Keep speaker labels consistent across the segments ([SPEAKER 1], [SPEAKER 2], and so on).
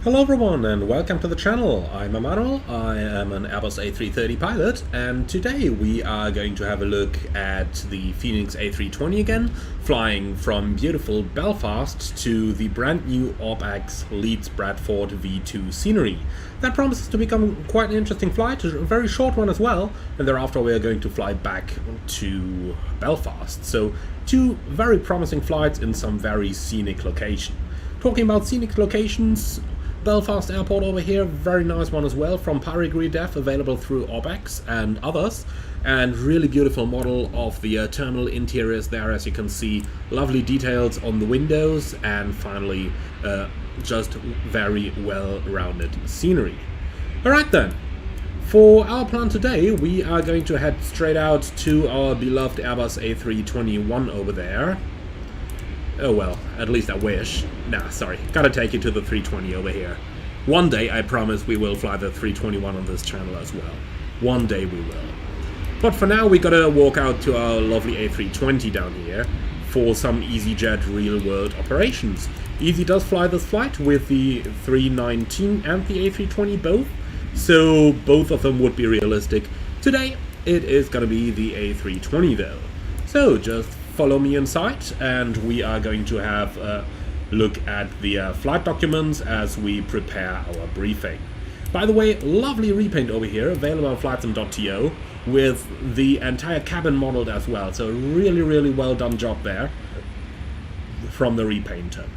[SPEAKER 1] Hello everyone and welcome to the channel. I'm Emmanuel, I am an Airbus A330 pilot, and today we are going to have a look at the Phoenix A320 again, flying from beautiful Belfast to the brand new Orbx Leeds Bradford V2 scenery. That promises to become quite an interesting flight, a very short one as well, and thereafter we are going to fly back to Belfast. So two very promising flights in some very scenic location. Talking about scenic locations, Belfast Airport over here, very nice one as well, from Parigree Dev, available through Orbx and others, and really beautiful model of the terminal interiors there, as you can see, lovely details on the windows, and finally just very well-rounded scenery. Alright then, for our plan today we are going to head straight out to our beloved Airbus A321 over there. Oh well, at least I wish. Nah, sorry, gotta take you to the 320 over here. One day, I promise, we will fly the 321 on this channel as well. One day we will. But for now, we gotta walk out to our lovely A320 down here for some EasyJet real-world operations. Easy does fly this flight with the 319 and the A320 both, so both of them would be realistic. Today, it is gonna be the A320 though. So, just follow me inside and we are going to have a look at the flight documents as we prepare our briefing. By the way, lovely repaint over here, available on flightsim.to, with the entire cabin modeled as well, so really well done job there from the repainter.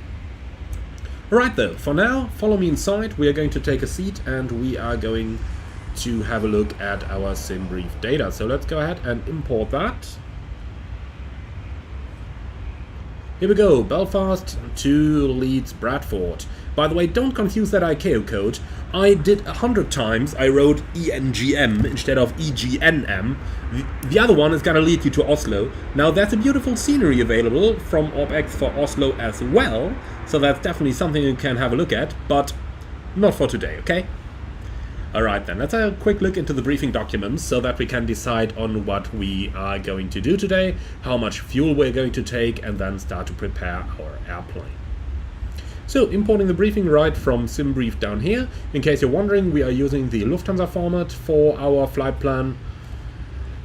[SPEAKER 1] Alright though, for now, follow me inside, we are going to take a seat and we are going to have a look at our sim brief data. So let's go ahead and import that. Here we go, Belfast to Leeds Bradford. By the way, don't confuse that ICAO code. I did 100 times, I wrote ENGM instead of EGNM. The other one is gonna lead you to Oslo. Now there's a beautiful scenery available from Orbx for Oslo as well, so that's definitely something you can have a look at, but not for today, okay? Alright then, let's have a quick look into the briefing documents so that we can decide on what we are going to do today, how much fuel we're going to take, and then start to prepare our airplane. So, importing the briefing right from SimBrief down here. In case you're wondering, we are using the Lufthansa format for our flight plan.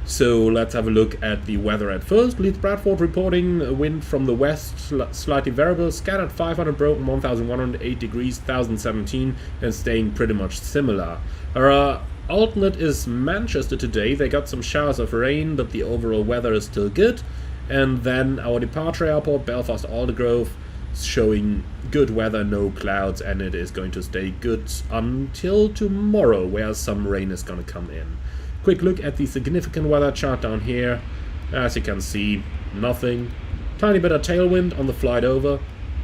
[SPEAKER 1] So let's have a look at the weather at first. Leeds Bradford reporting wind from the west, slightly variable, scattered 500 broken, 1108 degrees, 1017, and staying pretty much similar. Our alternate is Manchester today. They got some showers of rain, but the overall weather is still good. And then our departure airport, Belfast Aldergrove, showing good weather, no clouds, and it is going to stay good until tomorrow, where some rain is going to come in. Quick look at the significant weather chart down here. As you can see, nothing. Tiny bit of tailwind on the flight over,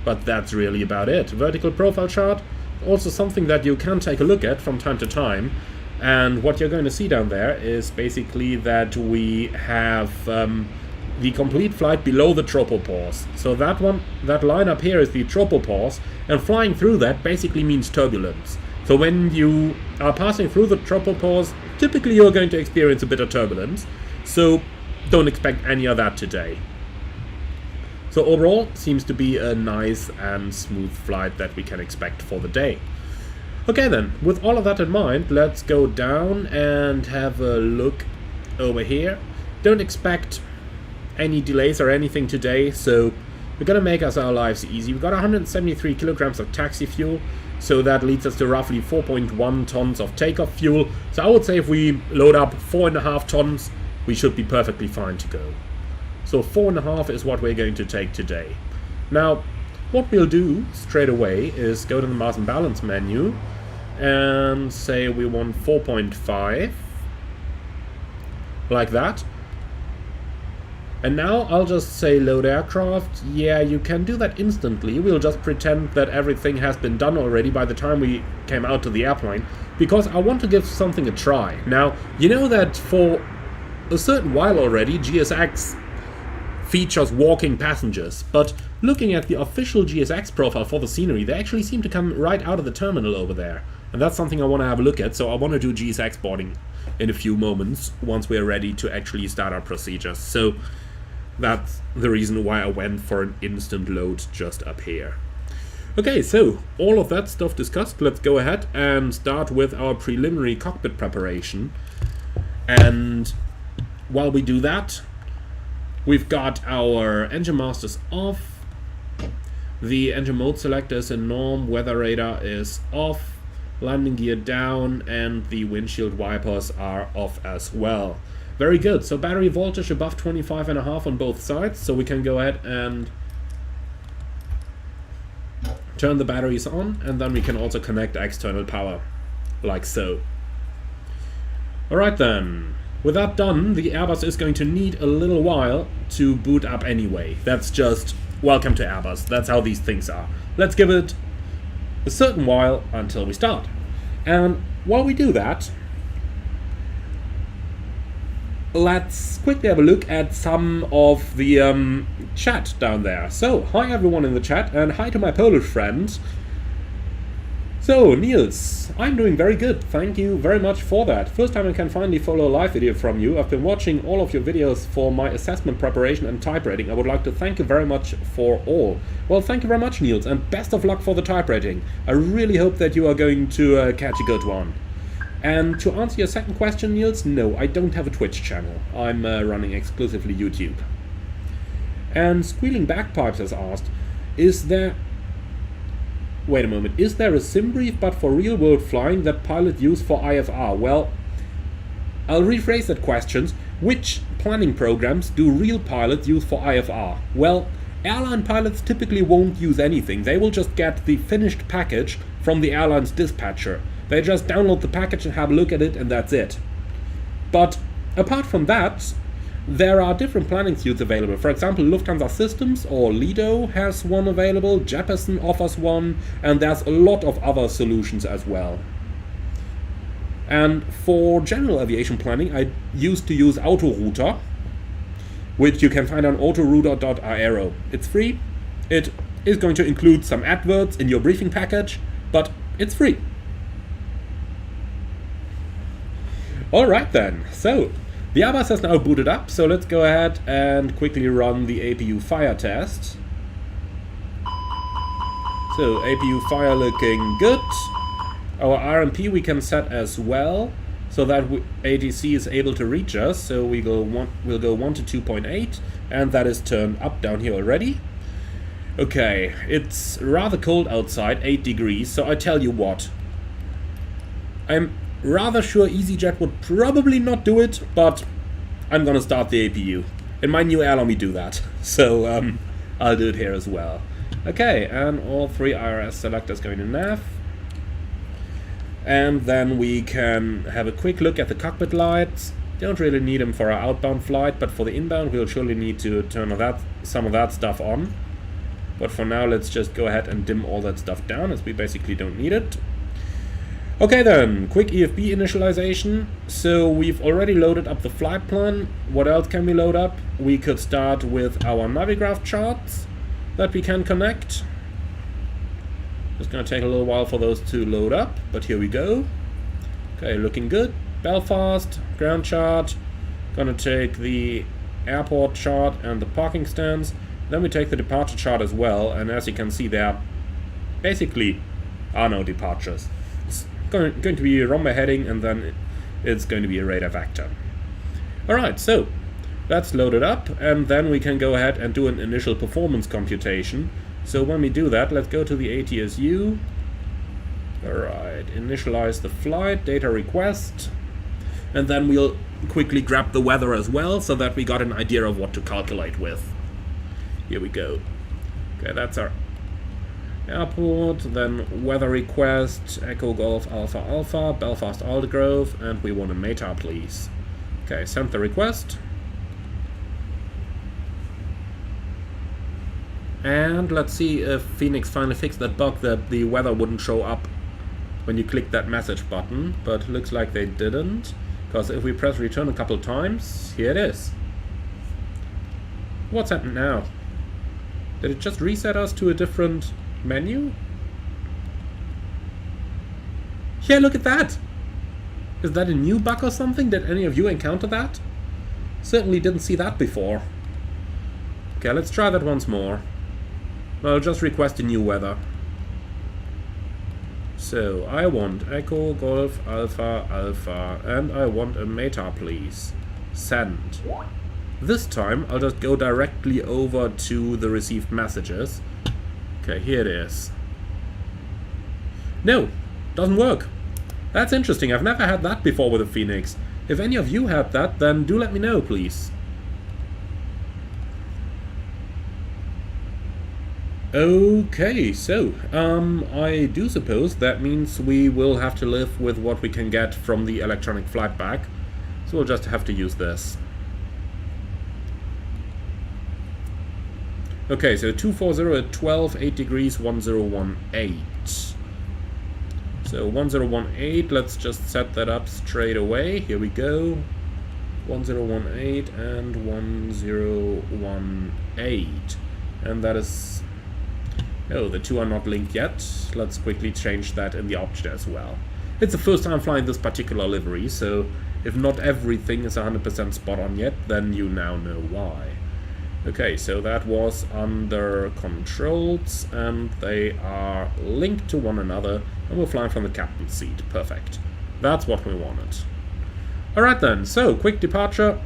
[SPEAKER 1] but that's really about it. Vertical profile chart, also something that you can take a look at from time to time. And what you're going to see down there is basically that we have the complete flight below the tropopause. So that line up here is the tropopause, and flying through that basically means turbulence. So when you are passing through the tropopause, typically you're going to experience a bit of turbulence, so don't expect any of that today. So overall, seems to be a nice and smooth flight that we can expect for the day. Okay then, with all of that in mind, let's go down and have a look over here. Don't expect any delays or anything today, so we're gonna make us our lives easy. We've got 173 kilograms of taxi fuel, so that leads us to roughly 4.1 tons of takeoff fuel. So I would say if we load up 4.5 tons, we should be perfectly fine to go. So 4.5 is what we're going to take today. Now, what we'll do straight away is go to the mass and balance menu and say we want 4.5, like that. And now I'll just say load aircraft. Yeah, you can do that instantly. We'll just pretend that everything has been done already by the time we came out to the airplane, because I want to give something a try. Now, you know that for a certain while already, GSX features walking passengers, but looking at the official GSX profile for the scenery, they actually seem to come right out of the terminal over there. And that's something I want to have a look at, so I want to do GSX boarding in a few moments, once we're ready to actually start our procedures. So that's the reason why I went for an instant load just up here. Okay, so all of that stuff discussed, let's go ahead and start with our preliminary cockpit preparation. And while we do that, we've got our engine masters off, the engine mode selector is in norm, weather radar is off, landing gear down, and the windshield wipers are off as well. Very good, so battery voltage above 25.5 on both sides, so we can go ahead and turn the batteries on, and then we can also connect external power, like so. Alright then, with that done, the Airbus is going to need a little while to boot up anyway. That's just welcome to Airbus, that's how these things are. Let's give it a certain while until we start. And while we do that, let's quickly have a look at some of the chat down there. So, hi everyone in the chat, and hi to my Polish friend. So, Niels, I'm doing very good, thank you very much for that. First time I can finally follow a live video from you. I've been watching all of your videos for my assessment preparation and type rating. I would like to thank you very much for all. Well, thank you very much, Niels, and best of luck for the type rating. I really hope that you are going to catch a good one. And to answer your second question, Niels, no, I don't have a Twitch channel. I'm running exclusively YouTube. And Squealing Bagpipes has asked, wait a moment, is there a sim brief but for real world flying that pilots use for IFR? Well, I'll rephrase that question. Which planning programs do real pilots use for IFR? Well, airline pilots typically won't use anything. They will just get the finished package from the airline's dispatcher. They just download the package and have a look at it, and that's it. But apart from that, there are different planning suites available. For example, Lufthansa Systems or Lido has one available, Jeppesen offers one, and there's a lot of other solutions as well. And for general aviation planning, I used to use Autorouter, which you can find on autorouter.aero. It's free. It is going to include some adverts in your briefing package, but it's free. Alright then, so the Airbus has now booted up, so let's go ahead and quickly run the APU fire test. So APU fire looking good. Our RMP we can set as well, so that ATC is able to reach us. So we'll go 1 to 2.8, and that is turned up down here already. Okay, it's rather cold outside, 8 degrees, so I tell you what. I'm rather sure EasyJet would probably not do it, but I'm gonna start the APU. In my new airline we do that, so I'll do it here as well. Okay, and all 3 IRS selectors going to nav. And then we can have a quick look at the cockpit lights. Don't really need them for our outbound flight, but for the inbound we'll surely need to turn some of that stuff on. But for now let's just go ahead and dim all that stuff down, as we basically don't need it. Okay then, quick EFB initialization. So we've already loaded up the flight plan. What else can we load up? We could start with our Navigraph charts that we can connect. It's gonna take a little while for those to load up, but here we go. Okay, looking good. Belfast, ground chart. Gonna take the airport chart and the parking stands. Then we take the departure chart as well, and as you can see there basically are no departures. Going to be a runway heading, and then it's going to be a radar vector. Alright, so that's loaded up, and then we can go ahead and do an initial performance computation. So when we do that, let's go to the ATSU. Alright, initialize the flight, data request, and then we'll quickly grab the weather as well, so that we got an idea of what to calculate with. Here we go. Okay, that's our airport, then weather request, Echo Golf Alpha Alpha, Belfast Aldergrove, and we want a META, please. Okay, send the request. And let's see if Phoenix finally fixed that bug that the weather wouldn't show up when you click that message button, but looks like they didn't, because if we press return a couple times, here it is. What's happened now? Did it just reset us to a different menu? Yeah, look at that! Is that a new bug or something? Did any of you encounter that? Certainly didn't see that before. Okay, let's try that once more. I'll just request a new weather. So I want Echo Golf Alpha Alpha, and I want a meta, please. Send. This time I'll just go directly over to the received messages. Okay, here it is. No, doesn't work. That's interesting. I've never had that before with a Phoenix. If any of you had that, then do let me know, please. Okay, so, I do suppose that means we will have to live with what we can get from the electronic flight bag. So we'll just have to use this. Okay, so 240 at 12, 8 degrees, 1018. So 1018, let's just set that up straight away. Here we go. 1018 and 1018. And that is... Oh, the two are not linked yet. Let's quickly change that in the object as well. It's the first time flying this particular livery, so if not everything is 100% spot on yet, then you now know why. Okay, so that was under controls, and they are linked to one another, and we're flying from the captain's seat. Perfect. That's what we wanted. Alright then, so quick departure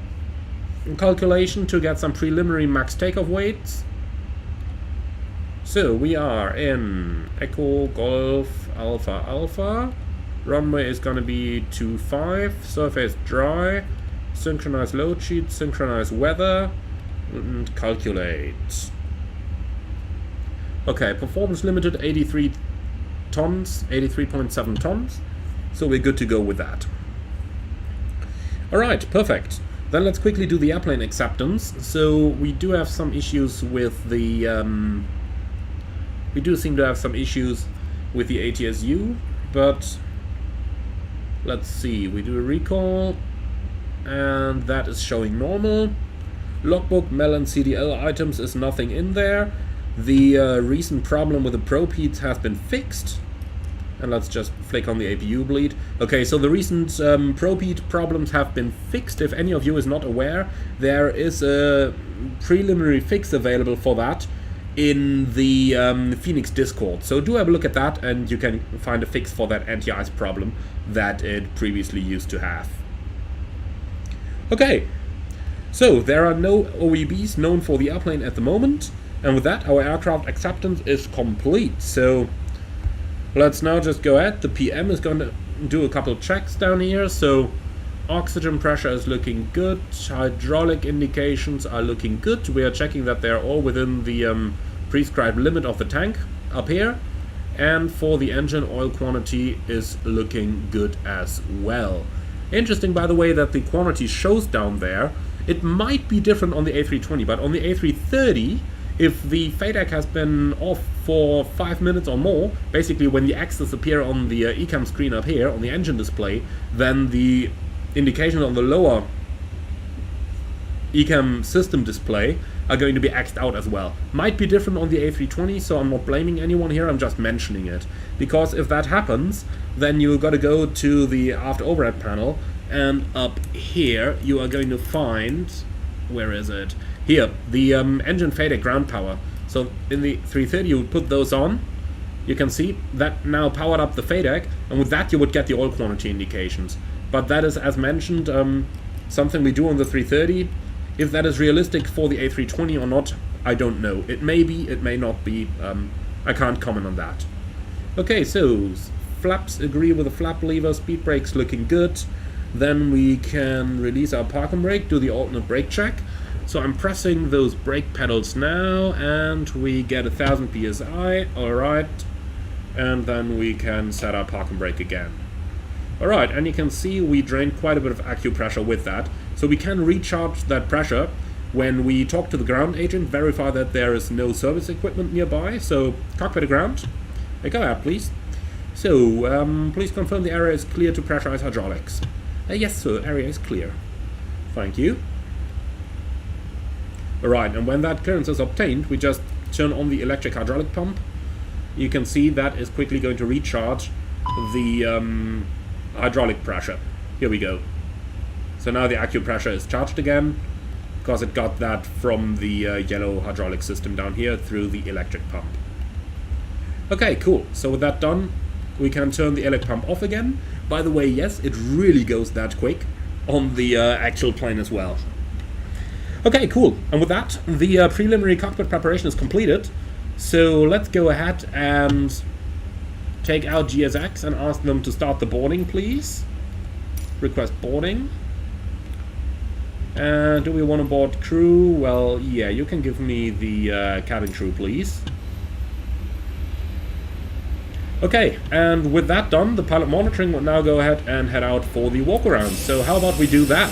[SPEAKER 1] calculation to get some preliminary max takeoff weights. So we are in Echo Golf Alpha Alpha. Runway is going to be 25. Surface dry. Synchronize load sheet. Synchronize weather. And calculate. Okay, performance limited 83 tons. 83.7 tons. So we're good to go with that. Alright, perfect. Then let's quickly do the airplane acceptance. So we do have some issues with the... we do seem to have some issues with the ATSU, but let's see, we do a recall, and that is showing normal. Logbook, MEL and CDL items is nothing in there. The recent problem with the probe heats has been fixed. And let's just flick on the APU bleed. Okay, so the recent probe heat problems have been fixed. If any of you is not aware, there is a preliminary fix available for that in the Phoenix Discord. So do have a look at that, and you can find a fix for that anti-ice problem that it previously used to have. Okay, so there are no OEBs known for the airplane at the moment, and with that our aircraft acceptance is complete. So let's now just go ahead. The PM is going to do a couple checks down here. So oxygen pressure is looking good, hydraulic indications are looking good. We are checking that they're all within the prescribed limit of the tank up here. And for the engine, oil quantity is looking good as well. Interesting, by the way, that the quantity shows down there. It might be different on the A320, but on the A330, if the FADEC has been off for 5 minutes or more, basically when the X's appear on the ECAM screen up here, on the engine display, then the indications on the lower ECAM system display are going to be X'd out as well. Might be different on the A320, so I'm not blaming anyone here, I'm just mentioning it. Because if that happens, then you've got to go to the aft overhead panel, and up here you are going to find, where is it? Here, the engine FADEC ground power. So in the 330 you would put those on. You can see that now powered up the FADEC, and with that you would get the oil quantity indications. But that is, as mentioned, something we do on the 330. If that is realistic for the A320 or not, I don't know. It may be, it may not be. I can't comment on that. Okay, so flaps agree with the flap lever, speed brakes looking good. Then we can release our parking brake, do the alternate brake check. So I'm pressing those brake pedals now, and we get 1000 psi. Alright, and then we can set our parking brake again. Alright, and you can see we drained quite a bit of acupressure with that. So we can recharge that pressure when we talk to the ground agent, verify that there is no service equipment nearby. So cockpit to ground. Go out, please. So please confirm the area is clear to pressurize hydraulics. Yes, sir, area is clear. Thank you. Alright, and when that clearance is obtained, we just turn on the electric hydraulic pump. You can see that is quickly going to recharge the hydraulic pressure. Here we go. So now the acupressure is charged again, because it got that from the yellow hydraulic system down here through the electric pump. Okay, cool. So with that done, we can turn the elec pump off again. By the way, yes, it really goes that quick on the actual plane as well. Okay, cool. And with that, the preliminary cockpit preparation is completed. So let's go ahead and take out GSX and ask them to start the boarding, please. Request boarding. Do we want to board crew? Well, yeah, you can give me the cabin crew, please. Okay, and with that done, the pilot monitoring will now go ahead and head out for the walk around. So how about we do that?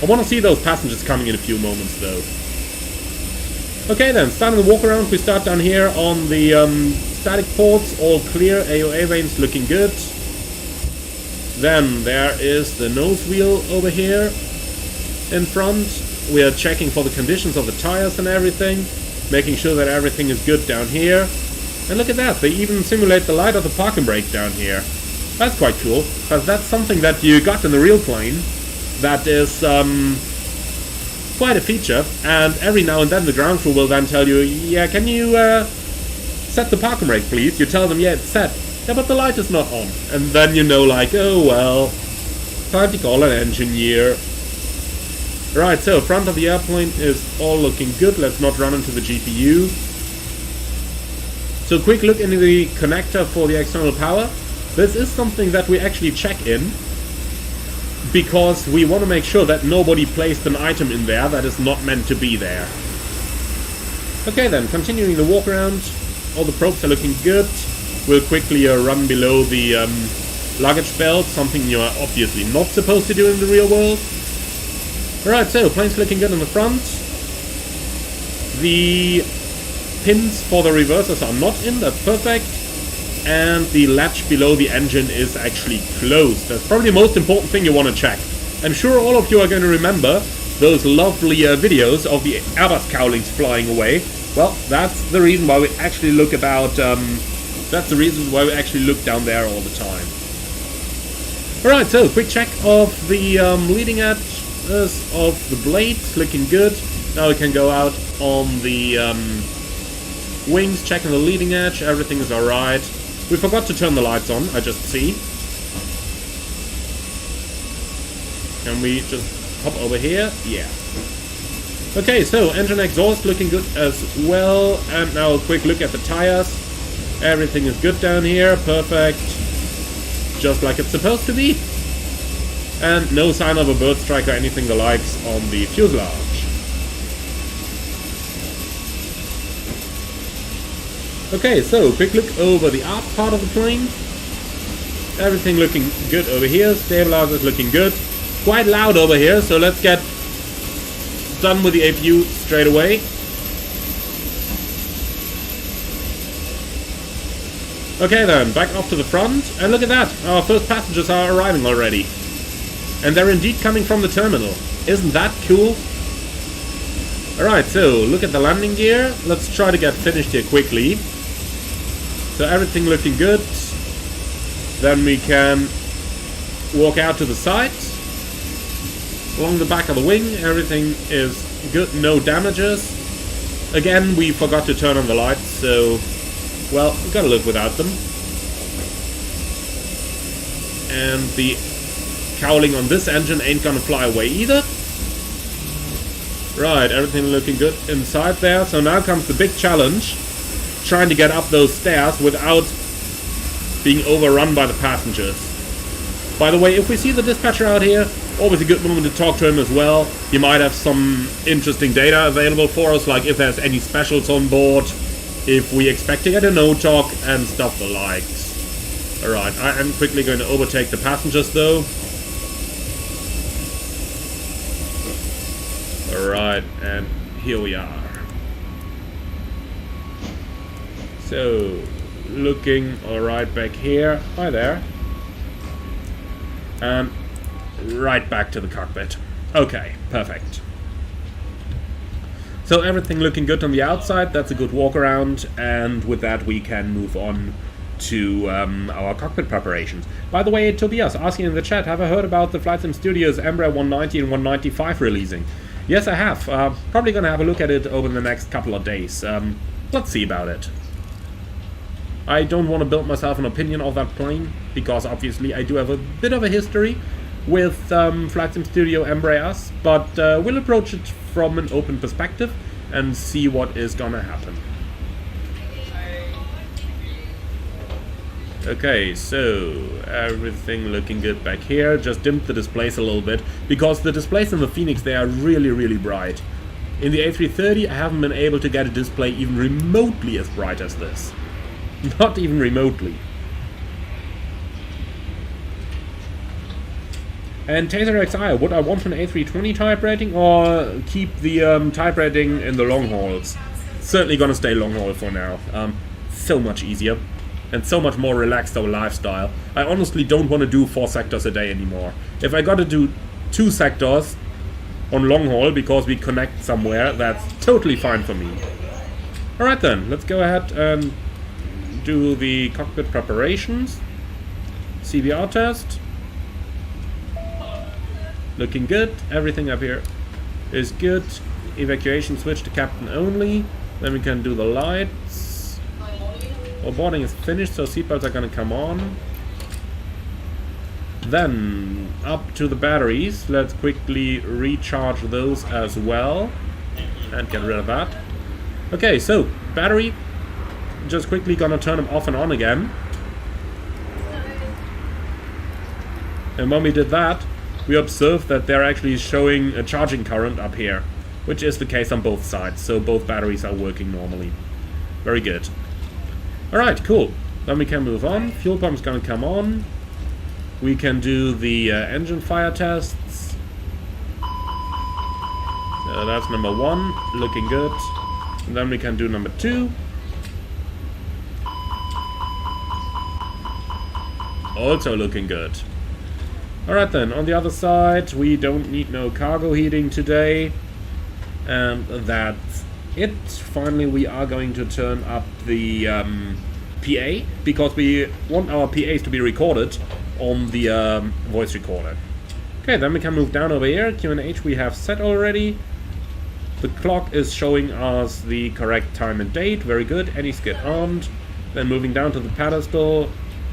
[SPEAKER 1] I want to see those passengers coming in a few moments, though. Okay then, starting the walk around, we start down here on the static ports, all clear, AOA vanes looking good. Then there is the nose wheel over here in front. We are checking for the conditions of the tires and everything, making sure that everything is good down here. And look at that, they even simulate the light of the parking brake down here. That's quite cool, because that's something that you got in the real plane. That is quite a feature, and every now and then the ground crew will then tell you, yeah, can you set the parking brake please? You tell them, yeah, it's set. Yeah, but the light is not on. And then you know, like, oh well, time to call an engineer. Right, so front of the airplane is all looking good. Let's not run into the GPU. So quick look into the connector for the external power. This is something that we actually check in, because we want to make sure that nobody placed an item in there that is not meant to be there. Okay then, continuing the walk around, all the probes are looking good. We'll quickly run below the luggage belt, something you're obviously not supposed to do in the real world. Alright, so plane's looking good in the front. The pins for the reversers are not in, that's perfect. And the latch below the engine is actually closed. That's probably the most important thing you want to check. I'm sure all of you are going to remember those lovely videos of the Airbus cowlings flying away. Well, that's the reason why we actually look about. That's the reason why we actually look down there all the time. Alright, so quick check of the leading edge of the blades, looking good. Now we can go out on the wings, checking the leading edge. Everything is alright. We forgot to turn the lights on, I just see. Can we just hop over here? Yeah. Okay, so engine exhaust looking good as well. And now a quick look at the tires. Everything is good down here, perfect. Just like it's supposed to be. And no sign of a bird strike or anything the likes on the fuselage. Okay, so quick look over the aft part of the plane. Everything looking good over here. Stabilizers looking good. Quite loud over here, so let's get done with the APU straight away. Okay then, back off to the front. And look at that, our first passengers are arriving already. And they're indeed coming from the terminal. Isn't that cool? Alright, so look at the landing gear. Let's try to get finished here quickly. So everything looking good. Then we can walk out to the side. Along the back of the wing, everything is good, no damages. Again, we forgot to turn on the lights, so, well, we gotta live without them. And the cowling on this engine ain't gonna fly away either. Right, everything looking good inside there. So now comes the big challenge. Trying to get up those stairs without being overrun by the passengers. By the way, if we see the dispatcher out here, always a good moment to talk to him as well. He might have some interesting data available for us, like if there's any specials on board, if we expect to get a no-talk, and stuff the likes. Alright, I am quickly going to overtake the passengers though. Alright, and here we are. So, looking alright back here. Hi there. And right back to the cockpit. Okay, perfect. So everything looking good on the outside. That's a good walk around, and with that we can move on to our cockpit preparations. By the way, Tobias asking in the chat, have I heard about the Flight Sim Studios Embraer 190 and 195 releasing? Yes, I have. Probably gonna have a look at it over the next couple of days. Let's see about it. I don't want to build myself an opinion of that plane, because obviously I do have a bit of a history with Flight Sim Studio Embraers, but we'll approach it from an open perspective and see what is gonna happen. Okay, so everything looking good back here. Just dimmed the displays a little bit, because the displays in the Phoenix, they are really, really bright. In the A330, I haven't been able to get a display even remotely as bright as this. Not even remotely. And Taser XI, would I want an A320 type rating or keep the type rating in the long hauls? Certainly gonna stay long haul for now. So much easier. And so much more relaxed of a lifestyle. I honestly don't want to do 4 sectors a day anymore. If I gotta do 2 sectors on long haul because we connect somewhere, that's totally fine for me. Alright then, let's go ahead and do the cockpit preparations. CBR test. Looking good. Everything up here is good. Evacuation switch to captain only. Then we can do the lights. Well, boarding is finished, so seatbelts are gonna come on. Then, up to the batteries. Let's quickly recharge those as well. And get rid of that. Okay, so, battery. Just quickly gonna turn them off and on again. And when we did that, we observed that they're actually showing a charging current up here. Which is the case on both sides, so both batteries are working normally. Very good. Alright, cool. Then we can move on. Fuel pump's gonna come on. We can do the engine fire tests. That's number 1, looking good. And then we can do number 2. Also looking good. Alright then, on the other side, we don't need no cargo heating today. And that's it. Finally, we are going to turn up the PA, because we want our PAs to be recorded on the voice recorder. Okay, then we can move down over here. QNH we have set already. The clock is showing us the correct time and date. Very good. Any skid armed. Then moving down to the pedestal,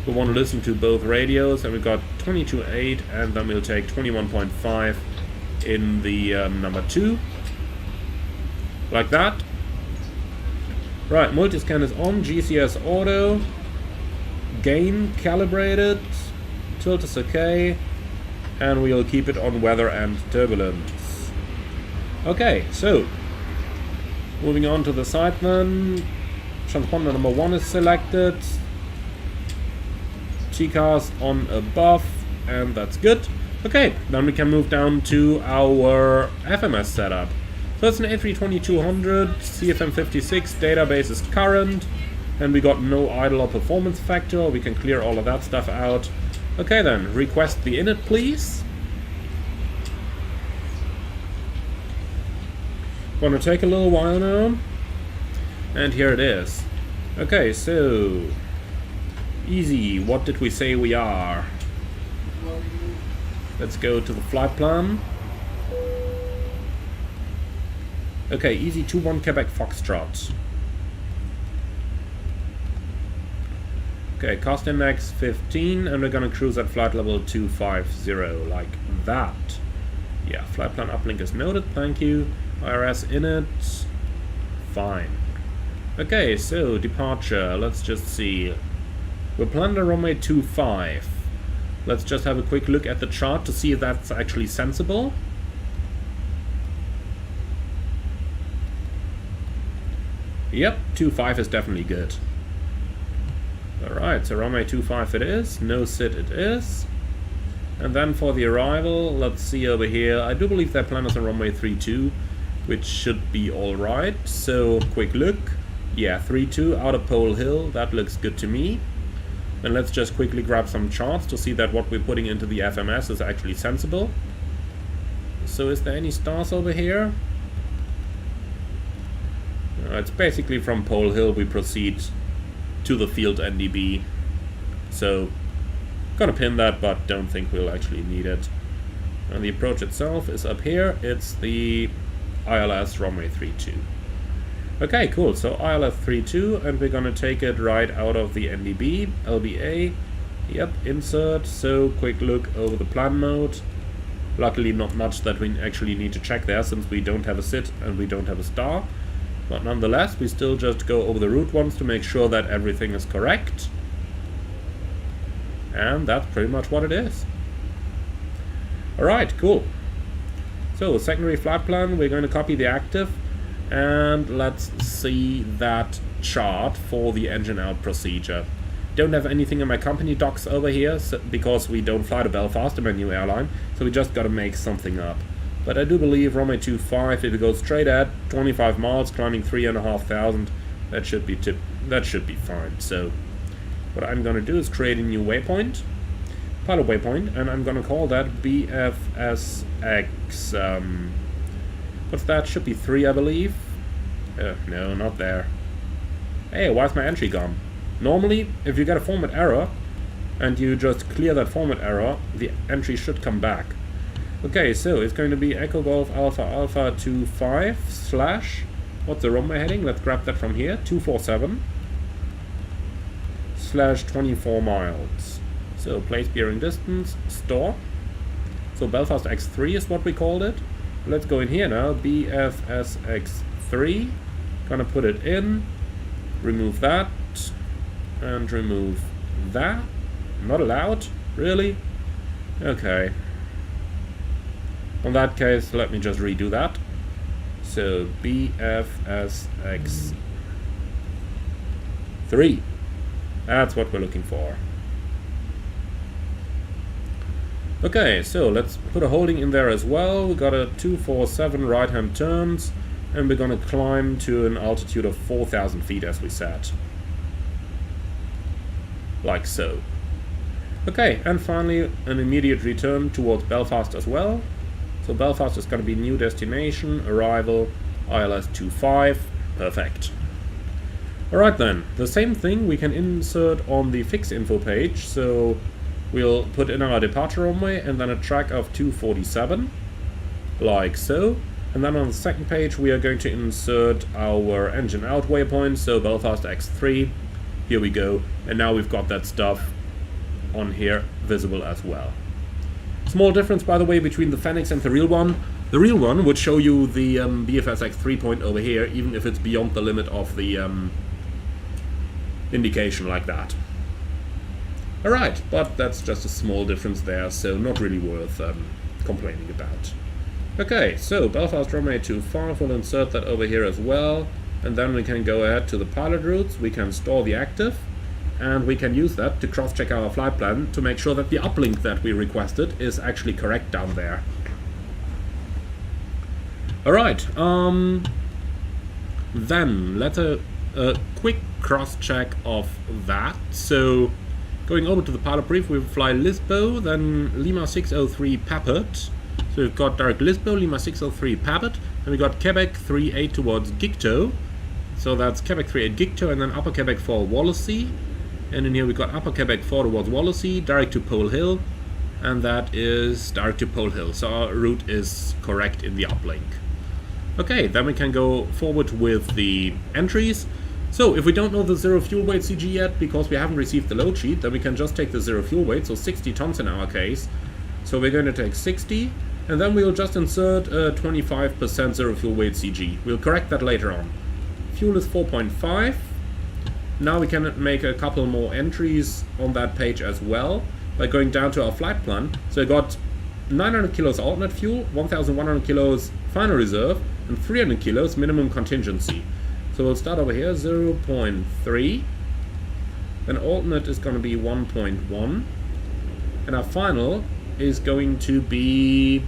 [SPEAKER 1] we want to listen to both radios, and we've got 22.8, and then we'll take 21.5 in the number 2. Like that. Right, multiscan is on, GCS auto, gain calibrated, tilt is okay, and we'll keep it on weather and turbulence. Okay, so, moving on to the side then, transponder number 1 is selected, TCAS on above, and that's good. Okay, then we can move down to our FMS setup. So it's an A320-200, CFM56, database is current, and we got no idle or performance factor. We can clear all of that stuff out. Okay then, request the init please. Gonna take a little while now. And here it is. Okay, so easy, what did we say we are? Let's go to the flight plan. Okay, easy 2-1 Quebec Foxtrot. Okay, cost index 15, and we're gonna cruise at flight level 250, like that. Yeah, flight plan uplink is noted, thank you. IRS init, fine. Okay, so departure, let's just see. We're planned on runway 25. Let's just have a quick look at the chart to see if that's actually sensible. Yep, 25 is definitely good. Alright, so runway 25 it is, no sit it is. And then for the arrival, let's see over here. I do believe their plan is on runway 32, which should be alright. So, quick look. Yeah, 32 out of Pole Hill, that looks good to me. And let's just quickly grab some charts to see that what we're putting into the FMS is actually sensible. So is there any stars over here? It's basically from Pole Hill we proceed to the field NDB. So, gonna pin that, but don't think we'll actually need it. And the approach itself is up here. It's the ILS runway 32. Okay, cool. So ILS 32, and we're gonna take it right out of the NDB, LBA. Yep, insert. So quick look over the plan mode. Luckily not much that we actually need to check there, since we don't have a SIT and we don't have a star. But nonetheless, we still just go over the route once to make sure that everything is correct. And that's pretty much what it is. Alright, cool. So, secondary flight plan, we're going to copy the active. And let's see that chart for the engine out procedure. Don't have anything in my company docs over here, because we don't fly to Belfast in my new airline. So we just got to make something up. But I do believe runway 25, if it goes straight at 25 miles, climbing 3,500, that should be fine. So what I'm going to do is create a new waypoint, pilot waypoint, and I'm going to call that BFSX. What's that? Should be 3, I believe. No, not there. Hey, why's my entry gone? Normally, if you get a format error and you just clear that format error, the entry should come back. Okay, so it's going to be Echo Golf Alpha Alpha 25 slash, what's the runway heading? Let's grab that from here, 247 slash 24 miles. So place bearing distance, store. So Belfast X3 is what we called it. Let's go in here now, BFSX3. Gonna put it in, remove that, and remove that. Not allowed? Really? Okay. In that case, let me just redo that. So BFSX3. That's what we're looking for. Okay, so let's put a holding in there as well. We got a 247 right-hand turns, and we're gonna climb to an altitude of 4,000 feet as we said. Like so. Okay, and finally an immediate return towards Belfast as well. So Belfast is going to be new destination, arrival, ILS 25, perfect. Alright then, the same thing we can insert on the fix info page, so we'll put in our departure runway and then a track of 247, like so. And then on the second page we are going to insert our engine out waypoint, so Belfast X3, here we go, and now we've got that stuff on here visible as well. Small difference, by the way, between the Fenix and the real one. The real one would show you the BFSX3 point over here, even if it's beyond the limit of the indication like that. Alright, but that's just a small difference there, so not really worth complaining about. Okay, so Belfast runway 25, we'll insert that over here as well, and then we can go ahead to the pilot routes, we can store the active, and we can use that to cross-check our flight plan to make sure that the uplink that we requested is actually correct down there. Alright, then let's a quick cross-check of that. So, going over to the pilot brief, we fly Lisbo, then Lima 603 Papert. So we've got direct Lisbo, Lima 603 Papert, and we got Quebec 38 towards Gicto. So that's Quebec 38 Gicto, and then Upper Quebec 4 Wallasey. And in here we got Upper Quebec 4 towards Wallasey, direct to Pole Hill, and that is direct to Pole Hill. So our route is correct in the uplink. Okay, then we can go forward with the entries. So if we don't know the zero fuel weight CG yet, because we haven't received the load sheet, then we can just take the zero fuel weight, so 60 tons in our case. So we're going to take 60, and then we'll just insert a 25% zero fuel weight CG. We'll correct that later on. Fuel is 4.5. Now we can make a couple more entries on that page as well by going down to our flight plan. So I got 900 kilos alternate fuel, 1,100 kilos final reserve, and 300 kilos minimum contingency. So we'll start over here, 0.3. Then alternate is going to be 1.1. And our final is going to be...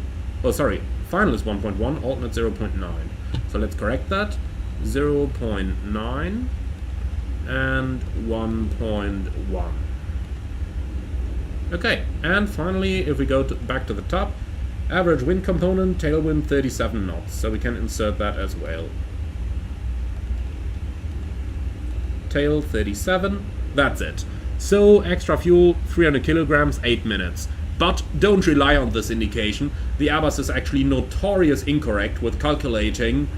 [SPEAKER 1] Oh, sorry. Final is 1.1, alternate 0.9. So let's correct that. 0.9. And 1.1. Okay, and finally, if we go back to the top, average wind component, tailwind 37 knots, so we can insert that as well. Tail 37, that's it. So extra fuel, 300 kilograms, 8 minutes. But don't rely on this indication. The Airbus is actually notorious incorrect with calculating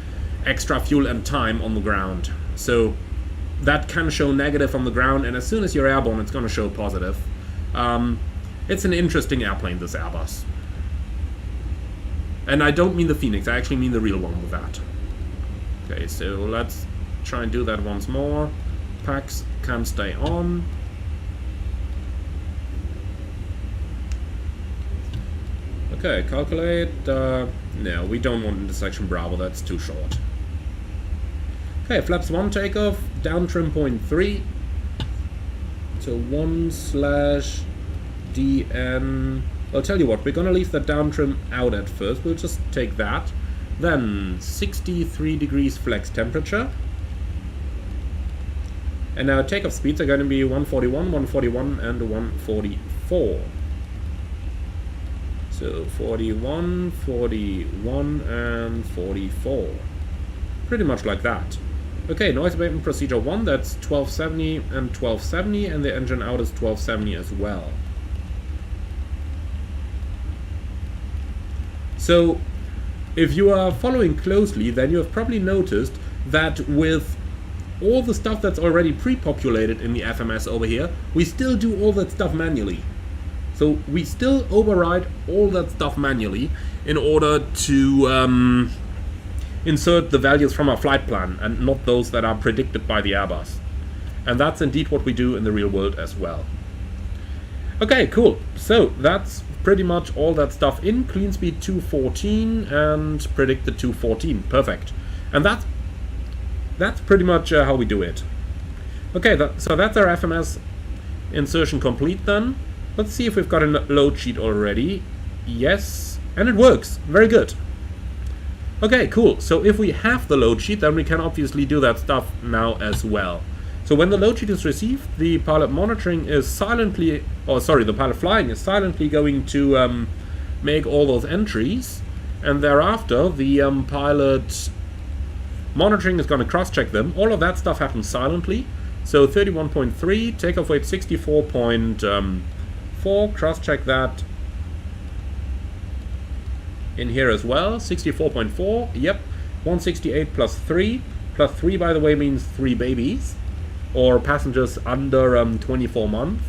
[SPEAKER 1] extra fuel and time on the ground. So that can show negative on the ground, and as soon as you're airborne, it's going to show positive. It's an interesting airplane, this Airbus. And I don't mean the Phoenix, I actually mean the real one with that. Okay, so let's try and do that once more. Packs can stay on. Okay, calculate. No, we don't want intersection Bravo, that's too short. Okay, flaps 1 takeoff, down trim point 3. So 1/DN. I'll tell you what, we're gonna leave that down trim out at first. We'll just take that. Then 63 degrees flex temperature. And our takeoff speeds are gonna be 141, 141, and 144. So 41, 41, and 44. Pretty much like that. Okay, noise abatement procedure 1, that's 1270 and 1270, and the engine out is 1270 as well. So, if you are following closely, then you have probably noticed that with all the stuff that's already pre-populated in the FMS over here, we still do all that stuff manually. So we still override all that stuff manually in order to insert the values from our flight plan and not those that are predicted by the Airbus. And that's indeed what we do in the real world as well. Okay, cool. So that's pretty much all that stuff in. Clean speed 214 and predicted 214. Perfect. And that's pretty much how we do it. Okay, so that's our FMS insertion complete then. Let's see if we've got a load sheet already. Yes, and it works. Very good. Okay, cool. So if we have the load sheet, then we can obviously do that stuff now as well. So when the load sheet is received, the pilot monitoring is silently, the pilot flying is silently going to make all those entries, and thereafter the pilot monitoring is going to cross-check them. All of that stuff happens silently. So 31.3, takeoff weight 64.4, cross-check that in here as well, 64.4, yep, 168 plus 3 by the way means 3 babies, or passengers under 24 months,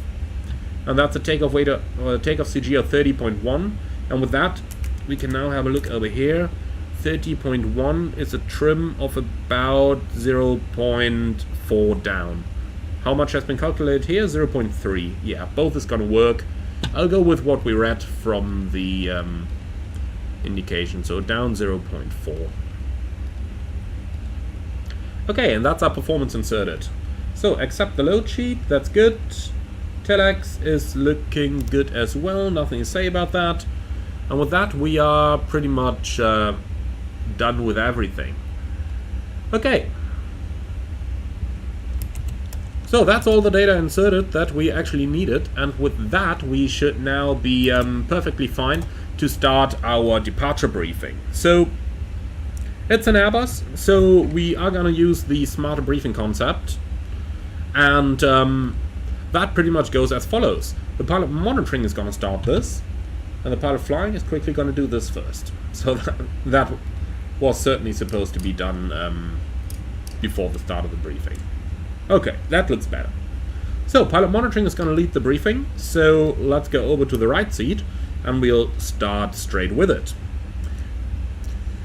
[SPEAKER 1] and that's a takeoff weight, takeoff CG of 30.1, and with that we can now have a look over here. 30.1 is a trim of about 0.4 down. How much has been calculated here? 0.3. Yeah, both is gonna work. I'll go with what we read from the indication, so down 0.4. Okay, and that's our performance inserted. So accept the load sheet, that's good. Telex is looking good as well, nothing to say about that. And with that we are pretty much done with everything. Okay. So that's all the data inserted that we actually needed, and with that we should now be perfectly fine to start our departure briefing. So it's an Airbus, so we are going to use the smarter briefing concept, and that pretty much goes as follows. The pilot monitoring is going to start this, and the pilot flying is quickly going to do this first. So that was certainly supposed to be done before the start of the briefing. Okay, that looks better. So pilot monitoring is going to lead the briefing, so let's go over to the right seat and we'll start straight with it.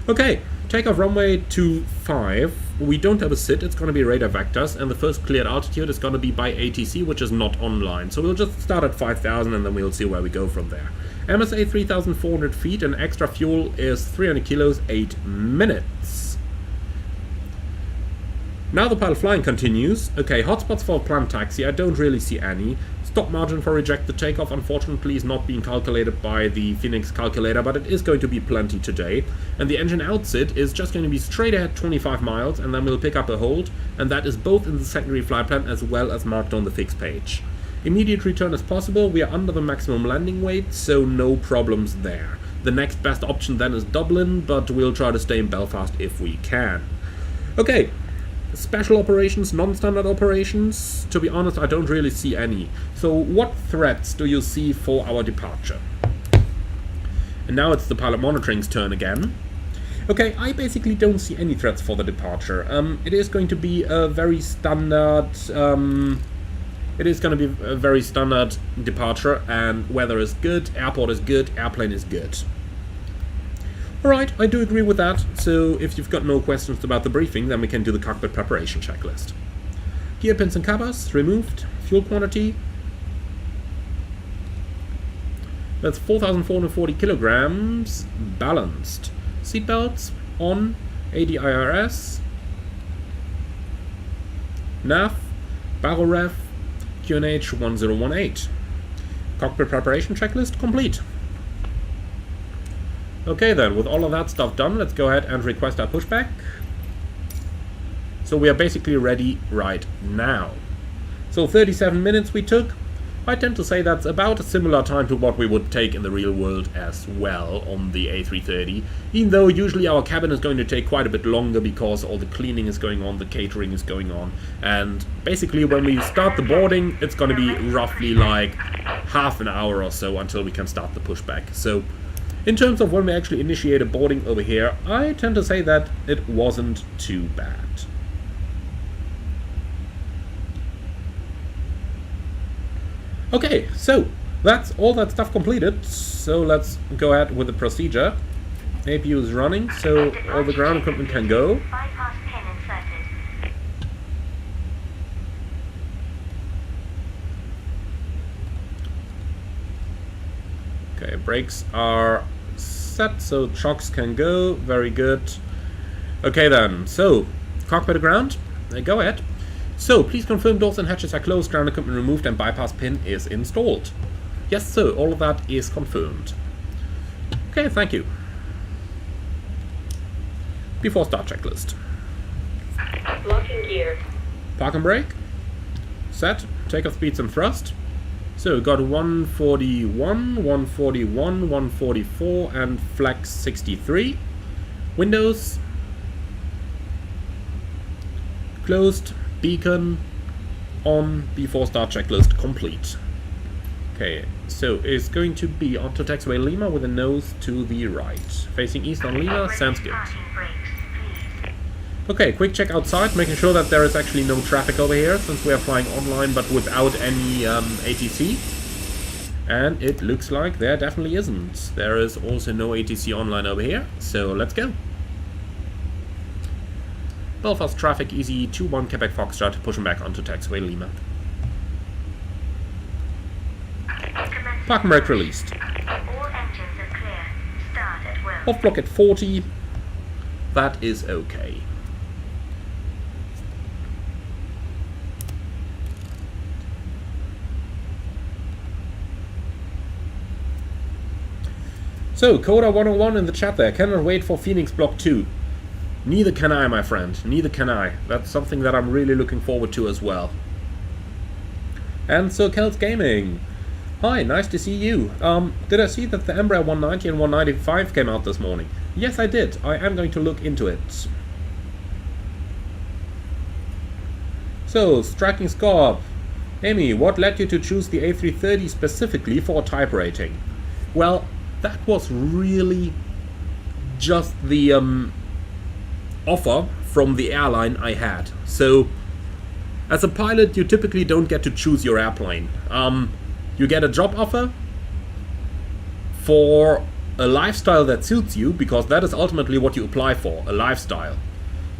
[SPEAKER 1] Okay, takeoff runway 25. We don't have a SID, it's going to be radar vectors, and the first cleared altitude is going to be by ATC, which is not online. So we'll just start at 5,000 and then we'll see where we go from there. MSA 3,400 feet and extra fuel is 300 kilos, 8 minutes. Now the pilot flying continues. Okay, hotspots for planned taxi, I don't really see any. Stop margin for rejected takeoff, unfortunately, is not being calculated by the Phoenix calculator, but it is going to be plenty today. And the engine outset is just going to be straight ahead 25 miles, and then we'll pick up a hold, and that is both in the secondary flight plan as well as marked on the fixed page. Immediate return is possible, we are under the maximum landing weight, so no problems there. The next best option then is Dublin, but we'll try to stay in Belfast if we can. Okay. Special operations, non-standard operations? To be honest, I don't really see any. So what threats do you see for our departure? And now it's the pilot monitoring's turn again. Okay, I basically don't see any threats for the departure. It is going to be a very standard... departure, and weather is good, airport is good, airplane is good. Alright, I do agree with that, so if you've got no questions about the briefing, then we can do the cockpit preparation checklist. Gear pins and covers, removed. Fuel quantity. That's 4,440 kilograms, balanced. Seatbelts, on, ADIRS. Nav, barrel ref, QNH 1018. Cockpit preparation checklist complete. Okay then, with all of that stuff done, let's go ahead and request our pushback. So we are basically ready right now. So 37 minutes we took. I tend to say that's about a similar time to what we would take in the real world as well on the A330, even though usually our cabin is going to take quite a bit longer because all the cleaning is going on, the catering is going on, and basically when we start the boarding it's going to be roughly like half an hour or so until we can start the pushback. So in terms of when we actually initiate a boarding over here, I tend to say that it wasn't too bad. Okay, so that's all that stuff completed, so let's go ahead with the procedure. APU is running, so all the ground equipment can go. Okay, brakes are set, so chocks can go, very good. Okay then, so cockpit to ground, go ahead. So, please confirm doors and hatches are closed, ground equipment removed, and bypass pin is installed. Yes, so all of that is confirmed. Okay, thank you. Before start checklist.
[SPEAKER 2] Locking gear.
[SPEAKER 1] Park and brake. Set. Takeoff speeds and thrust. So, we got 141, 141, 144, and flex 63. Windows. Closed. Beacon on, before start checklist complete. Okay, so it's going to be onto taxiway Lima with a nose to the right. Facing east on Lima, sounds good. Okay, quick check outside, making sure that there is actually no traffic over here, since we are flying online but without any ATC. And it looks like there definitely isn't. There is also no ATC online over here, so let's go. Belfast traffic, easy 21 Quebec Foxtrot, pushing back onto taxiway Lima. Park and brake released.
[SPEAKER 2] All engines are clear. Start at will.
[SPEAKER 1] Off block at 40. That is okay. So, Coda 101 in the chat there. Cannot wait for Phoenix Block 2. Neither can I, my friend. Neither can I. That's something that I'm really looking forward to as well. And so, Kel's Gaming. Hi, nice to see you. Did I see that the Embraer 190 and 195 came out this morning? Yes, I did. I am going to look into it. So, striking scope. Amy, what led you to choose the A330 specifically for type rating? Well, that was really just the offer from the airline I had. So, as a pilot, you typically don't get to choose your airplane. You get a job offer for a lifestyle that suits you, because that is ultimately what you apply for, a lifestyle.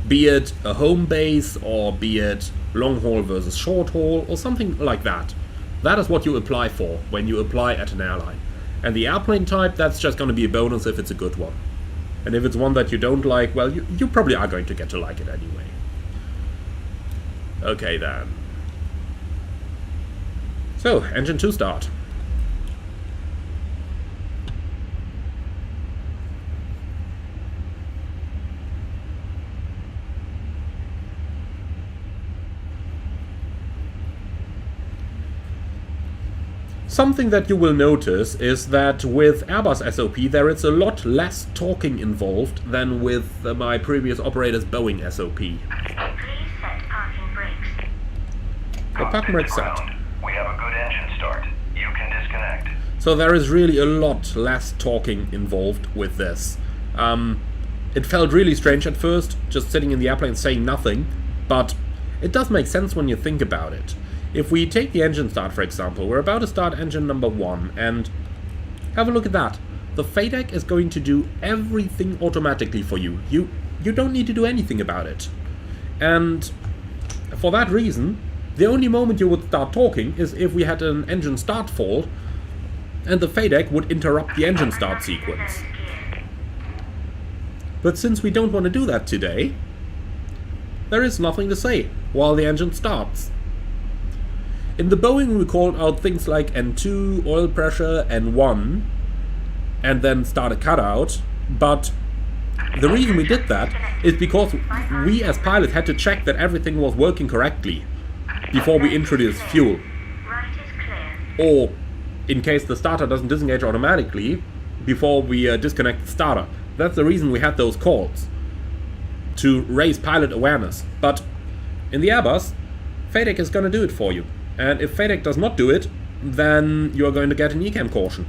[SPEAKER 1] Be it a home base, or be it long haul versus short haul, or something like that. That is what you apply for when you apply at an airline. And the airplane type, that's just going to be a bonus if it's a good one. And if it's one that you don't like, well, you probably are going to get to like it anyway. Okay then. So, engine 2 start. Something that you will notice is that with Airbus SOP there is a lot less talking involved than with my previous operator's Boeing SOP.
[SPEAKER 2] Please set
[SPEAKER 1] parking brake set.
[SPEAKER 3] We have a good engine start. You can disconnect.
[SPEAKER 1] So there is really a lot less talking involved with this. It felt really strange at first, just sitting in the airplane saying nothing, but it does make sense when you think about it. If we take the engine start, for example, we're about to start engine number 1, and have a look at that. The FADEC is going to do everything automatically for you. You don't need to do anything about it. And for that reason, the only moment you would start talking is if we had an engine start fault, and the FADEC would interrupt the engine start sequence. But since we don't want to do that today, there is nothing to say while the engine starts. In the Boeing we called out things like N2, oil pressure, N1, and then start a cutout, but the reason we did that is because we as pilots had to check that everything was working correctly before we introduced fuel.
[SPEAKER 2] Right is clear.
[SPEAKER 1] Or, in case the starter doesn't disengage automatically, before we disconnect the starter. That's the reason we had those calls, to raise pilot awareness. But in the Airbus, FADEC is going to do it for you. And if FADEC does not do it, then you are going to get an ECAM caution.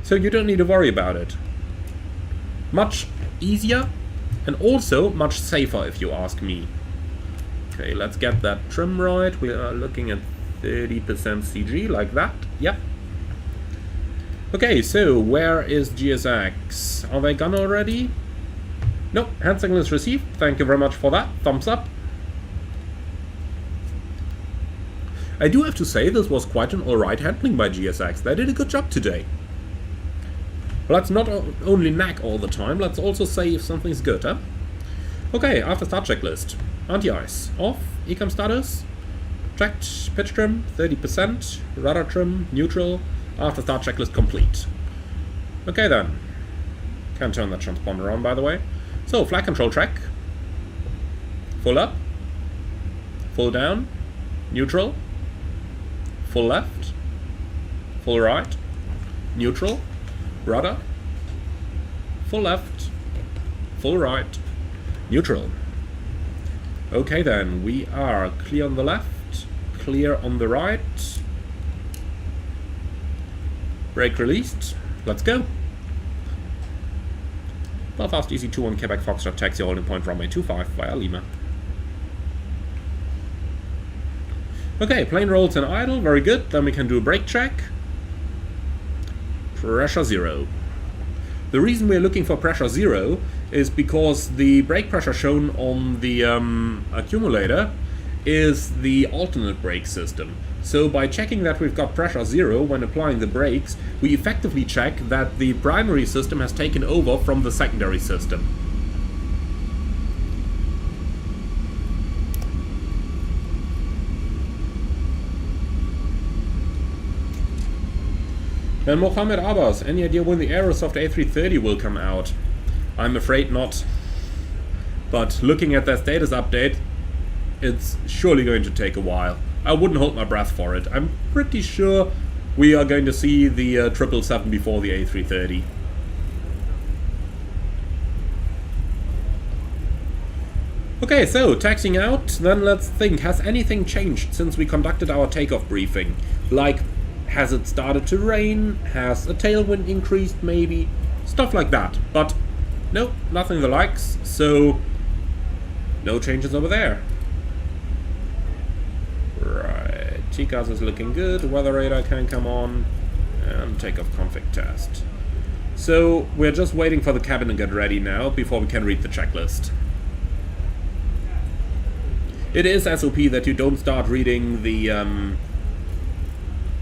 [SPEAKER 1] So you don't need to worry about it. Much easier and also much safer if you ask me. Okay, let's get that trim right. We are looking at 30% CG, like that. Yep. Okay, so where is GSX? Are they gone already? Nope, hand signal is received. Thank you very much for that. Thumbs up. I do have to say this was quite an alright handling by GSX. They did a good job today. Let's not only nag all the time, let's also say if something's good, huh? Okay, after start checklist. Anti-ice. Off. ECAM status. Checked. Pitch trim. 30%. Rudder trim. Neutral. After start checklist complete. Okay then. Can turn that transponder on, by the way. So, flight control track. Full up. Full down. Neutral. Full left. Full right. Neutral. Rudder. Full left. Full right. Neutral. Okay then, we are clear on the left. Clear on the right. Brake released. Let's go. Belfast EC21 Quebec Foxtrot taxi holding point runway 25 via Lima. Okay, plane rolls and idle, very good. Then we can do a brake check. Pressure 0. The reason we're looking for pressure 0 is because the brake pressure shown on the accumulator is the alternate brake system. So by checking that we've got pressure 0 when applying the brakes, we effectively check that the primary system has taken over from the secondary system. And Mohammed Abbas, any idea when the Aerosoft A330 will come out? I'm afraid not. But looking at their status update, it's surely going to take a while. I wouldn't hold my breath for it. I'm pretty sure we are going to see the 777 before the A330. Okay, so taxiing out, then let's think, has anything changed since we conducted our takeoff briefing? Like, has it started to rain? Has a tailwind increased maybe? Stuff like that. But no, nothing the likes, so no changes over there. Right, TCAS is looking good, weather radar can come on, and takeoff config test. So we're just waiting for the cabin to get ready now before we can read the checklist. It is SOP that you don't start reading the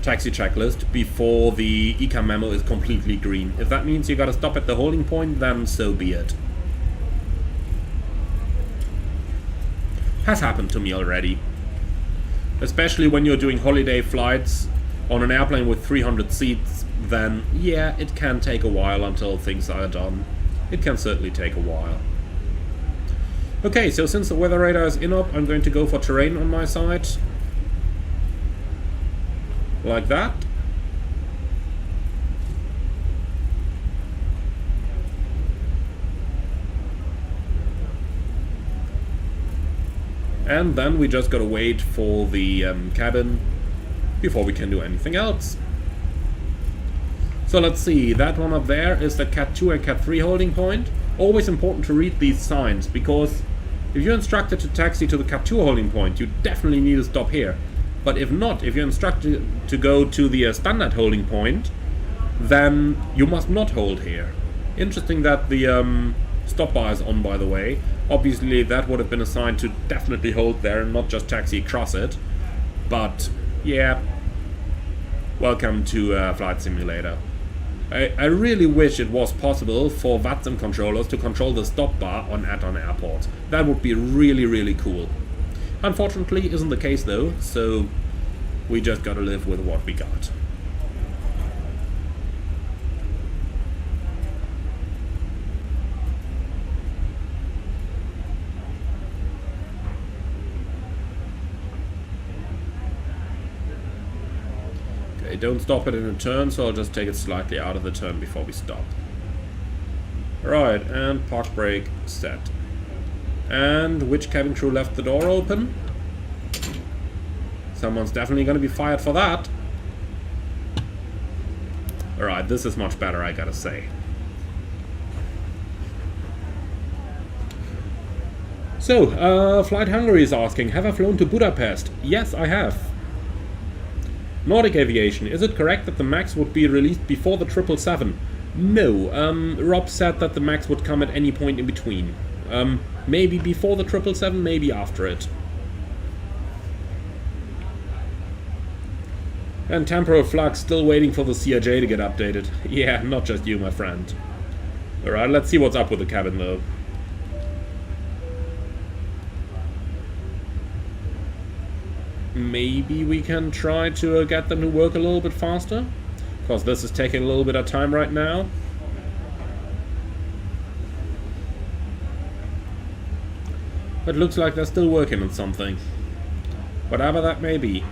[SPEAKER 1] taxi checklist before the ECAM memo is completely green. If that means you gotta stop at the holding point, then so be it. Has happened to me already. Especially when you're doing holiday flights on an airplane with 300 seats, then yeah, it can take a while until things are done. It can certainly take a while. Okay, so since the weather radar is in-op, I'm going to go for terrain on my side. Like that. And then we just gotta wait for the cabin before we can do anything else. So let's see, that one up there is the Cat 2 and Cat 3 holding point. Always important to read these signs, because if you're instructed to taxi to the Cat 2 holding point, you definitely need to stop here. But if not, if you're instructed to go to the standard holding point, then you must not hold here. Interesting that the stop bar is on, by the way. Obviously that would have been assigned to definitely hold there and not just taxi across it. But yeah, welcome to Flight Simulator. I really wish it was possible for VATSIM controllers to control the stop bar on add-on airports. That would be really, really cool. Unfortunately, isn't the case though, so we just gotta live with what we got. Okay, don't stop it in a turn, so I'll just take it slightly out of the turn before we stop. Right, and park brake set. And which cabin crew left the door open? Someone's definitely going to be fired for that. Alright, this is much better, I gotta say. So, Flight Hungary is asking, have I flown to Budapest? Yes, I have. Nordic Aviation, is it correct that the MAX would be released before the 777? No, Rob said that the MAX would come at any point in between. Maybe before the 777, maybe after it. And Temporal Flux still waiting for the CRJ to get updated. Yeah, not just you, my friend. Alright, let's see what's up with the cabin though. Maybe we can try to get them to work a little bit faster, because this is taking a little bit of time right now. But looks like they're still working on something. Whatever that may be.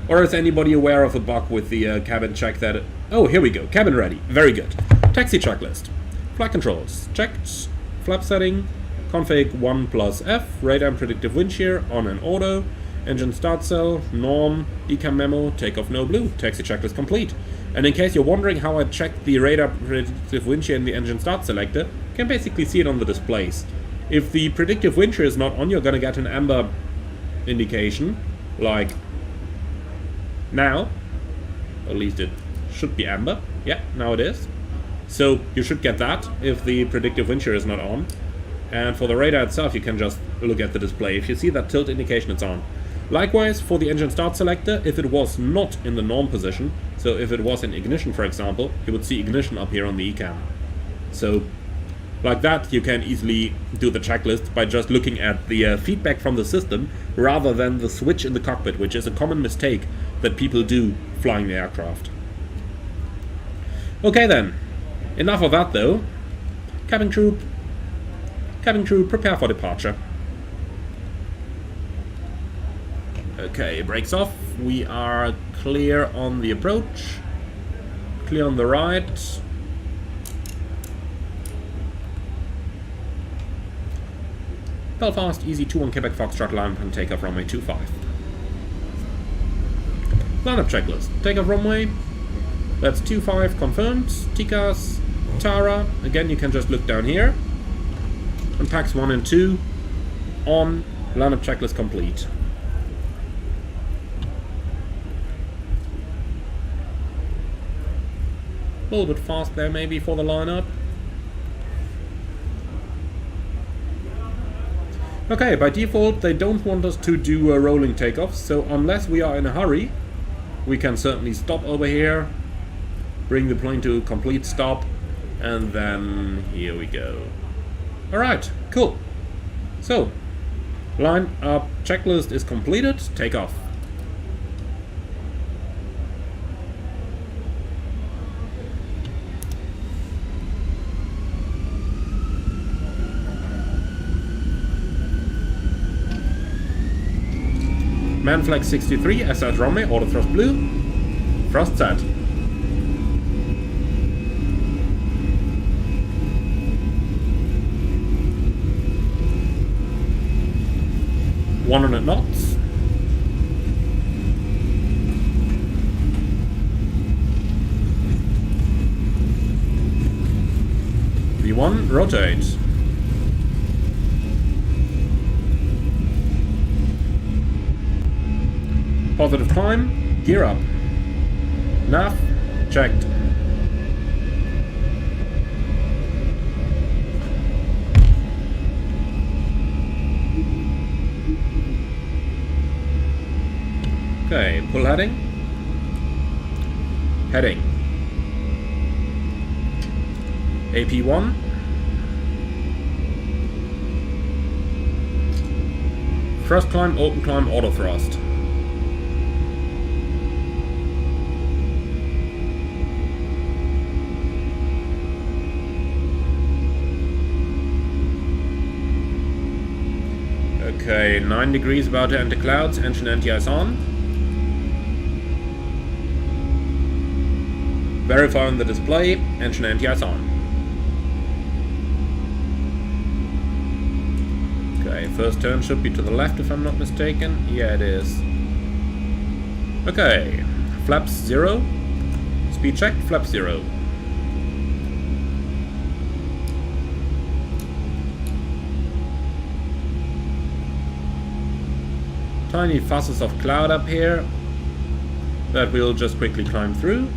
[SPEAKER 1] Or is anybody aware of a bug with the cabin check that... Oh, here we go. Cabin ready. Very good. Taxi checklist. Flight controls. Checked. Flap setting. Config 1 plus F. Radar and predictive wind shear on and auto. Engine start cell. Norm. Decam memo. Takeoff no blue. Taxi checklist complete. And in case you're wondering how I checked the radar predictive wind shear in the engine start selector, you can basically see it on the displays. If the predictive wind shear is not on, you're gonna get an amber indication, like now. At least it should be amber. Yeah, now it is. So you should get that if the predictive wind shear is not on. And for the radar itself, you can just look at the display. If you see that tilt indication, it's on. Likewise, for the engine start selector, if it was not in the norm position, so if it was in ignition, for example, you would see ignition up here on the ECAM. So, like that, you can easily do the checklist by just looking at the feedback from the system, rather than the switch in the cockpit, which is a common mistake that people do flying the aircraft. Okay then, enough of that though. Cabin crew, prepare for departure. Okay, brakes off. We are clear on the approach. Clear on the right. Belfast, easy 2-1 Quebec Foxtrot, line and takeoff runway 25. Lineup checklist. Takeoff runway. That's 25 confirmed. TCAS, Tara. Again, you can just look down here. And packs 1 and 2 on. Lineup checklist complete. A little bit fast there maybe for the lineup. Okay, by default they don't want us to do rolling takeoffs, so unless we are in a hurry, we can certainly stop over here, bring the plane to a complete stop, and then here we go. Alright, cool. So, line up checklist is completed, take off. Man flag 63, SR runway, auto thrust blue, thrust set. 100 knots. V1, rotate. Positive climb, gear up. Nav, checked. Okay, pull heading. Heading. AP1. Thrust climb, open climb, auto thrust. Okay, 9 degrees, about to enter clouds, engine anti-ice on. Verifying the display, engine anti-ice on. Okay, first turn should be to the left if I'm not mistaken. Yeah, it is. Okay, flaps 0. Speed check, flaps 0. Tiny fusses of cloud up here that we'll just quickly climb through.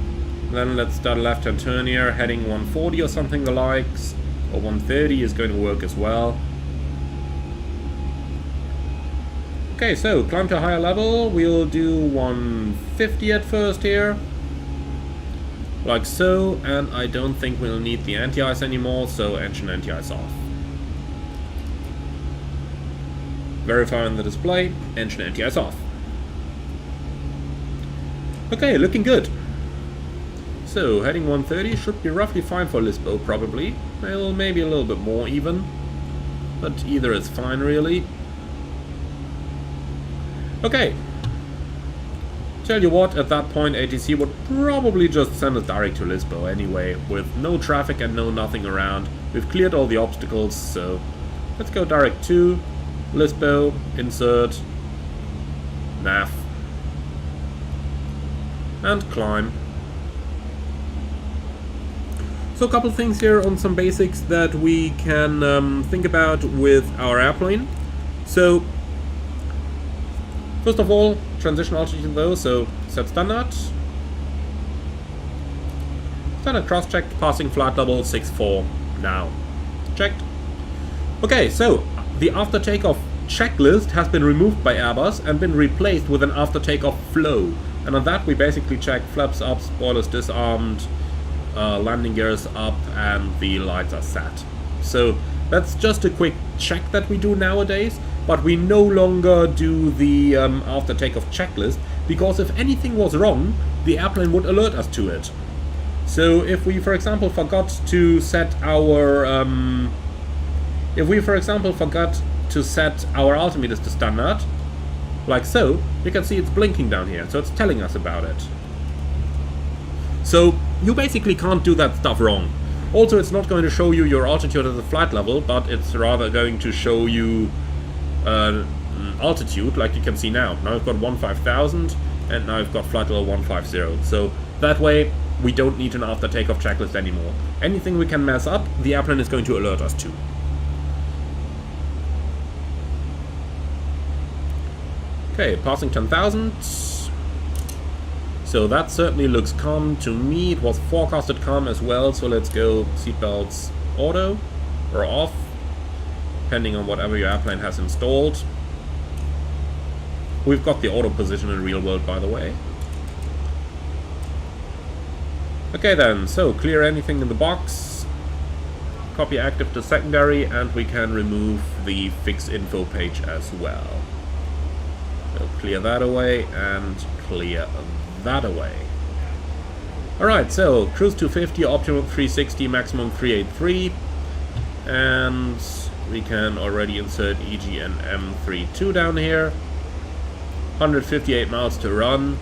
[SPEAKER 1] Then let's start a left-hand turn here, heading 140 or something the likes, or 130 is going to work as well. Okay, so climb to a higher level. We'll do 150 at first here, like so, and I don't think we'll need the anti-ice anymore, so engine anti-ice off. Verifying the display, engine anti-ice off. Okay, looking good. So, heading 130 should be roughly fine for Lisbo, probably. Well, maybe a little bit more even. But either is fine, really. Okay. Tell you what, at that point ATC would probably just send us direct to Lisbo anyway, with no traffic and no nothing around. We've cleared all the obstacles, so let's go direct to Lisbo, insert, nav, and climb. So a couple things here on some basics that we can think about with our airplane. So first of all, transition altitude though, so set standard. Standard cross-checked, passing flight level 64 now. Checked. Okay, so the after takeoff checklist has been removed by Airbus and been replaced with an after takeoff flow. And on that we basically check flaps up, spoilers disarmed, landing gears up, and the lights are set. So that's just a quick check that we do nowadays, but we no longer do the after takeoff checklist, because if anything was wrong, the airplane would alert us to it. So if we, for example, forgot to set our altimeters to standard, like so, you can see it's blinking down here, so it's telling us about it. So you basically can't do that stuff wrong. Also, it's not going to show you your altitude at the flight level, but it's rather going to show you altitude, like you can see now. Now I've got 15,000, and now I've got flight level 150. So that way, we don't need an after takeoff checklist anymore. Anything we can mess up, the airplane is going to alert us to. Okay, passing 10,000. So that certainly looks calm to me. It was forecasted calm as well, so let's go seatbelts auto or off, depending on whatever your airplane has installed. We've got the auto position in real world, by the way. Okay then, so clear anything in the box, copy active to secondary, and we can remove the fix info page as well. So clear that away and clear that away. Alright, so cruise 250, optimum 360, maximum 383, and we can already insert EGNM32 down here. 158 miles to run,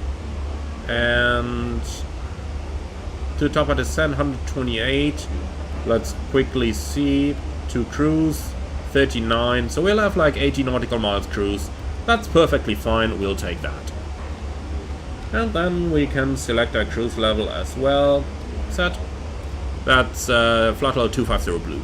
[SPEAKER 1] and to top of descent 128. Let's quickly see. To cruise 39, so we'll have like 80 nautical miles cruise. That's perfectly fine, we'll take that. And then we can select our cruise level as well. Set. That's Throttle 250 blue.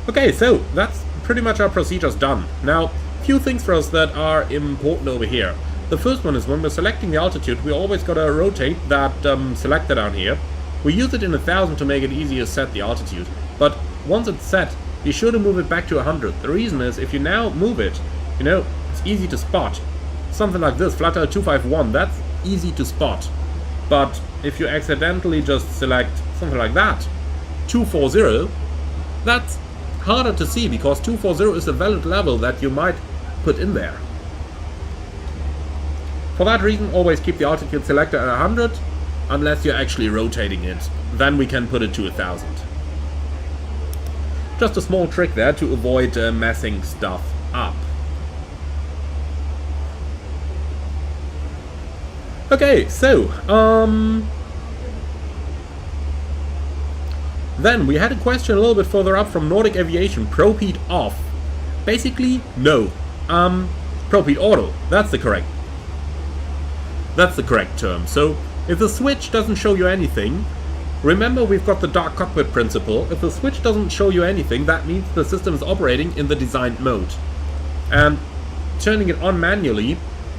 [SPEAKER 1] Okay, so that's pretty much our procedures done. Now, few things for us that are important over here. The first one is when we're selecting the altitude, we always gotta rotate that selector down here. We use it in 1000 to make it easier to set the altitude, but once it's set, be sure to move it back to 100. The reason is, if you now move it, you know, it's easy to spot. Something like this, Flutter 251, that's easy to spot. But if you accidentally just select something like that, 240, that's harder to see, because 240 is a valid level that you might put in there. For that reason, always keep the altitude selector at 100, unless you're actually rotating it. Then we can put it to 1000. Just a small trick there to avoid messing stuff up. Okay, so, then we had a question a little bit further up from Nordic Aviation. Probe heat off. Basically, no. Probe heat auto. That's the correct term. So, if the switch doesn't show you anything, remember we've got the dark cockpit principle. If the switch doesn't show you anything, that means the system is operating in the designed mode. And turning it on manually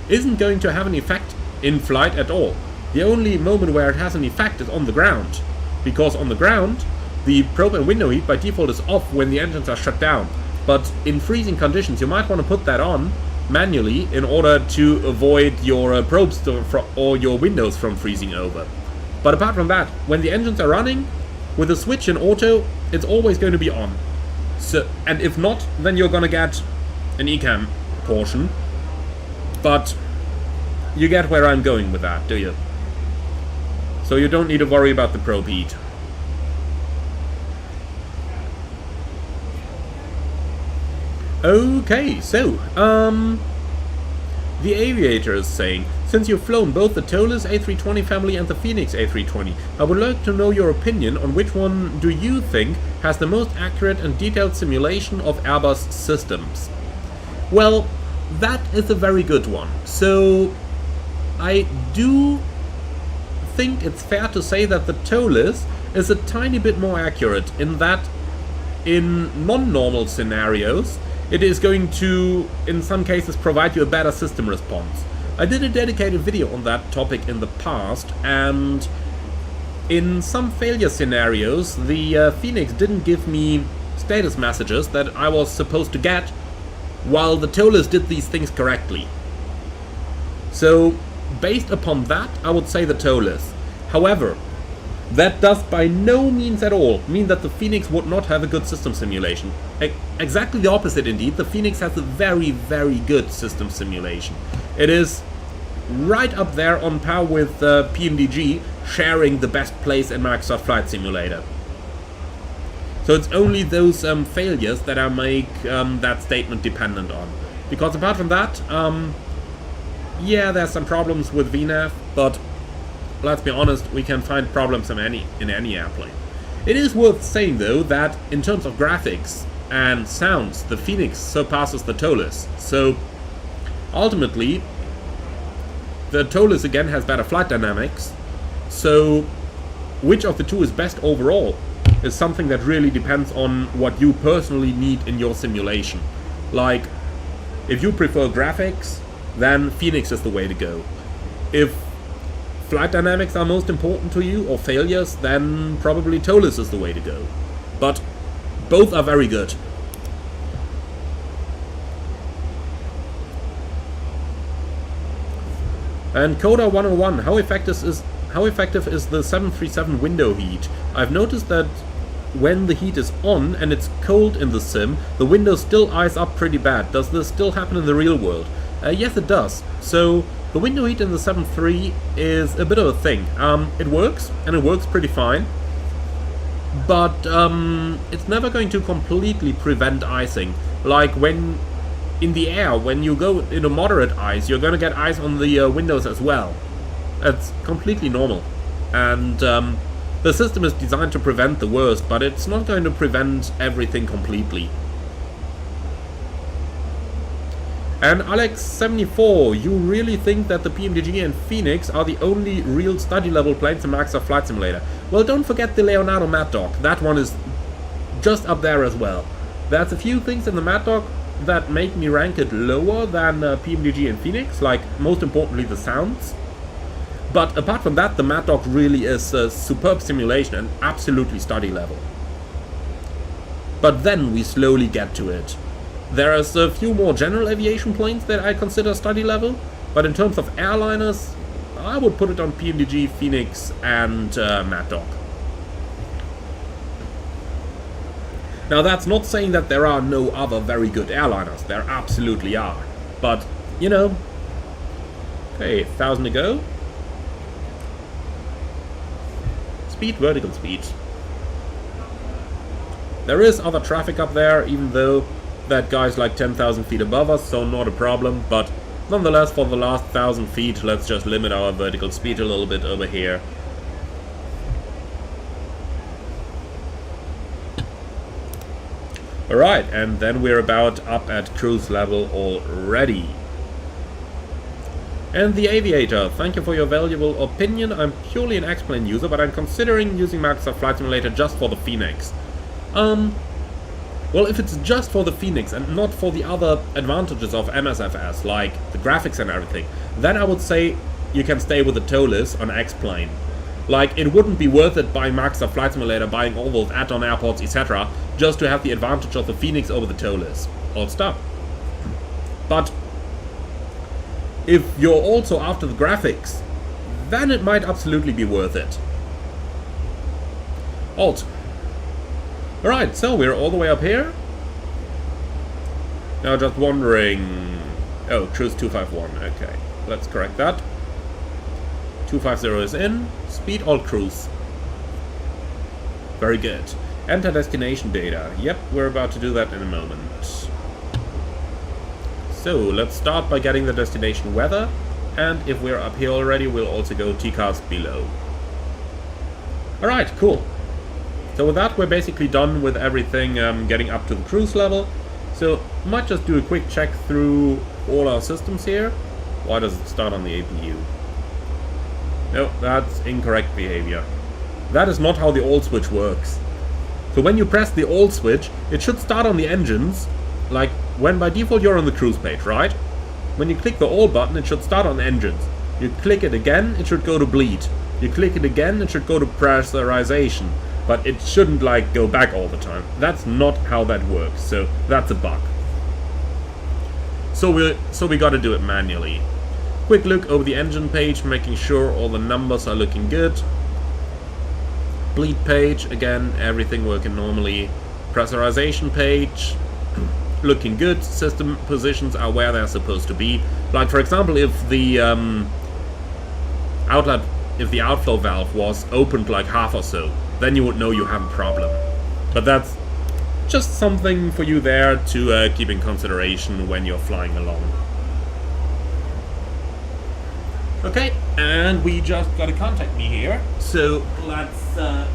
[SPEAKER 1] isn't going to have an effect in flight at all. The only moment where it has an effect is on the ground. Because on the ground, the probe and window heat by default is off when the engines are shut down. But in freezing conditions, you might want to put that on manually in order to avoid your probes or your windows from freezing over. But apart from that, when the engines are running, with a switch in auto, it's always going to be on. So, and if not, then you're gonna get an ECAM portion. But you get where I'm going with that, do you? So you don't need to worry about the probe heat. Okay, so, the Aviator is saying, since you've flown both the Tolus A320 family and the Phoenix A320, I would like to know your opinion on which one do you think has the most accurate and detailed simulation of Airbus systems. Well, that is a very good one. So, I do think it's fair to say that the Tolus is a tiny bit more accurate in that in non-normal scenarios it is going to, in some cases, provide you a better system response. I did a dedicated video on that topic in the past, and in some failure scenarios the Phoenix didn't give me status messages that I was supposed to get, while the Tolus did these things correctly. So, based upon that, I would say the Tolus. However, that does by no means at all mean that the Phoenix would not have a good system simulation. Exactly the opposite indeed. The Phoenix has a very, very good system simulation. It is right up there on par with PMDG, sharing the best place in Microsoft Flight Simulator. So it's only those failures that I make that statement dependent on. Because apart from that, yeah, there's some problems with VNAV, but let's be honest, we can find problems in any airplane. It is worth saying though that in terms of graphics and sounds, the Phoenix surpasses the Tolus. So ultimately, the Tolus again has better flight dynamics. So which of the two is best overall is something that really depends on what you personally need in your simulation. Like, if you prefer graphics, then Phoenix is the way to go. If flight dynamics are most important to you, or failures, then probably Tolus is the way to go. But both are very good. And Coda 101, how effective is the 737 window heat? I've noticed that when the heat is on and it's cold in the sim, the windows still ice up pretty bad. Does this still happen in the real world? Yes, it does. So the window heat in the 7.3 is a bit of a thing. It works, and it works pretty fine. But it's never going to completely prevent icing. Like when in the air, when you go into moderate ice, you're going to get ice on the windows as well. It's completely normal. And the system is designed to prevent the worst, but it's not going to prevent everything completely. And Alex74, you really think that the PMDG and Phoenix are the only real study level planes in Microsoft Flight Simulator? Well, don't forget the Leonardo Mad Dog. That one is just up there as well. There's a few things in the Mad Dog that make me rank it lower than PMDG and Phoenix, like most importantly the sounds. But apart from that, the Mad Dog really is a superb simulation and absolutely study level. But then we slowly get to it. There's a few more general aviation planes that I consider study level, but in terms of airliners, I would put it on PMDG, Phoenix, and Mad Dog. Now that's not saying that there are no other very good airliners, there absolutely are. But, you know, okay, 1,000 to go. Speed, vertical speed. There is other traffic up there, even though that guy's like 10,000 feet above us, so not a problem. But nonetheless, for the last 1,000 feet, let's just limit our vertical speed a little bit over here. Alright, and then we're about up at cruise level already. And the Aviator, thank you for your valuable opinion. I'm purely an X-Plane user, but I'm considering using Microsoft Flight Simulator just for the Phoenix. Well, if it's just for the Phoenix and not for the other advantages of MSFS, like the graphics and everything, then I would say you can stay with the TOLIS on X-Plane. Like, it wouldn't be worth it buying Microsoft Flight Simulator, buying all those add-on airports, etc., just to have the advantage of the Phoenix over the TOLIS. Old stuff. But if you're also after the graphics, then it might absolutely be worth it. Alt. Alright, so we're all the way up here. Now just wondering... Oh, cruise 251, okay. Let's correct that. 250 is in. Speed alt cruise. Very good. Enter destination data. Yep, we're about to do that in a moment. So, let's start by getting the destination weather. And if we're up here already, we'll also go TCAS below. Alright, cool. So with that, we're basically done with everything getting up to the cruise level. So, might just do a quick check through all our systems here. Why does it start on the APU? No, that's incorrect behavior. That is not how the all switch works. So when you press the all switch, it should start on the engines, like when by default you're on the cruise page, right? When you click the all button, it should start on engines. You click it again, it should go to bleed. You click it again, it should go to pressurization. But it shouldn't like go back all the time. That's not how that works, so that's a bug. So we gotta do it manually. Quick look over the engine page, making sure all the numbers are looking good. Bleed page, again, everything working normally. Pressurization page, looking good. System positions are where they're supposed to be. Like for example, if the outflow valve was opened like half or so, then you would know you have a problem. But that's just something for you there to keep in consideration when you're flying along. Okay, and we just got a contact me here, so let's do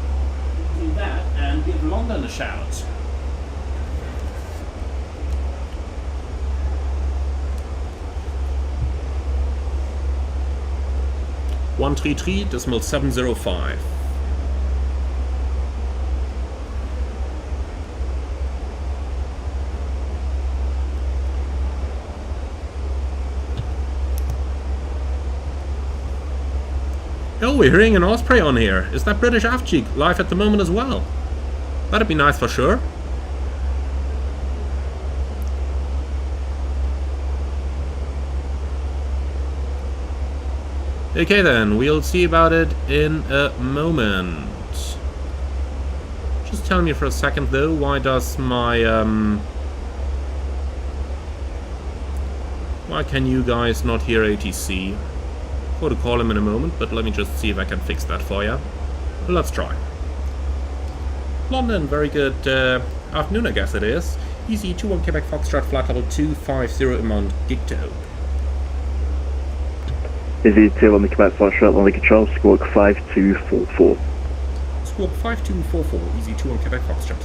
[SPEAKER 1] that and give London a shout. (133.705). Oh, we're hearing an Osprey on here. Is that British Avcheek live at the moment as well? That'd be nice for sure. Okay then, we'll see about it in a moment. Just tell me for a second though, why does my why can you guys not hear ATC? I'll go to call him in a moment, but let me just see if I can fix that for you. Let's try. London, very good afternoon, I guess it is. EZ21 Quebec Foxtrot flight level 250 amount Gigto.
[SPEAKER 4] EZ21 Quebec Foxtrot London Control, squawk 5244.
[SPEAKER 1] Squawk 5244, EZ21 Quebec Foxtrot.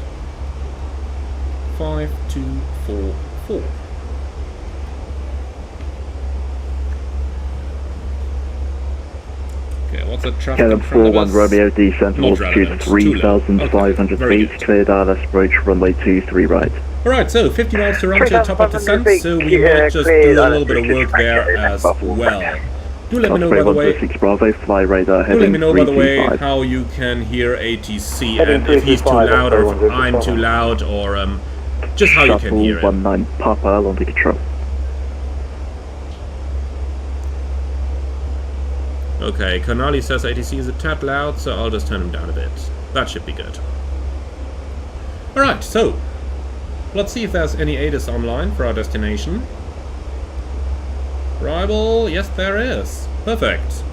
[SPEAKER 1] 5244. what's the traffic in
[SPEAKER 4] Kevin
[SPEAKER 1] front of
[SPEAKER 4] 41
[SPEAKER 1] us?
[SPEAKER 4] Romeo, descent
[SPEAKER 1] Not
[SPEAKER 4] altitude
[SPEAKER 1] relevant.
[SPEAKER 4] 3,500
[SPEAKER 1] Okay, very
[SPEAKER 4] feet,
[SPEAKER 1] good.
[SPEAKER 4] cleared ILS approach, runway 23 right.
[SPEAKER 1] Alright, so 50 miles to run to the top of descent, so we might just
[SPEAKER 5] cleared
[SPEAKER 1] do a
[SPEAKER 5] on
[SPEAKER 1] little bit of work there as well. Do let me know, by the way,
[SPEAKER 4] 106 Bravo, fly radar
[SPEAKER 1] do let
[SPEAKER 4] heading
[SPEAKER 1] me know, by the way,
[SPEAKER 4] 325.
[SPEAKER 1] how you can hear ATC,
[SPEAKER 5] Heading
[SPEAKER 1] and if he's too
[SPEAKER 5] 325,
[SPEAKER 1] loud, or if
[SPEAKER 5] 106
[SPEAKER 1] I'm too loud, or just how you can
[SPEAKER 4] Shuttle
[SPEAKER 1] hear it.
[SPEAKER 4] 19 Papa, under control.
[SPEAKER 1] Okay, Konali says ATC is a tad loud, so I'll just turn him down a bit. That should be good. Alright, so let's see if there's any ATIS online for our destination. Arrival, yes there is. Perfect.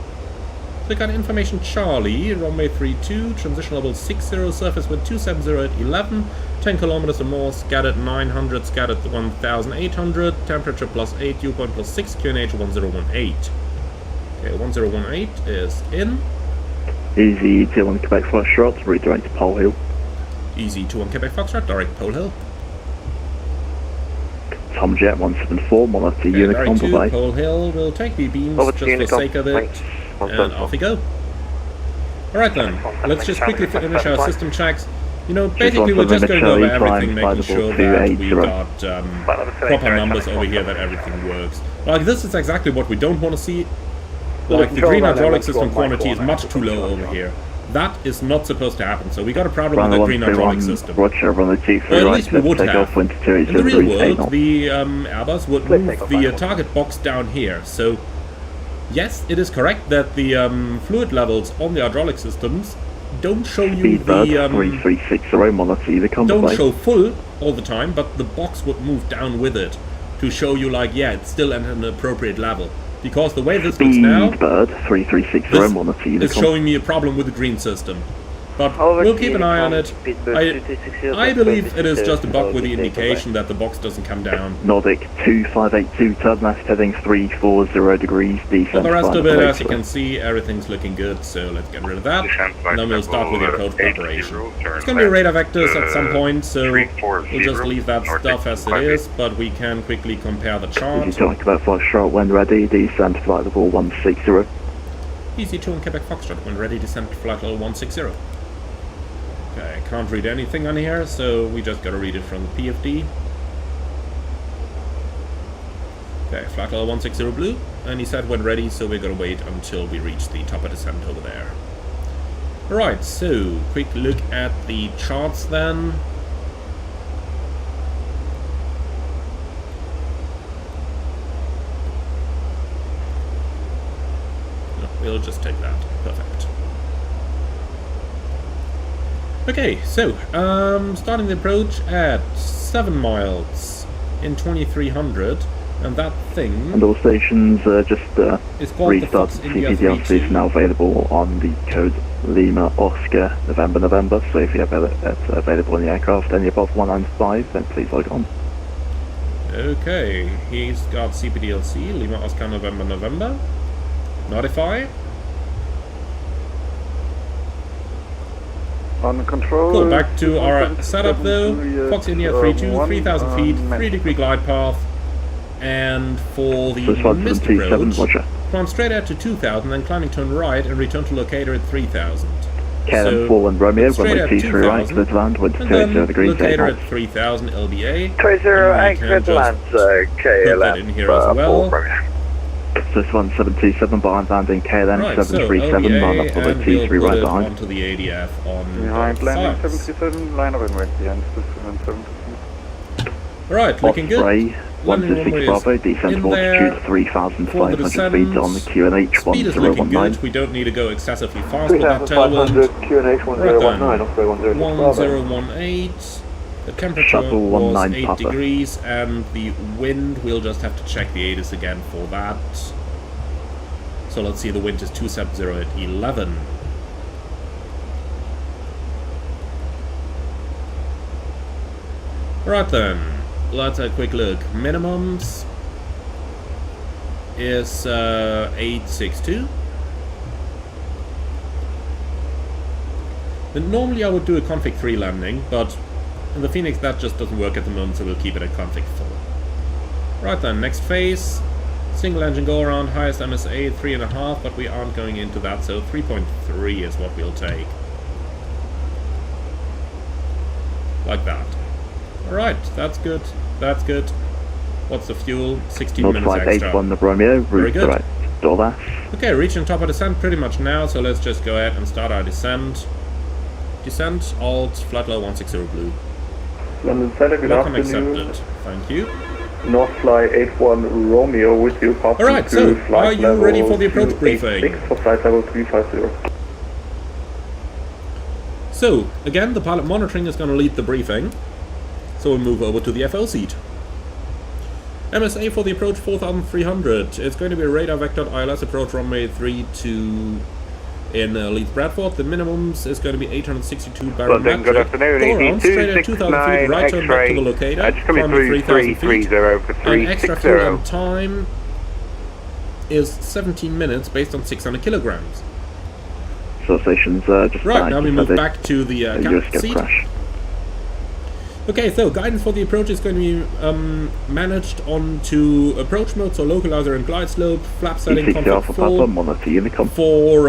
[SPEAKER 1] Click on information Charlie, runway 32, transition level 60, surface wind 270 at 11, 10 kilometers or more, scattered 900, scattered 1800, temperature +8, dew point +6, QNH 1018. Okay, 1018 is in.
[SPEAKER 4] Easy 21 Quebec Flight Short, redirect to Pole Hill.
[SPEAKER 1] Easy 21 Quebec Foxtrot, direct Pole Hill.
[SPEAKER 4] Tom Jet 174, monitor
[SPEAKER 1] Okay,
[SPEAKER 4] Unicom,
[SPEAKER 1] direct to
[SPEAKER 4] bye-bye.
[SPEAKER 1] Pole Hill, we'll take the beams
[SPEAKER 5] Over to
[SPEAKER 1] just for the
[SPEAKER 5] Unicom,
[SPEAKER 1] sake of it,
[SPEAKER 5] thanks.
[SPEAKER 1] and off we go. Alright then, let's just quickly finish our system checks. You know, basically we're just going over everything, making sure that we got proper numbers over here, that everything works. Like, this is exactly what we don't want to see. Like, the green hydraulic system quantity is much too low over here. That is not supposed to happen, so we got a problem with the green hydraulic system.
[SPEAKER 4] Roger, runway 23
[SPEAKER 1] Well, at
[SPEAKER 4] right,
[SPEAKER 1] least we would
[SPEAKER 4] take
[SPEAKER 1] have.
[SPEAKER 4] off wind
[SPEAKER 1] In the real
[SPEAKER 4] 280
[SPEAKER 1] world, the Airbus would move the target box down here. So, yes, it is correct that the fluid levels on the hydraulic systems don't show you
[SPEAKER 4] Speedbird
[SPEAKER 1] the
[SPEAKER 4] 3360, monitor Unicom,
[SPEAKER 1] don't
[SPEAKER 4] bye-bye.
[SPEAKER 1] show full all the time, but the box would move down with it to show you, like, yeah, it's still at an appropriate level. Because the way this looks now,
[SPEAKER 4] Speedbird 3360,
[SPEAKER 1] this
[SPEAKER 4] monitor Unicom.
[SPEAKER 1] is showing me a problem with the green system. But
[SPEAKER 5] Over
[SPEAKER 1] we'll
[SPEAKER 5] to
[SPEAKER 1] keep an eye on it.
[SPEAKER 5] Speedbird
[SPEAKER 1] I
[SPEAKER 5] 2360,
[SPEAKER 1] believe it is just a bug with the
[SPEAKER 5] take
[SPEAKER 1] indication that the box doesn't come down.
[SPEAKER 4] Nordic 2582, Turnmast heading 340 degrees, descent.
[SPEAKER 1] For the rest of
[SPEAKER 4] final
[SPEAKER 1] it, as you
[SPEAKER 4] approach.
[SPEAKER 1] can see, everything's looking good, so let's get rid of that. And then we'll start with the approach preparation. It's going to be radar vectors at some point, so we'll just leave that stuff as it is, but we can quickly compare the
[SPEAKER 4] Easy
[SPEAKER 1] chart.
[SPEAKER 4] to Quebec Flight Short, when ready, descent flight level 160.
[SPEAKER 1] Easy 2 in Quebec Foxtrot, when ready, descent to flight level 160. Okay, can't read anything on here, so we just gotta read it from the PFD. Okay, flight level 160 blue, and he said when ready, so we're gonna wait until we reach the top of descent over there. Alright, so, quick look at the charts then. No, we'll just take that. Perfect. Okay, so, starting the approach at 7 miles in 2300, and that thing
[SPEAKER 4] And all stations just
[SPEAKER 1] is called the
[SPEAKER 4] restart.
[SPEAKER 1] Fox India
[SPEAKER 4] CPDLC
[SPEAKER 1] 32.
[SPEAKER 4] is now available on the code Lima Oscar November, so if you have it available in the aircraft any above 195, then please log on.
[SPEAKER 1] Okay, he's got CPDLC, Lima Oscar November. Notify.
[SPEAKER 5] On control.
[SPEAKER 1] Cool, back to our setup though. Fox India 32, 3000 feet, 3-degree glide path. And for the
[SPEAKER 4] So it's
[SPEAKER 1] missed
[SPEAKER 4] 127,
[SPEAKER 1] approach,
[SPEAKER 4] roger.
[SPEAKER 1] climb straight out to 2000, then climbing turn right and return to locator at 3000.
[SPEAKER 4] KLM 41 Romeo,
[SPEAKER 1] straight
[SPEAKER 4] runway
[SPEAKER 1] at
[SPEAKER 4] 23 right,
[SPEAKER 1] 2000,
[SPEAKER 4] clear to land, wind
[SPEAKER 1] and then
[SPEAKER 4] 30 degrees, 8
[SPEAKER 1] locator at
[SPEAKER 4] knots.
[SPEAKER 1] 3000 LBA.
[SPEAKER 5] 20
[SPEAKER 1] And we can
[SPEAKER 5] Anchor
[SPEAKER 1] just
[SPEAKER 5] Land,
[SPEAKER 1] put that in here as well.
[SPEAKER 4] So it's 1727 behind landing, KLM
[SPEAKER 1] Right, so
[SPEAKER 4] 737, line
[SPEAKER 1] LBA,
[SPEAKER 4] up on the
[SPEAKER 1] and we'll
[SPEAKER 4] T3
[SPEAKER 1] put
[SPEAKER 4] right
[SPEAKER 1] it
[SPEAKER 4] behind.
[SPEAKER 1] onto the ADF on
[SPEAKER 5] Behind
[SPEAKER 1] both
[SPEAKER 5] landing
[SPEAKER 1] sides.
[SPEAKER 5] 737, line of runway behind 777.
[SPEAKER 1] Alright, looking good.
[SPEAKER 4] Osprey,
[SPEAKER 1] Landing
[SPEAKER 4] 126
[SPEAKER 1] runway
[SPEAKER 4] Bravo,
[SPEAKER 1] is
[SPEAKER 4] descent
[SPEAKER 1] in
[SPEAKER 4] altitude
[SPEAKER 1] there.
[SPEAKER 4] 3,500
[SPEAKER 1] descent.
[SPEAKER 4] feet on the QNH
[SPEAKER 1] Speed is looking
[SPEAKER 4] 1019.
[SPEAKER 1] good. We don't need to go excessively fast with that tailwind.
[SPEAKER 5] 3500 QNH 1019, Osprey 1019.
[SPEAKER 1] 1018. The temperature
[SPEAKER 4] Shuttle
[SPEAKER 1] was
[SPEAKER 4] 19
[SPEAKER 1] 8
[SPEAKER 4] Papa.
[SPEAKER 1] degrees, and the wind, we'll just have to check the ATIS again for that. So let's see, the wind is 270 at 11. Right then, let's have a quick look. Minimums is 862. And normally I would do a config 3 landing, but in the Phoenix that just doesn't work at the moment, so we'll keep it at config 4. Right then, next phase, Single engine go around, highest MSA 3.5, but we aren't going into that, so 3.3 is what we'll take. Like that. Alright, that's good. That's good. What's the fuel? 16 minutes extra.
[SPEAKER 4] 81 the Romeo,
[SPEAKER 1] Very
[SPEAKER 4] route
[SPEAKER 1] good.
[SPEAKER 4] direct Dorlash.
[SPEAKER 1] Okay, reaching top of descent pretty much now, so let's just go ahead and start our descent. Descent, alt, flight level 160 blue.
[SPEAKER 5] London Center, good
[SPEAKER 1] Welcome
[SPEAKER 5] afternoon.
[SPEAKER 1] accepted. Thank you.
[SPEAKER 5] Northfly 81 Romeo with you, passing
[SPEAKER 1] Alright, so,
[SPEAKER 5] through flight
[SPEAKER 1] are you
[SPEAKER 5] level
[SPEAKER 1] ready for the approach
[SPEAKER 5] 286
[SPEAKER 1] briefing?
[SPEAKER 5] for flight level 350.
[SPEAKER 1] So, again, the pilot monitoring is going to lead the briefing. So we'll move over to the FO seat. MSA for the approach 4,300. It's going to be a radar vectored ILS approach runway 32 in Leeds Bradford. The minimums is going to be 862 barometric.
[SPEAKER 6] Good afternoon,
[SPEAKER 1] Go around straight at 2,000 feet, right turn back to the locator.
[SPEAKER 6] Just coming
[SPEAKER 1] Climb
[SPEAKER 6] through
[SPEAKER 1] 3,000 feet.
[SPEAKER 6] 330 for
[SPEAKER 1] And extra fuel
[SPEAKER 6] 360.
[SPEAKER 1] on time is 17 minutes based on 600 kilograms.
[SPEAKER 4] So stations just
[SPEAKER 1] Right,
[SPEAKER 4] back,
[SPEAKER 1] now we
[SPEAKER 4] so
[SPEAKER 1] move
[SPEAKER 4] they-
[SPEAKER 1] back to the
[SPEAKER 4] a
[SPEAKER 1] captain
[SPEAKER 4] USCAP
[SPEAKER 1] seat.
[SPEAKER 4] crash.
[SPEAKER 1] Okay, so guidance for the approach is going to be managed onto approach mode, so localizer and glide slope, flap setting,
[SPEAKER 4] E60
[SPEAKER 1] comfort
[SPEAKER 4] Alpha Papa,
[SPEAKER 1] full.
[SPEAKER 4] monitor Unicom.
[SPEAKER 1] For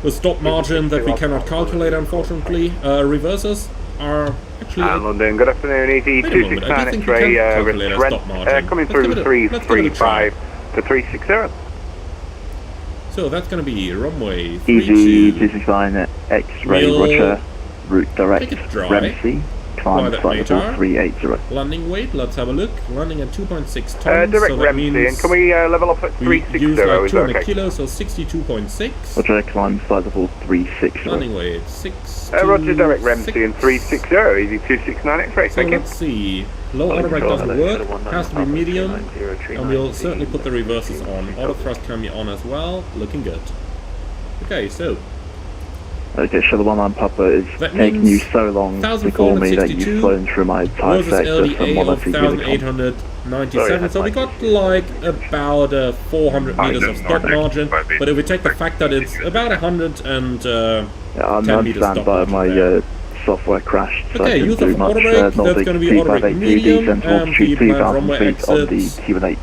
[SPEAKER 1] the stop margin that we cannot calculate, unfortunately. Reversers are actually...
[SPEAKER 6] London, good afternoon,
[SPEAKER 1] Wait a moment, I do think we can calculate our stop margin.
[SPEAKER 6] coming
[SPEAKER 1] Let's
[SPEAKER 6] through
[SPEAKER 1] give it a- let's give it a try.
[SPEAKER 6] 335 to 360.
[SPEAKER 1] So that's going to be runway
[SPEAKER 4] Easy
[SPEAKER 1] 32.
[SPEAKER 4] design X-ray
[SPEAKER 1] We'll
[SPEAKER 4] Roger, route direct
[SPEAKER 1] take it dry.
[SPEAKER 4] Ramsey,
[SPEAKER 1] Fly
[SPEAKER 4] climb
[SPEAKER 1] that
[SPEAKER 4] flight level
[SPEAKER 1] radar.
[SPEAKER 4] 380.
[SPEAKER 1] Landing weight, let's have a look. Landing at 2.6 tons,
[SPEAKER 6] Direct
[SPEAKER 1] so that
[SPEAKER 6] Ramsey, and
[SPEAKER 1] means
[SPEAKER 6] can we level up at
[SPEAKER 1] we
[SPEAKER 6] 360?
[SPEAKER 1] use like
[SPEAKER 6] Is
[SPEAKER 1] 200
[SPEAKER 6] that okay?
[SPEAKER 1] kilos, so 62.6.
[SPEAKER 4] Roger, climb flight level 360.
[SPEAKER 1] Landing weight 6.
[SPEAKER 6] Roger, Direct Ramsey and 360, easy 269 X-ray,
[SPEAKER 1] So
[SPEAKER 6] thank you.
[SPEAKER 1] let's see. Low auto brake doesn't work, has to be medium, and we'll certainly put the reversers on. Auto thrust can be on as well, looking good. Okay, so
[SPEAKER 4] Okay, Shuttle 19 Papa is
[SPEAKER 1] That
[SPEAKER 4] taking
[SPEAKER 1] means
[SPEAKER 4] you so long to call me that
[SPEAKER 1] 1,462
[SPEAKER 4] you've flown through my entire
[SPEAKER 1] versus
[SPEAKER 4] sector from
[SPEAKER 1] LDA of
[SPEAKER 4] monitor Unicom.
[SPEAKER 1] 1,897, so we got like about 400 meters of stop margin, but if we take the fact that it's about 110
[SPEAKER 4] Yeah, I'm
[SPEAKER 1] 10 meters
[SPEAKER 4] understand
[SPEAKER 1] stop
[SPEAKER 4] by
[SPEAKER 1] margin
[SPEAKER 4] my
[SPEAKER 1] there.
[SPEAKER 4] Software crashed, so
[SPEAKER 1] Okay,
[SPEAKER 4] I
[SPEAKER 1] use
[SPEAKER 4] couldn't
[SPEAKER 1] of
[SPEAKER 4] do much.
[SPEAKER 1] auto brake, that's
[SPEAKER 4] Nordic
[SPEAKER 1] going to be auto brake
[SPEAKER 4] 2580
[SPEAKER 1] medium,
[SPEAKER 4] descent
[SPEAKER 1] and
[SPEAKER 4] altitude
[SPEAKER 1] the
[SPEAKER 4] 2,000
[SPEAKER 1] runway
[SPEAKER 4] feet on the
[SPEAKER 1] exits.
[SPEAKER 4] QNH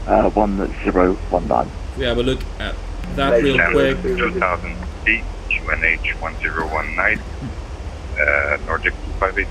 [SPEAKER 4] 1019.
[SPEAKER 1] We have a look at that real quick.
[SPEAKER 7] 2000 feet, QNH 1019, Nordic 2580.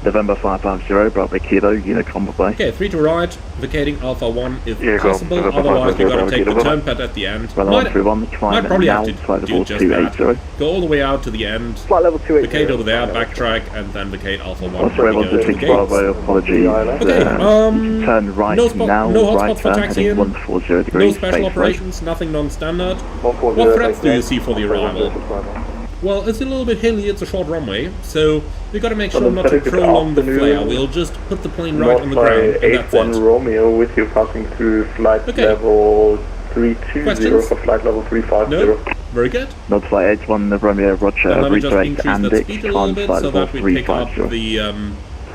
[SPEAKER 4] November 550, Bravo Kilo, Unicom bye.
[SPEAKER 1] Okay, 3 to right, vacating Alpha 1 if
[SPEAKER 5] Yeah, go.
[SPEAKER 1] possible,
[SPEAKER 5] November
[SPEAKER 1] otherwise we gotta
[SPEAKER 5] 550,
[SPEAKER 1] take the
[SPEAKER 5] Bravo
[SPEAKER 1] turn pad at the end.
[SPEAKER 4] Well on through one, climb
[SPEAKER 1] Might probably
[SPEAKER 4] now,
[SPEAKER 1] have to
[SPEAKER 4] flight
[SPEAKER 1] do
[SPEAKER 4] level
[SPEAKER 1] just that.
[SPEAKER 4] 280.
[SPEAKER 1] Go all the way out to the end,
[SPEAKER 5] Flight level 280.
[SPEAKER 1] vacate over there, backtrack, and then vacate Alpha 1
[SPEAKER 4] Also,
[SPEAKER 1] before we go to the
[SPEAKER 4] 116
[SPEAKER 1] gates.
[SPEAKER 4] Bravo, apologies.
[SPEAKER 1] Okay,
[SPEAKER 4] you can turn right
[SPEAKER 1] no spot-
[SPEAKER 4] now,
[SPEAKER 1] no
[SPEAKER 4] right
[SPEAKER 1] hotspots for
[SPEAKER 4] turn,
[SPEAKER 1] taxiing,
[SPEAKER 4] heading 140
[SPEAKER 1] No
[SPEAKER 4] degrees,
[SPEAKER 1] special
[SPEAKER 4] space right.
[SPEAKER 1] operations, nothing non-standard.
[SPEAKER 5] 140,
[SPEAKER 1] What threats do you see for the arrival?
[SPEAKER 5] 310.
[SPEAKER 1] Well, it's a little bit hilly, it's a short runway, so we gotta make sure
[SPEAKER 5] London
[SPEAKER 1] not to
[SPEAKER 5] Center, good
[SPEAKER 1] prolong the
[SPEAKER 5] afternoon.
[SPEAKER 1] flare. We'll just put the plane right on the ground,
[SPEAKER 5] Northfly
[SPEAKER 1] and that's
[SPEAKER 5] 81
[SPEAKER 1] it.
[SPEAKER 5] Romeo with you, passing through flight
[SPEAKER 1] Okay.
[SPEAKER 5] level 320
[SPEAKER 1] Questions?
[SPEAKER 5] for flight level 350.
[SPEAKER 1] No? Very good.
[SPEAKER 4] Not flight 81, the Romeo Roger,
[SPEAKER 1] And let me just
[SPEAKER 4] redirect
[SPEAKER 1] increase that
[SPEAKER 4] Andic,
[SPEAKER 1] speed a little
[SPEAKER 4] climb
[SPEAKER 1] bit
[SPEAKER 4] flight
[SPEAKER 1] so
[SPEAKER 4] level
[SPEAKER 1] that we pick up
[SPEAKER 4] 350.
[SPEAKER 1] the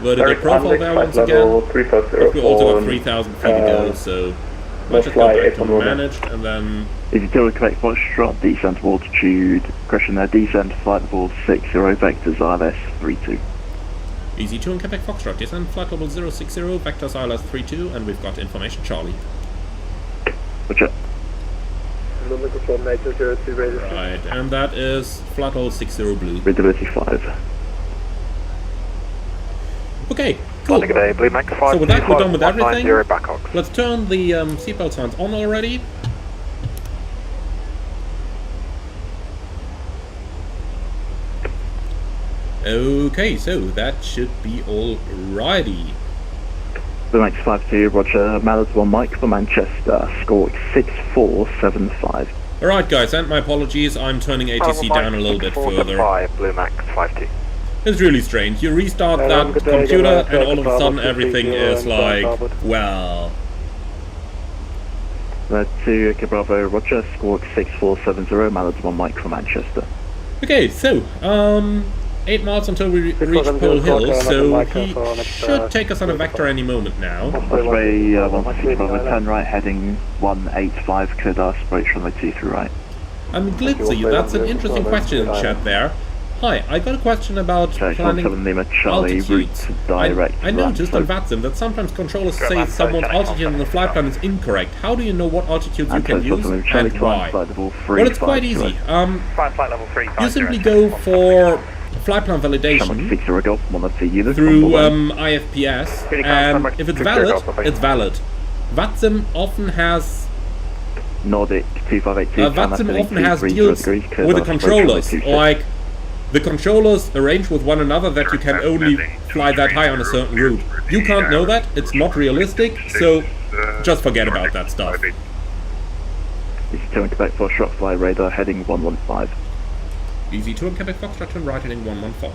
[SPEAKER 1] vertical
[SPEAKER 5] Eric
[SPEAKER 1] profile
[SPEAKER 5] Andic,
[SPEAKER 1] there
[SPEAKER 5] flight
[SPEAKER 1] once
[SPEAKER 5] level
[SPEAKER 1] again.
[SPEAKER 5] 350
[SPEAKER 1] But we also got
[SPEAKER 5] on,
[SPEAKER 1] 3,000 feet to go, so might just go
[SPEAKER 5] Northfly
[SPEAKER 1] back to
[SPEAKER 5] 81 Romeo.
[SPEAKER 1] managed, and then
[SPEAKER 4] If you do a correct foxtrot, descent to altitude, question there, descent flight level 60, vectors ILS 32.
[SPEAKER 1] Easy 2 and Quebec Foxtrot, descend flight level 060, vectors ILS 32, and we've got information Charlie.
[SPEAKER 4] Roger.
[SPEAKER 5] London Control Nature 02 radio.
[SPEAKER 1] Right, and that is flight level 60 blue.
[SPEAKER 4] Readability 5.
[SPEAKER 1] Okay, cool.
[SPEAKER 6] Good day, Blue Mac 5.
[SPEAKER 1] So with that, we're done with everything.
[SPEAKER 6] Backhawks.
[SPEAKER 1] Let's turn the seatbelt signs on already. Okay, so that should be alrighty.
[SPEAKER 4] Max 52, Roger, Mallard 1 Mike for Manchester, score 6475.
[SPEAKER 1] Alright guys, and my apologies, I'm turning ATC down a little bit further.
[SPEAKER 6] 5, Blue Max 52.
[SPEAKER 1] It's really strange. You restart that
[SPEAKER 5] good day,
[SPEAKER 1] computer
[SPEAKER 5] good night,
[SPEAKER 1] and all of a
[SPEAKER 5] Bravo,
[SPEAKER 1] sudden
[SPEAKER 5] 50,
[SPEAKER 1] everything is
[SPEAKER 5] and
[SPEAKER 1] like,
[SPEAKER 5] Bravo.
[SPEAKER 1] well...
[SPEAKER 4] 2, Bravo, Roger, score 6470, Mallard 1 Mike for Manchester.
[SPEAKER 1] Okay, so, 8 miles until we reach Pole Hill, so he should take us on a vector any moment now.
[SPEAKER 4] Osprey 160 Bravo, turn right, heading 185, cleared our aspiration runway 2 through right.
[SPEAKER 1] Glitzy, that's an interesting question in chat there. Hi, I got a question about
[SPEAKER 4] Okay,
[SPEAKER 1] planning
[SPEAKER 4] 17 Lima Charlie,
[SPEAKER 1] altitudes.
[SPEAKER 4] route direct.
[SPEAKER 1] I noticed on
[SPEAKER 4] Bradford.
[SPEAKER 1] VATSIM that sometimes controllers say someone's altitude on the flight plan is incorrect. How do you know what altitudes you can use and why? Well, it's quite easy.
[SPEAKER 6] Flight level 3.
[SPEAKER 1] You simply go for flight plan validation through IFPS, and if it's valid, it's valid. VATSIM often has
[SPEAKER 4] Nordic 2582.
[SPEAKER 1] VATSIM often has deals with the controllers, like the controllers arrange with one another that you can only fly that high on a certain route. You can't know that, it's not realistic, so just forget about that stuff.
[SPEAKER 4] This is 2 in Quebec for short fly radar heading 115.
[SPEAKER 1] Easy 2 in Quebec Foxtrot and right heading 115.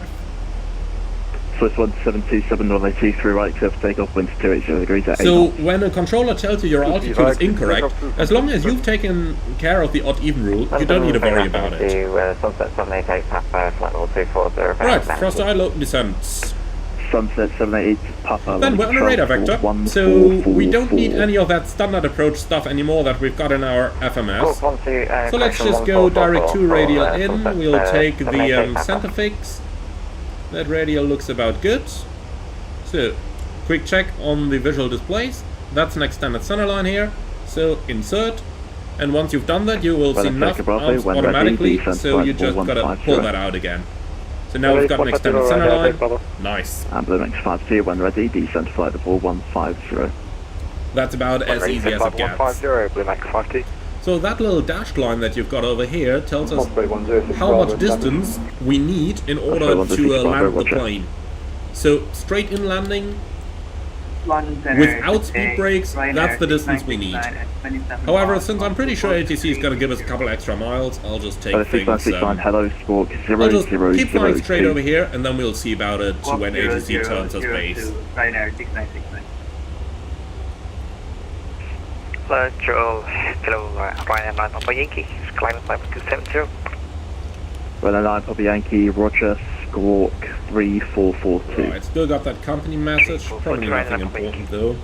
[SPEAKER 4] Swiss 1727 182 through right, clear for takeoff, winds 280 degrees at 8
[SPEAKER 1] So
[SPEAKER 4] knots.
[SPEAKER 1] when a controller tells you your altitude is incorrect, as long as you've taken care of the odd-even rule, you don't need to worry about it.
[SPEAKER 8] Sunset 788 Papa, flight level 240.
[SPEAKER 1] Right, thrust eye low descent.
[SPEAKER 4] Sunset 788 Papa.
[SPEAKER 1] Then we're on a radar vector, so we don't need any of that standard approach stuff anymore that we've got in our FMS. So let's just go direct to radial in, we'll take the center fix. That radial looks about good. So, quick check on the visual displays. That's an extended center line here. So, insert. And once you've done that, you will see nav out automatically. So, you just gotta pull that out again. So now we've got an extended center line. Nice.
[SPEAKER 4] And Blue X52 when ready, descent to flight level 150.
[SPEAKER 1] That's about as easy as it gets.
[SPEAKER 6] 150, Blue Max 50.
[SPEAKER 1] So that little dashed line that you've got over here tells us how much distance we need in order to land the plane. So straight in landing, without speed brakes, that's the distance we need. However, since I'm pretty sure ATC is going to give us a couple extra miles, I'll just take things... I'll just keep flying straight over here, and then we'll see about it when ATC turns us base.
[SPEAKER 8] Hello, Ryan 9 Papa Yankee, climate 5270.
[SPEAKER 4] Ryan 9 Papa Yankee, Roger, Squawk 3442.
[SPEAKER 1] Right, still got that company message, probably nothing important though.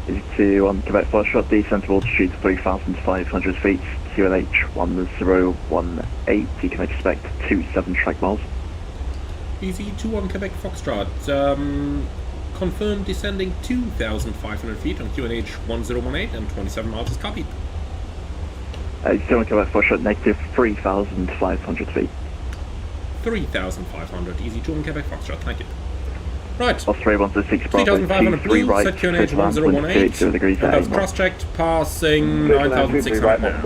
[SPEAKER 4] Easy 2 on Quebec flight shot, descent to altitude 3,500 feet, QNH 1018, you can expect 27 track miles.
[SPEAKER 1] Easy 2 on Quebec Foxtrot, confirmed descending 2,500 feet on QNH 1018 and 27 miles is copied.
[SPEAKER 4] Still on Quebec flight shot, negative 3,500 feet.
[SPEAKER 1] 3,500, easy 2 on Quebec Foxtrot, thank you. Right,
[SPEAKER 4] Osprey 126 Bravo,
[SPEAKER 1] 3,500 blue,
[SPEAKER 4] right,
[SPEAKER 1] set QNH 1018, and that's cross-checked, passing 9,600 now.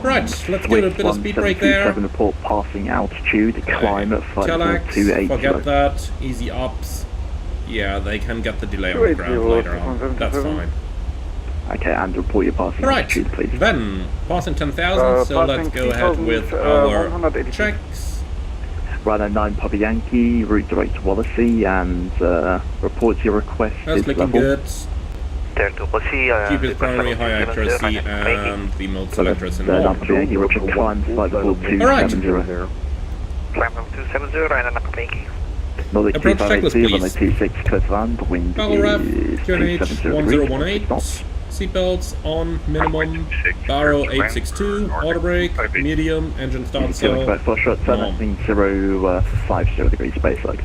[SPEAKER 1] Right, let's give it a bit of speed break there.
[SPEAKER 4] Report passing altitude, climb at flight level
[SPEAKER 1] Telex,
[SPEAKER 4] 280.
[SPEAKER 1] forget that, easy ups. Yeah, they can get the delay on the ground later on, that's fine.
[SPEAKER 4] Okay, and report your passing altitude, please.
[SPEAKER 1] Then, passing 10,000, so let's go ahead with our checks.
[SPEAKER 4] Ryder 9 Papa Yankee, route direct to Wallasey, and report your request
[SPEAKER 1] That's
[SPEAKER 4] is
[SPEAKER 1] looking
[SPEAKER 4] level.
[SPEAKER 1] good. GPS primary, high accuracy, and the mode selector is in
[SPEAKER 4] Ryder 9
[SPEAKER 1] on.
[SPEAKER 4] Papa Yankee, roger, climb flight level 270.
[SPEAKER 8] Climb level 270, Ryan Papa Yankee.
[SPEAKER 4] Nordic
[SPEAKER 1] Approach checklist,
[SPEAKER 4] 2582,
[SPEAKER 1] please.
[SPEAKER 4] 26 clear to land, wind
[SPEAKER 1] Power ref,
[SPEAKER 4] is
[SPEAKER 1] QNH
[SPEAKER 4] 270
[SPEAKER 1] 1018, seatbelts on minimum, Barrow 862, auto brake, medium, engine start cell, norm.
[SPEAKER 4] 50 degrees space leg.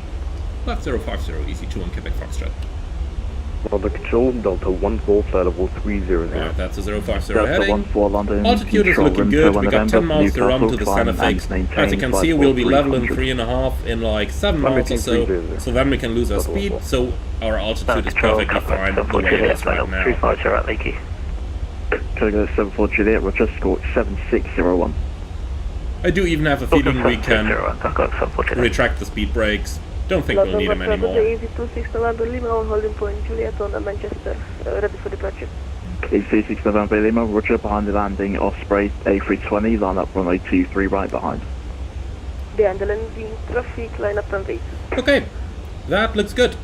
[SPEAKER 1] Left 050, easy 2 on Quebec Foxtrot.
[SPEAKER 5] Delta Control, Delta 14, flight level 300.
[SPEAKER 1] Right, that's a 050
[SPEAKER 4] Delta
[SPEAKER 1] heading.
[SPEAKER 4] 14 London,
[SPEAKER 1] Altitude is looking good, we got 10 miles to run to the center fix. As you can see, we'll be leveling 3.5 in like 7 miles or so, so then we can lose our speed, so our altitude is perfectly fine the way it is right now.
[SPEAKER 8] 350 at Lakey.
[SPEAKER 4] Cargo 74 Juliet, Roger, score 7601.
[SPEAKER 1] I do even have a feeling we can retract the speed brakes. Don't think we'll need them anymore.
[SPEAKER 9] Easy 26 November Lima, holding point Juliet on Manchester, ready for departure.
[SPEAKER 4] Easy 26 November Lima, Roger, behind the landing, Osprey A320, line up runway 23 right behind.
[SPEAKER 9] Behind the landing, traffic, line up and wait.
[SPEAKER 1] Okay, that looks good.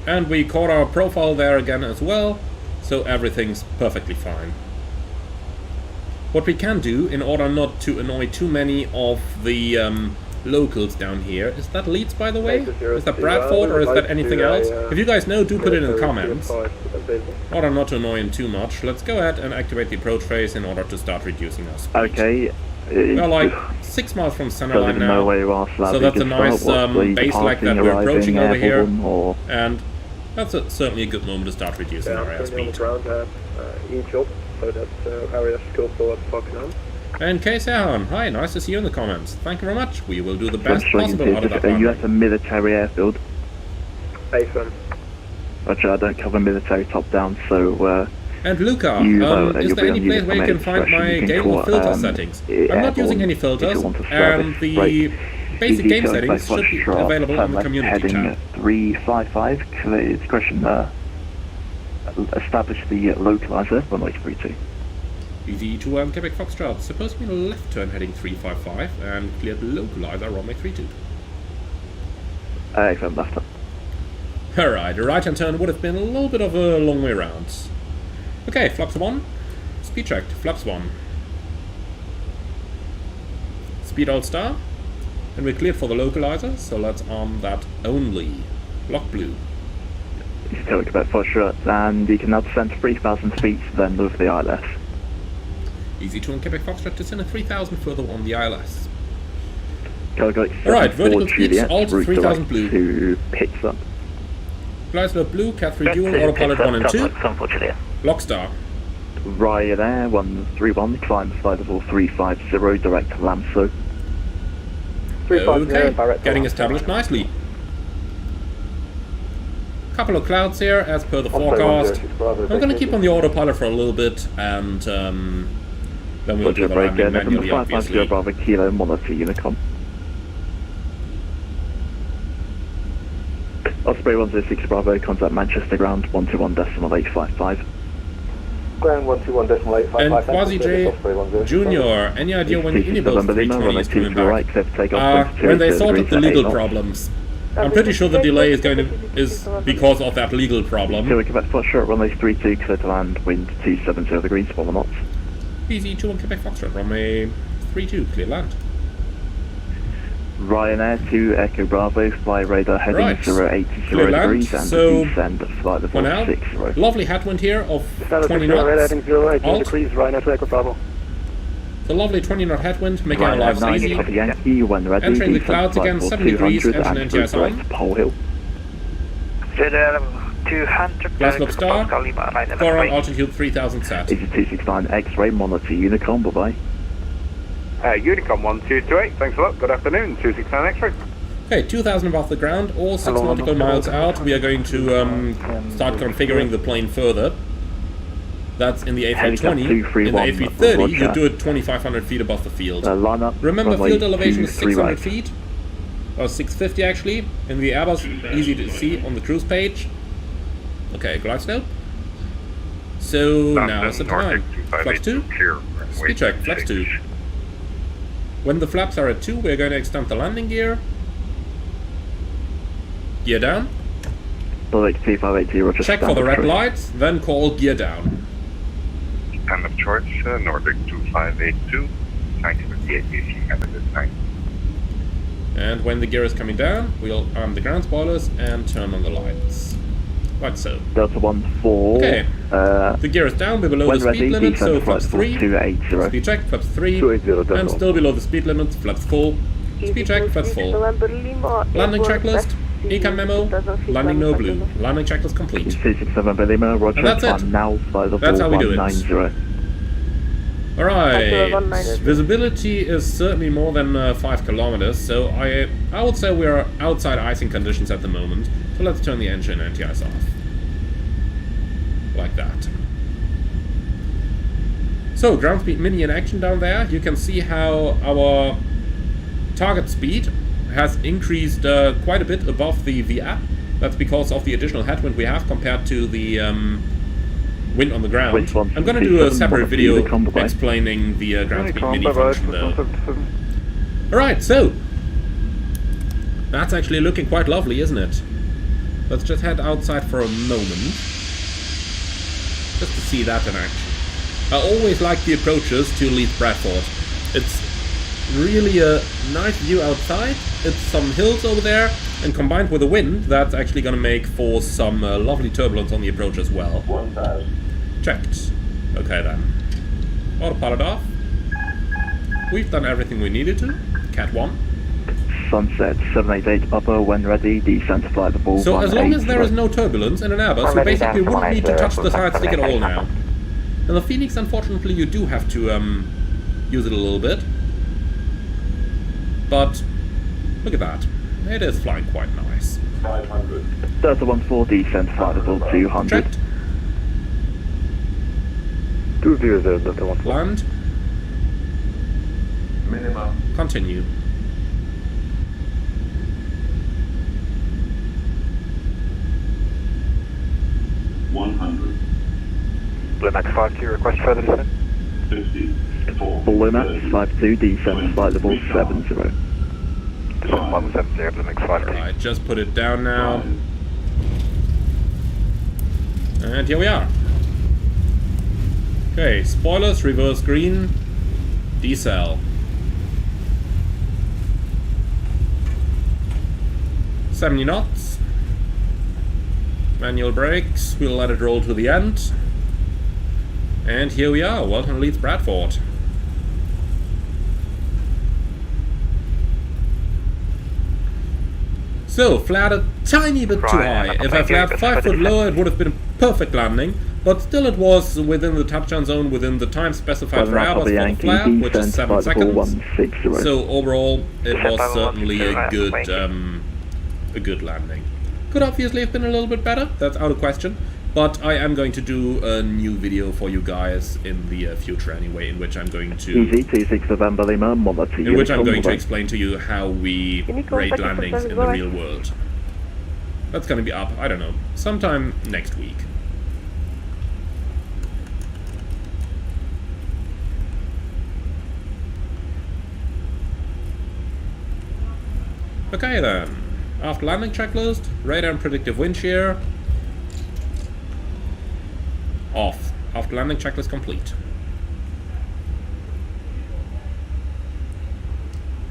[SPEAKER 1] And we caught our profile there again as well, so everything's perfectly fine. What we can do, in order not to annoy too many of the locals down here, is that Leeds, by the way? Is that Bradford, or is that anything else? If you guys know, do put it in the comments. In order not to annoy him too much, let's go ahead and activate the approach phase in order to start reducing our speed.
[SPEAKER 4] Okay.
[SPEAKER 1] We're like 6 miles from
[SPEAKER 4] So
[SPEAKER 1] centerline
[SPEAKER 4] there's no
[SPEAKER 1] now.
[SPEAKER 4] way you are
[SPEAKER 1] So that's a nice base like that we're approaching over here.
[SPEAKER 4] Or
[SPEAKER 1] And that's certainly a good moment to start reducing our airspeed.
[SPEAKER 5] Each up, so that area scope for fucking on.
[SPEAKER 1] And K. Sehan, hi, nice to see you in the comments. Thank you very much. We will do the best
[SPEAKER 4] Roger,
[SPEAKER 1] possible out of that
[SPEAKER 4] are you
[SPEAKER 1] runway.
[SPEAKER 4] at a military airfield?
[SPEAKER 5] A-firm.
[SPEAKER 4] Roger, I don't cover military top down, so
[SPEAKER 1] And Luca,
[SPEAKER 4] you,
[SPEAKER 1] is
[SPEAKER 4] you'll
[SPEAKER 1] there
[SPEAKER 4] be
[SPEAKER 1] any
[SPEAKER 4] on
[SPEAKER 1] place where you can
[SPEAKER 4] unit
[SPEAKER 1] find
[SPEAKER 4] discretion.
[SPEAKER 1] my
[SPEAKER 4] You can
[SPEAKER 1] game
[SPEAKER 4] call,
[SPEAKER 1] filter settings? I'm not using any filters,
[SPEAKER 4] if you want to
[SPEAKER 1] and
[SPEAKER 4] service.
[SPEAKER 1] the
[SPEAKER 4] Right.
[SPEAKER 1] basic game settings should be
[SPEAKER 4] Foxtrot,
[SPEAKER 1] available in the
[SPEAKER 4] left
[SPEAKER 1] community
[SPEAKER 4] heading
[SPEAKER 1] tab.
[SPEAKER 4] 355, clear discretion, establish the localizer, runway 32.
[SPEAKER 1] Easy to Quebec Foxtrot, supposed to be a left turn heading 355 and cleared the localizer runway 32.
[SPEAKER 4] Excellent, left turn.
[SPEAKER 1] Alright, the right hand turn would have been a little bit of a long way round. Okay, flaps 1, speed checked, flaps 1. Speed alt star, and we're cleared for the localizer, so let's arm that only. Block blue.
[SPEAKER 4] Easy to Quebec Foxtrot, and you can now descend to 3,000 feet, then move the ILS.
[SPEAKER 1] Easy to Quebec Foxtrot, descend at 3,000 further on the ILS.
[SPEAKER 4] Alright,
[SPEAKER 1] vertical speeds, alt 3,000 blue.
[SPEAKER 4] To pits up.
[SPEAKER 1] Glide slope blue, Cat 3 dual, autopilot 1 and 2. Lock star.
[SPEAKER 4] Ryanair 131, climb flight level 350, direct to Lamso.
[SPEAKER 1] Okay, getting established nicely. Couple of clouds here as per the forecast. I'm going to keep on the autopilot for a little bit, and then we'll do the landing manually, obviously.
[SPEAKER 4] Bravo Kilo, monitor Unicom. Osprey 106 Bravo, contact Manchester ground 121.855.
[SPEAKER 5] Ground 121.855.
[SPEAKER 1] And Quasi J Junior, any idea when the Unibus 320 is coming back? When they sorted the legal problems. I'm pretty sure the delay is because of that legal problem.
[SPEAKER 4] So we Quebec Foxtrot, runway 32, clear to land, wind 270 degrees, 4 knots.
[SPEAKER 1] Easy 2 on Quebec Foxtrot, runway 32, clear land.
[SPEAKER 4] Ryanair 2 Echo Bravo, fly radar heading 080 degrees and
[SPEAKER 1] so
[SPEAKER 4] descend at flight level 60.
[SPEAKER 1] Lovely headwind here of 20 knots. Alt.
[SPEAKER 5] Ryanair 2 Echo Bravo.
[SPEAKER 1] The lovely 20 knot headwind, making our lives easy.
[SPEAKER 4] Yankee, when ready,
[SPEAKER 1] Entering the clouds again, 7 degrees, engine NTS on.
[SPEAKER 4] Pole Hill.
[SPEAKER 8] 200.
[SPEAKER 1] Glass Loop Star, 4 on altitude 3000 set.
[SPEAKER 4] Easy 269 X-ray, monitor Unicom, bye-bye.
[SPEAKER 6] Unicom 1228, thanks a lot. Good afternoon, 269 X-ray.
[SPEAKER 1] Okay, 2000 above the ground, all 6 nautical miles out. We are going to start configuring the plane further. That's in the A320. In the A330, you do it 2,500 feet above the field. Remember, field elevation is 600 feet. Or 650 actually. In the Airbus, easy to see on the cruise page. Okay, glide slope. So now is the time. Flaps 2. Speed check, flaps 2. When the flaps are at 2, we're going to extend the landing gear. Gear down. Check for the red lights, then call gear down.
[SPEAKER 7] Time of choice, Nordic 2582, 1958 BC, method is 9.
[SPEAKER 1] And when the gear is coming down, we'll arm the ground spoilers and turn on the lights. Like so.
[SPEAKER 4] Delta 14.
[SPEAKER 1] Okay. The gear is down, we're below the speed limit, so flaps 3. Speed check, flaps 3. And still below the speed limit, flaps full. Speed check, flaps full. Landing checklist, ECAM memo, landing no blue. Landing checklist complete.
[SPEAKER 4] 267 Lima, Roger.
[SPEAKER 1] And that's it.
[SPEAKER 4] Now flight level
[SPEAKER 1] That's how we do it.
[SPEAKER 4] 190.
[SPEAKER 1] Alright, visibility is certainly more than 5 kilometers, so I would say we are outside icing conditions at the moment. So let's turn the engine anti-ice off. Like that. So, ground speed mini in action down there. You can see how our target speed has increased quite a bit above the VAP. That's because of the additional headwind we have compared to the wind on the ground. I'm going to do a separate video explaining the ground speed mini function though. Alright, so that's actually looking quite lovely, isn't it? Let's just head outside for a moment, just to see that in action. I always like the approaches to Leeds Bradford. It's really a nice view outside. It's some hills over there, and combined with the wind, that's actually going to make for some lovely turbulence on the approach as well.
[SPEAKER 5] 1000.
[SPEAKER 1] Checked. Okay then. Autopilot off. We've done everything we needed to. Cat 1.
[SPEAKER 4] Sunset 788 upper when ready, descent to fly the ball.
[SPEAKER 1] So as long as there is no turbulence in an Airbus, you basically wouldn't need to touch the side stick at all now. And the Phoenix, unfortunately, you do have to use it a little bit. But look at that. It is flying quite nice.
[SPEAKER 3] 500.
[SPEAKER 4] Delta 14, descent to fly the ball 200.
[SPEAKER 1] Checked.
[SPEAKER 5] 200, Delta 14.
[SPEAKER 1] Land.
[SPEAKER 3] Minimum.
[SPEAKER 1] Continue.
[SPEAKER 8] Blue Max 52, request further descent.
[SPEAKER 7] 50. 4.
[SPEAKER 4] Blue Max 52, descent to fly the ball 70.
[SPEAKER 8] Descent 170, Blue Max 52.
[SPEAKER 1] Alright, just put it down now. And here we are. Okay, spoilers, reverse green, decel. 70 knots. Manual brakes, we'll let it roll to the end. And here we are, welcome to Leeds Bradford. So, flared a tiny bit too high. If I flared 5 foot lower, it would have been a perfect landing. But still it was within the touchdown zone, within the time specified for Airbus for the flare, which is 7 seconds. So overall, it was certainly a good landing. Could obviously have been a little bit better, that's out of question. But I am going to do a new video for you guys in the future anyway, in which I'm going to...
[SPEAKER 4] Easy, 26 November Lima,
[SPEAKER 1] in which I'm going to explain to you how we rate landings in the real world. That's going to be up, I don't know, sometime next week. Okay then, after landing checklist, radar and predictive wind shear. Off. After landing checklist complete.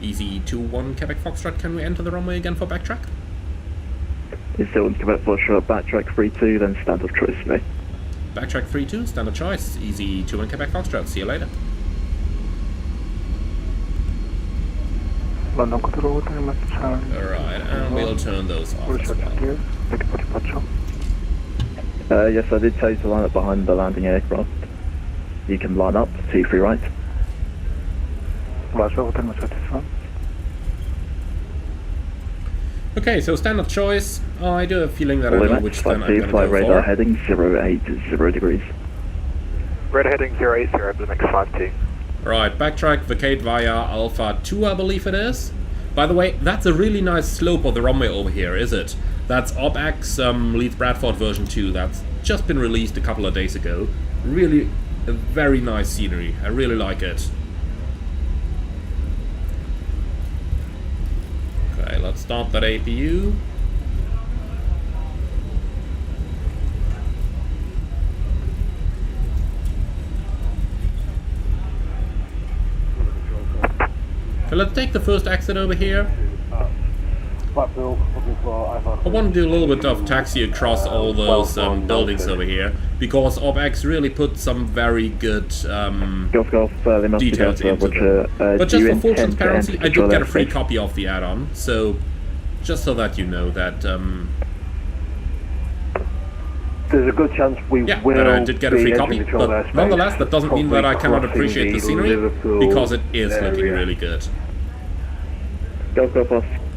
[SPEAKER 1] Easy 2-1 Quebec Foxtrot, can we enter the runway again for backtrack?
[SPEAKER 4] Is still in Quebec Foxtrot, backtrack 3-2, then standard choice for me.
[SPEAKER 1] Backtrack 3-2, standard choice. Easy 2-1 Quebec Foxtrot, see you later.
[SPEAKER 5] London control, message.
[SPEAKER 1] Alright, and we'll turn those off as well.
[SPEAKER 4] Yes, I did tell you to line up behind the landing aircraft. You can line up, 2-3 right.
[SPEAKER 1] Okay, so standard choice. I do have a feeling that I know which stand I'm going to
[SPEAKER 4] fly
[SPEAKER 1] go
[SPEAKER 4] radar
[SPEAKER 1] for.
[SPEAKER 4] heading 080 degrees.
[SPEAKER 8] Radar heading 080, Blue Max 52.
[SPEAKER 1] Right, backtrack, vacate via Alpha 2, I believe it is. By the way, that's a really nice slope of the runway over here, is it? That's Orbx Leeds Bradford version 2. That's just been released a couple of days ago. Really a very nice scenery. I really like it. Okay, let's start that APU. Okay, let's take the first exit over here. I want to do a little bit of taxi across all those buildings over here, because Orbx really put some very good details into them. But just for full transparency, I did get a free copy of the add-on, so just so that you know that...
[SPEAKER 5] There's a good chance we
[SPEAKER 1] yeah,
[SPEAKER 5] will
[SPEAKER 1] that I did get a free copy, but nonetheless, that doesn't mean that I cannot appreciate the scenery, because it is looking really good.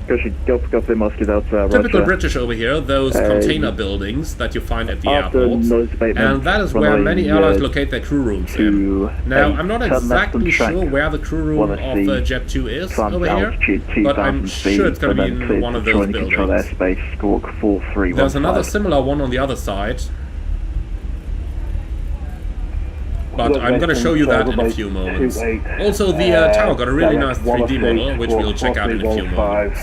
[SPEAKER 1] Typical British over here, those container buildings that you find at the airports, and that is where many airlines locate their crew rooms in. Now, I'm not exactly sure where the crew room of Jet 2 is over here, but I'm sure it's going to be in one of those buildings. There's another similar one on the other side, but I'm going to show you that in a few moments. Also, the tower got a really nice 3D model, which we'll check out in a few moments.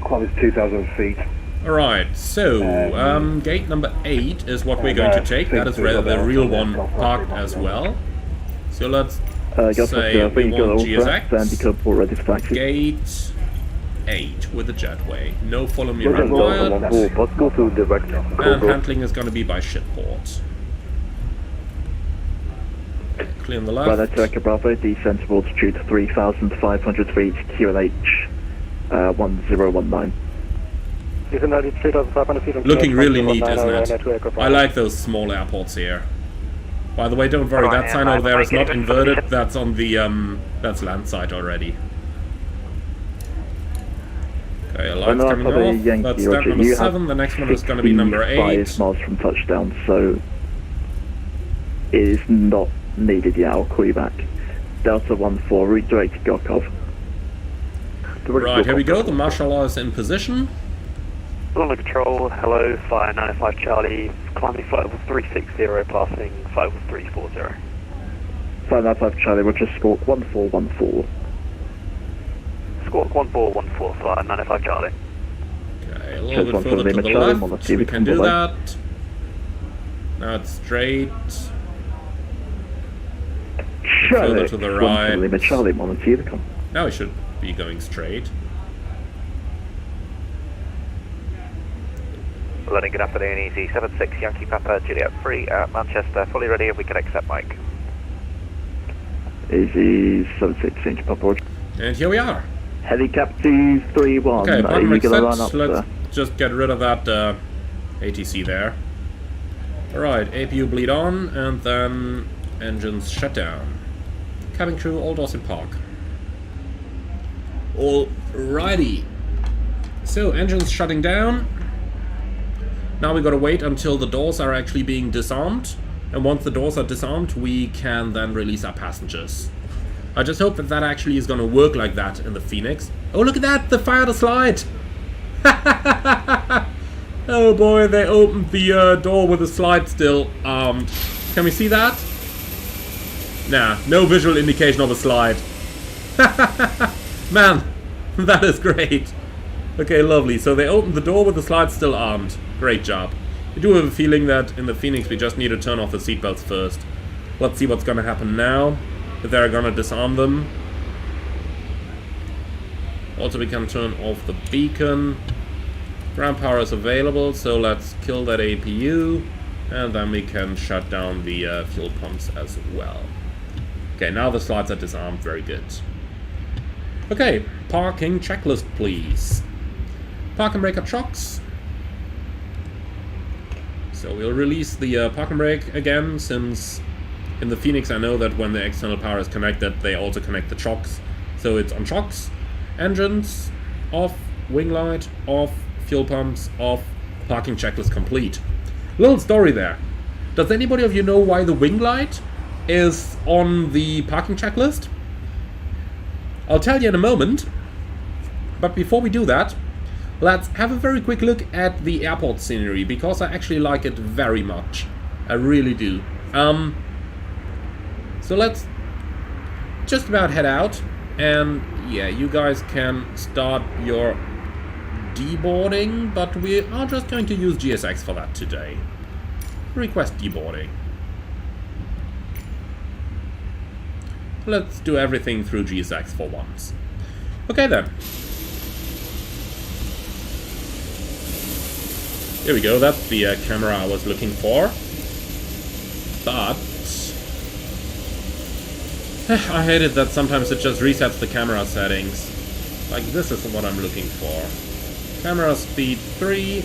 [SPEAKER 5] Climb is 2,000 feet.
[SPEAKER 1] Alright, so, gate number 8 is what we're going to take. That is where the real one parked as well. So let's say we want GSX, gate 8 with the jetway. No follow me required. And handling is going to be by shipboard. clear on the
[SPEAKER 4] Bravo
[SPEAKER 1] left.
[SPEAKER 4] to Echo Bravo, descend towards altitude 3,500 feet, QLH 1019.
[SPEAKER 1] Looking really neat, isn't it? I like those small airports here. By the way, don't worry, that sign over there is not inverted, that's on the, that's land side already. Okay, lights coming off, that's step number 7, the next one is going to be number 8.
[SPEAKER 4] 5 miles from touchdown, so it is not needed yet, I'll call you back. Delta 14, redirect to Gorkov.
[SPEAKER 1] Right, here we go, the Mashallah is in position.
[SPEAKER 8] London Control, hello, fire 95 Charlie, climbing flight level 360, passing flight level 340.
[SPEAKER 4] 595 Charlie, Roger, Squawk 1414.
[SPEAKER 8] Squawk 1414, fire 95 Charlie.
[SPEAKER 1] Okay, a little bit further to the left, we can do that. Now it's straight. Further to the right.
[SPEAKER 4] Charlie, Monty,
[SPEAKER 1] Now we should be going straight.
[SPEAKER 8] London, good afternoon, Easy 76 Yankee Papa Juliet 3 at Manchester, fully ready if we can accept Mike.
[SPEAKER 4] Easy 76 Yankee Papa.
[SPEAKER 1] And here we are.
[SPEAKER 4] Helicopter 231.
[SPEAKER 1] Okay,
[SPEAKER 4] Are you gonna run up
[SPEAKER 1] let's just get rid of that ATC there. Alright, APU bleed on, and then engines shut down. Cabin crew, all doors in park. Alrighty. So, engines shutting down. Now we gotta wait until the doors are actually being disarmed. And once the doors are disarmed, we can then release our passengers. I just hope that that actually is gonna work like that in the Phoenix. Oh, look at that! They fired a slide! Oh boy, they opened the door with a slide still. Can we see that? Nah, no visual indication of a slide. Man, that is great. Okay, lovely. So they opened the door with the slide still armed. Great job. I do have a feeling that in the Phoenix we just need to turn off the seatbelts first. Let's see what's gonna happen now. If they're gonna disarm them. Also, we can turn off the beacon. Ground power is available, so let's kill that APU. And then we can shut down the fuel pumps as well. Okay, now the slides are disarmed. Very good. Okay, parking checklist, please. Parking brake at shocks. So we'll release the parking brake again, since in the Phoenix I know that when the external power is connected, they also connect the chocks. So it's on chocks, engines, off, wing light, off, fuel pumps, off, parking checklist complete. Little story there. Does anybody of you know why the wing light is on the parking checklist? I'll tell you in a moment. But before we do that, let's have a very quick look at the airport scenery, because I actually like it very much. I really do. So let's just about head out, and yeah, you guys can start your deboarding, but we are just going to use GSX for that today. Request deboarding. Let's do everything through GSX for once. Okay then. Here we go, that's the camera I was looking for. But I hate it that sometimes it just resets the camera settings. Like, this is what I'm looking for. Camera speed 3,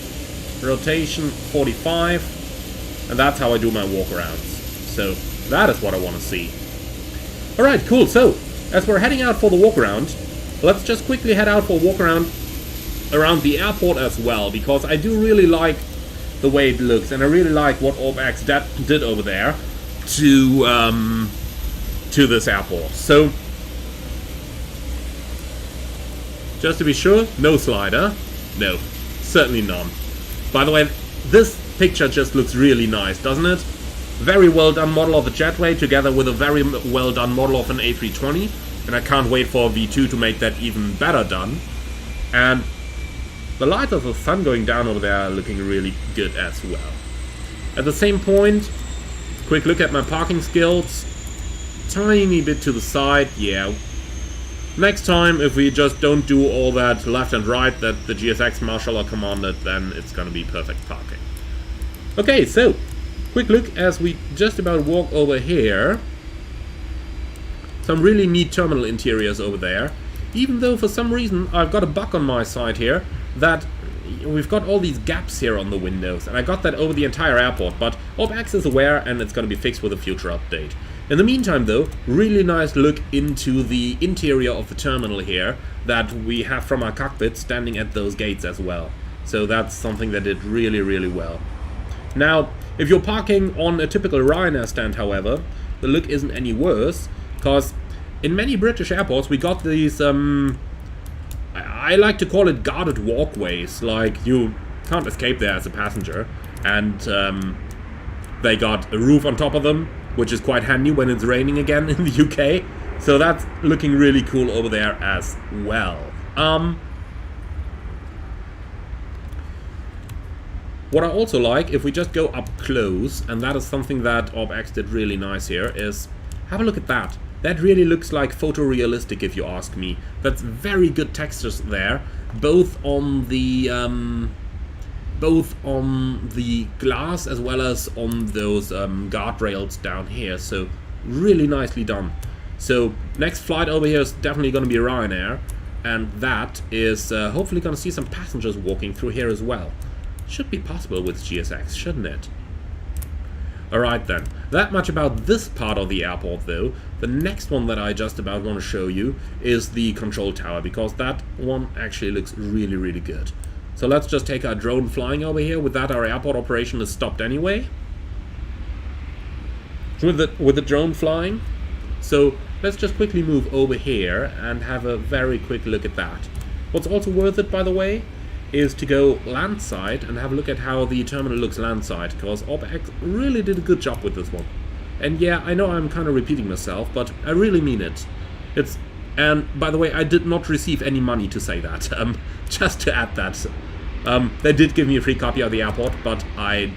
[SPEAKER 1] rotation 45, and that's how I do my walkarounds. So that is what I want to see. Alright, cool. So, as we're heading out for the walkaround, let's just quickly head out for a walkaround around the airport as well, because I do really like the way it looks, and I really like what Orbx did over there to this airport. So, just to be sure, no slider. No, certainly none. By the way, this picture just looks really nice, doesn't it? Very well done model of the jetway together with a very well done model of an A320, and I can't wait for V2 to make that even better done. And the light of the sun going down over there are looking really good as well. At the same point, quick look at my parking skills. Tiny bit to the side, yeah. Next time, if we just don't do all that left and right that the GSX Marshal commanded, then it's gonna be perfect parking. Okay, so quick look as we just about walk over here. Some really neat terminal interiors over there. Even though for some reason I've got a bug on my side here that we've got all these gaps here on the windows, and I got that over the entire airport, but Orbx is aware and it's going to be fixed with a future update. In the meantime though, really nice look into the interior of the terminal here that we have from our cockpit standing at those gates as well. So that's something that did really, really well. Now, if you're parking on a typical Ryanair stand, however, the look isn't any worse, because in many British airports we got these, I like to call it guarded walkways, like you can't escape there as a passenger, and they got a roof on top of them, which is quite handy when it's raining again in the UK, so that's looking really cool over there as well. What I also like, if we just go up close, and that is something that Orbx did really nice here, is have a look at that. That really looks like photorealistic if you ask me. That's very good textures there, both on the glass as well as on those guardrails down here. So really nicely done. So next flight over here is definitely going to be Ryanair, and that is hopefully going to see some passengers walking through here as well. Should be possible with GSX, shouldn't it? Alright then, that much about this part of the airport though. The next one that I just about want to show you is the control tower, because that one actually looks really, really good. So let's just take our drone flying over here. With that, our airport operation is stopped anyway. With the drone flying. So let's just quickly move over here and have a very quick look at that. What's also worth it, by the way, is to go landside and have a look at how the terminal looks landside, because Orbx really did a good job with this one. And yeah, I know I'm kind of repeating myself, but I really mean it. And by the way, I did not receive any money to say that, just to add that. They did give me a free copy of the airport, but I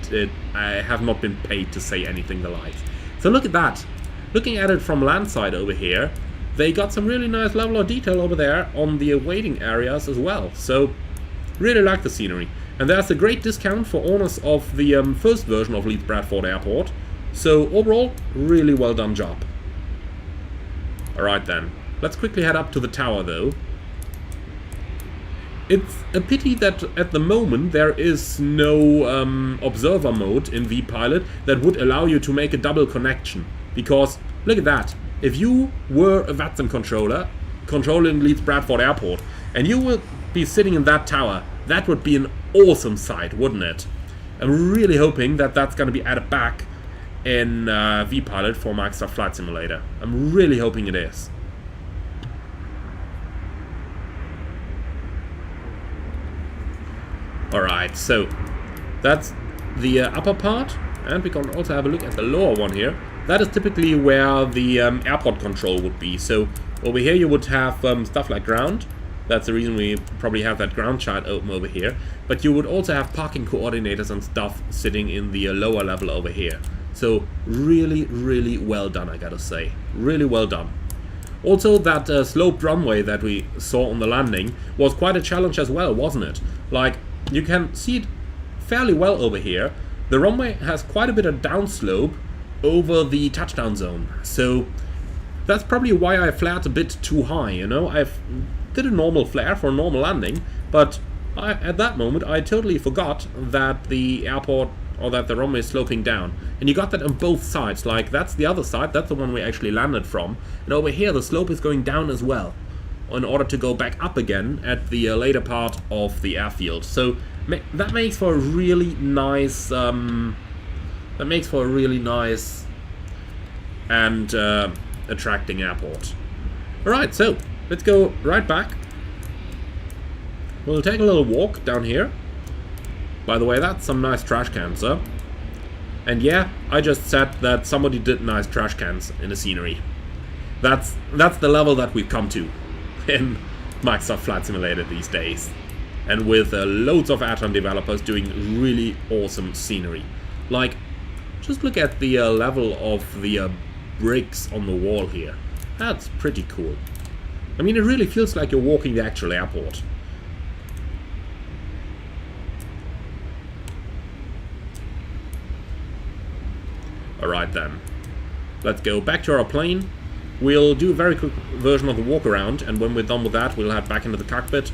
[SPEAKER 1] have not been paid to say anything the like. So look at that. Looking at it from landside over here, they got some really nice level of detail over there on the waiting areas as well. So really like the scenery. And there's a great discount for owners of the first version of Leeds Bradford Airport. So overall, really well done job. Alright then, let's quickly head up to the tower though. It's a pity that at the moment there is no observer mode in vPilot that would allow you to make a double connection. Because, look at that, if you were a VATSIM controller controlling Leeds Bradford Airport and you would be sitting in that tower, that would be an awesome sight, wouldn't it? I'm really hoping that that's going to be added back in vPilot for Microsoft Flight Simulator. I'm really hoping it is. Alright, so that's the upper part, and we can also have a look at the lower one here. That is typically where the airport control would be. So over here you would have stuff like ground. That's the reason we probably have that ground chart open over here. But you would also have parking coordinators and stuff sitting in the lower level over here. So really, really well done, I gotta say. Really well done. Also, that sloped runway that we saw on the landing was quite a challenge as well, wasn't it? Like, you can see it fairly well over here. The runway has quite a bit of downslope over the touchdown zone. So that's probably why I flared a bit too high, you know? I've did a normal flare for a normal landing, but at that moment I totally forgot that the airport, or that the runway is sloping down. And you got that on both sides, like that's the other side, that's the one we actually landed from. And over here the slope is going down as well, in order to go back up again at the later part of the airfield. So that makes for a really nice, and attracting airport. Alright, so let's go right back. We'll take a little walk down here. By the way, that's some nice trash cans, huh? And yeah, I just said that somebody did nice trash cans in the scenery. That's the level that we've come to in Microsoft Flight Simulator these days. And with loads of add-on developers doing really awesome scenery. Like, just look at the level of the bricks on the wall here. That's pretty cool. I mean, it really feels like you're walking the actual airport. Alright then. Let's go back to our plane. we'll do a very quick version of the walk around, and when we're done with that, we'll head back into the cockpit,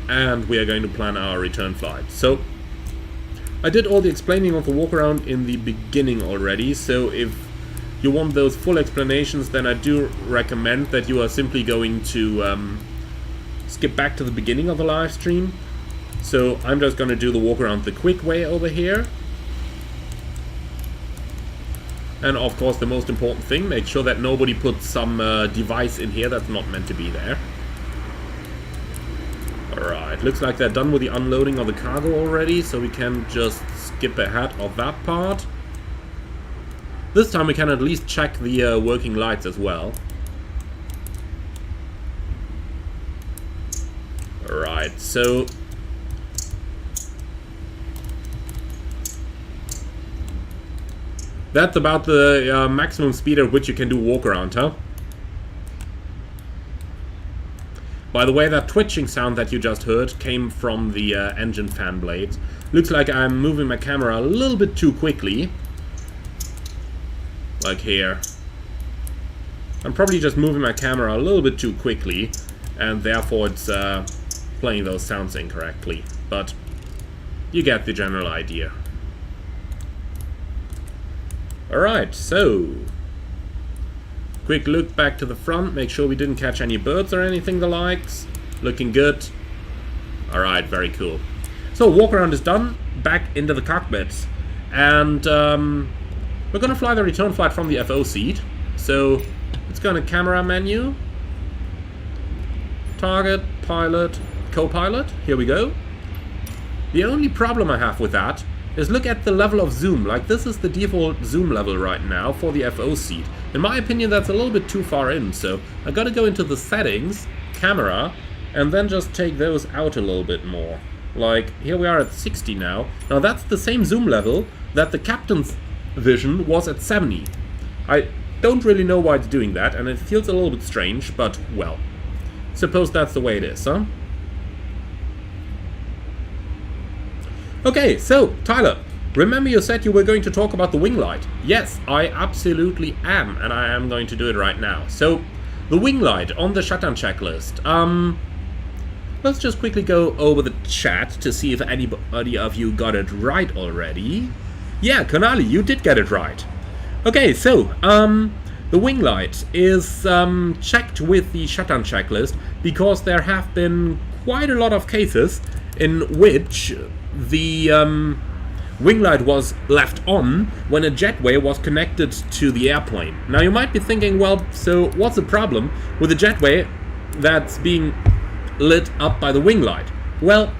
[SPEAKER 1] and we are going to plan our return flight. So, I did all the explaining of the walk around in the beginning already, so if you want those full explanations, then I do recommend that you are simply going to skip back to the beginning of the live stream. So I'm just going to do the walk around the quick way over here. And of course the most important thing, make sure that nobody puts some device in here that's not meant to be there. Alright, looks like they're done with the unloading of the cargo already, so we can just skip ahead of that part. This time we can at least check the working lights as well. Alright, so... that's about the maximum speed at which you can do walk around, huh? By the way, that twitching sound that you just heard came from the engine fan blades. Looks like I'm moving my camera a little bit too quickly. Like here. I'm probably just moving my camera a little bit too quickly, and therefore it's playing those sounds incorrectly. But you get the general idea. Alright, so... quick look back to the front, make sure we didn't catch any birds or anything the likes. Looking good. Alright, very cool. So, walk around is done, back into the cockpit. And we're gonna fly the return flight from the FO seat. So, let's go in the camera menu. Target, pilot, co-pilot. Here we go. The only problem I have with that is look at the level of zoom. Like, this is the default zoom level right now for the FO seat. In my opinion, that's a little bit too far in, so I gotta go into the settings, camera, and then just take those out a little bit more. Like, here we are at 60 now. Now that's the same zoom level that the captain's vision was at 70. I don't really know why it's doing that, and it feels a little bit strange, but, well, suppose that's the way it is, huh? Okay, so, Tyler, remember you said you were going to talk about the wing light? Yes, I absolutely am, and I am going to do it right now. So, the wing light on the shutdown checklist. Let's just quickly go over the chat to see if anybody of you got it right already. Yeah, Konali, you did get it right. Okay, so, the wing light is checked with the shutdown checklist because there have been quite a lot of cases in which the wing light was left on when a jetway was connected to the airplane. Now you might be thinking, well, so what's the problem with a jetway that's being lit up by the wing light? Well,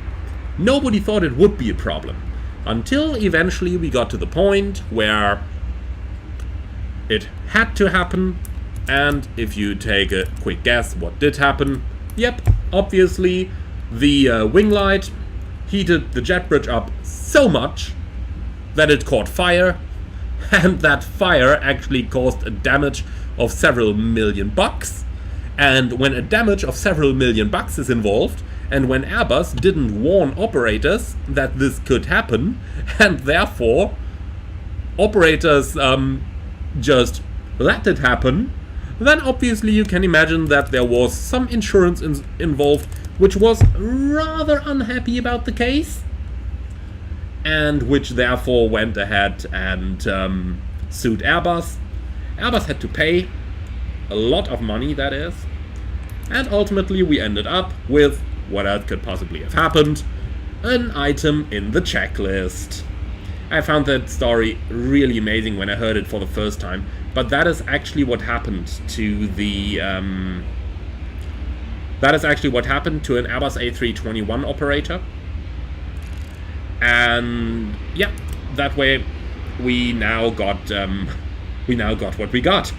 [SPEAKER 1] nobody thought it would be a problem until eventually we got to the point where it had to happen. And if you take a quick guess what did happen, yep, obviously the wing light heated the jet bridge up so much that it caught fire, and that fire actually caused a damage of several $1,000,000. And when a damage of several $1,000,000 is involved, and when Airbus didn't warn operators that this could happen, and therefore operators just let it happen, then obviously you can imagine that there was some insurance involved which was rather unhappy about the case, and which therefore went ahead and sued Airbus. Airbus had to pay a lot of money, that is, and ultimately we ended up with what else could possibly have happened: an item in the checklist. I found that story really amazing when I heard it for the first time, but that is actually what happened to the that is actually what happened to an Airbus A321 operator. And yeah, that way we now got what we got,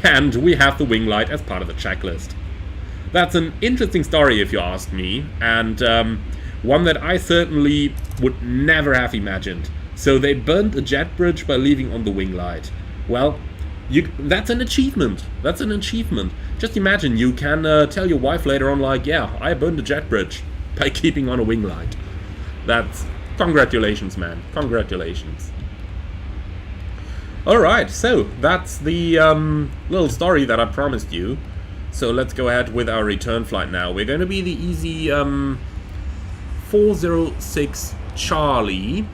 [SPEAKER 1] and we have the wing light as part of the checklist. That's an interesting story if you ask me, and one that I certainly would never have imagined. So they burned a jet bridge by leaving on the wing light. Well, that's an achievement. That's an achievement. Just imagine you can tell your wife later on, like, yeah, I burned a jet bridge by keeping on a wing light. That's... congratulations, man. Congratulations. Alright, so that's the little story that I promised you. So let's go ahead with our return flight now. We're going to be the Easy 406 Charlie.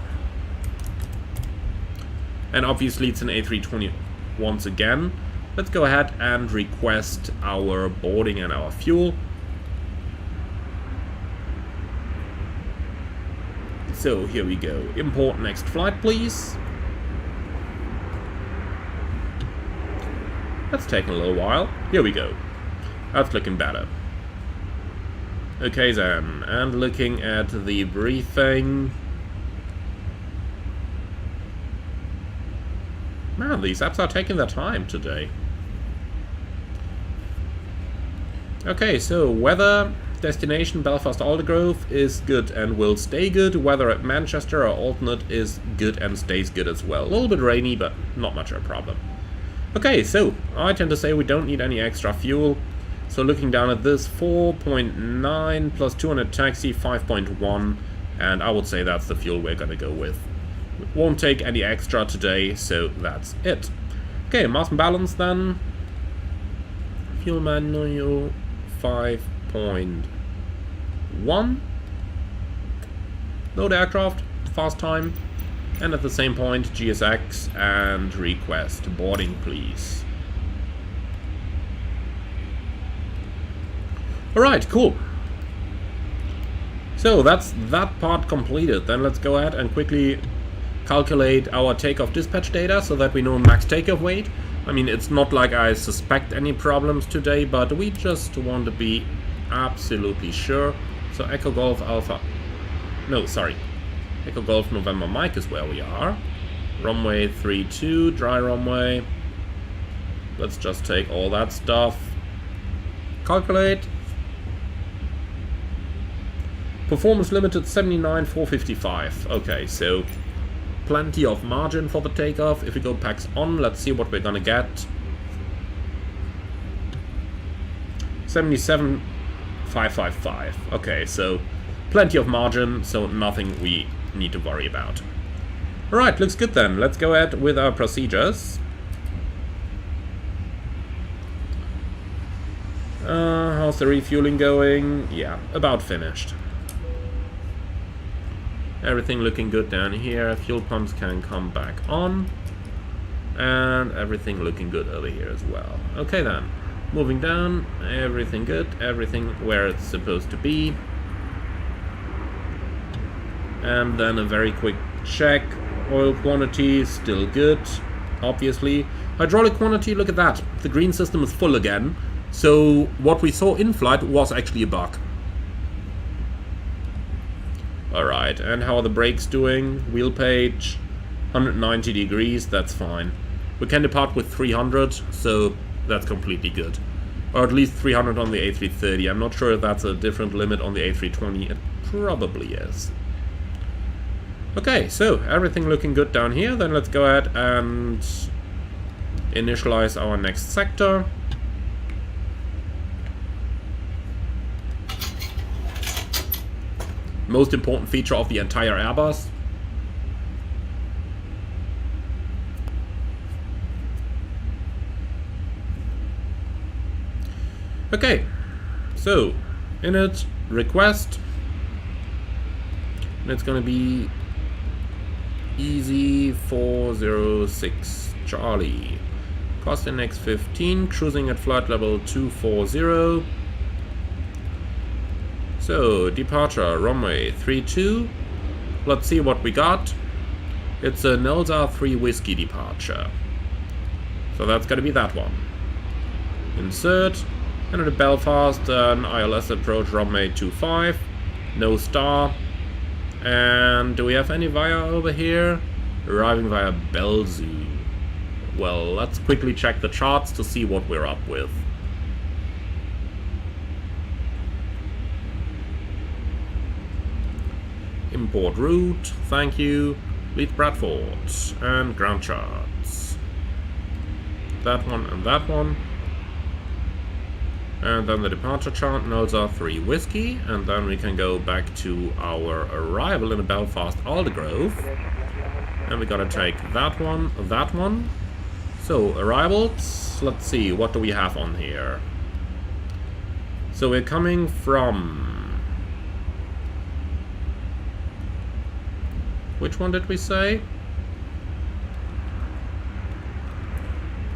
[SPEAKER 1] And obviously it's an A320 once again. Let's go ahead and request our boarding and our fuel. So here we go. Import next flight, please. That's taking a little while. Here we go. That's looking better. Okay then, and looking at the briefing. Man, these apps are taking their time today. Okay, so weather, destination Belfast Aldergrove is good and will stay good. Weather at Manchester or alternate is good and stays good as well. A little bit rainy, but not much of a problem. Okay, so I tend to say we don't need any extra fuel. So looking down at this, 4.9 plus 200 taxi, 5.1, and I would say that's the fuel we're gonna go with. We won't take any extra today, so that's it. Okay, mass and balance then. Fuel manual 5.1. Load aircraft, fast time, and at the same point GSX and request boarding please. Alright, cool. So that's that part completed. Then let's go ahead and quickly calculate our takeoff dispatch data so that we know max takeoff weight. I mean, it's not like I suspect any problems today, but we just want to be absolutely sure. So Echo Golf Alpha... No, sorry. Echo Golf November Mike is where we are. Runway 32, dry runway. Let's just take all that stuff. Calculate. Performance limited 79,455. Okay, so plenty of margin for the takeoff. If we go packs on, let's see what we're gonna get. 77,555. Okay, so plenty of margin, so nothing we need to worry about. Alright, looks good then. Let's go ahead with our procedures. How's the refueling going? Yeah, about finished. Everything looking good down here. Fuel pumps can come back on. And everything looking good over here as well. Okay then. Moving down. Everything good. Everything where it's supposed to be. And then a very quick check. Oil quantity still good. Obviously. Hydraulic quantity, look at that. The green system is full again. So what we saw in flight was actually a bug. Alright, and how are the brakes doing? Wheel page, 190 degrees, that's fine. We can depart with 300, so that's completely good. Or at least 300 on the A330. I'm not sure if that's a different limit on the A320. It probably is. Okay, so everything looking good down here. Then let's go ahead and initialize our next sector. Most important feature of the entire Airbus. Okay, so init request, and it's gonna be Easy 406 Charlie. Cost index 15, cruising at flight level 240. So, departure, runway 32. Let's see what we got. It's a Nelsa 3 Whiskey departure. So that's gonna be that one. Insert. And at Belfast, an ILS approach, runway 25. No star. And do we have any via over here? Arriving via Belzoo. Well, let's quickly check the charts to see what we're up with. Import route, thank you. Leeds Bradford and ground charts. That one and that one. And then the departure chart, Nelsa 3 Whiskey, and then we can go back to our arrival in Belfast Aldergrove. And we gotta take that one, that one. So, arrivals, let's see, what do we have on here? So we're coming from... Which one did we say?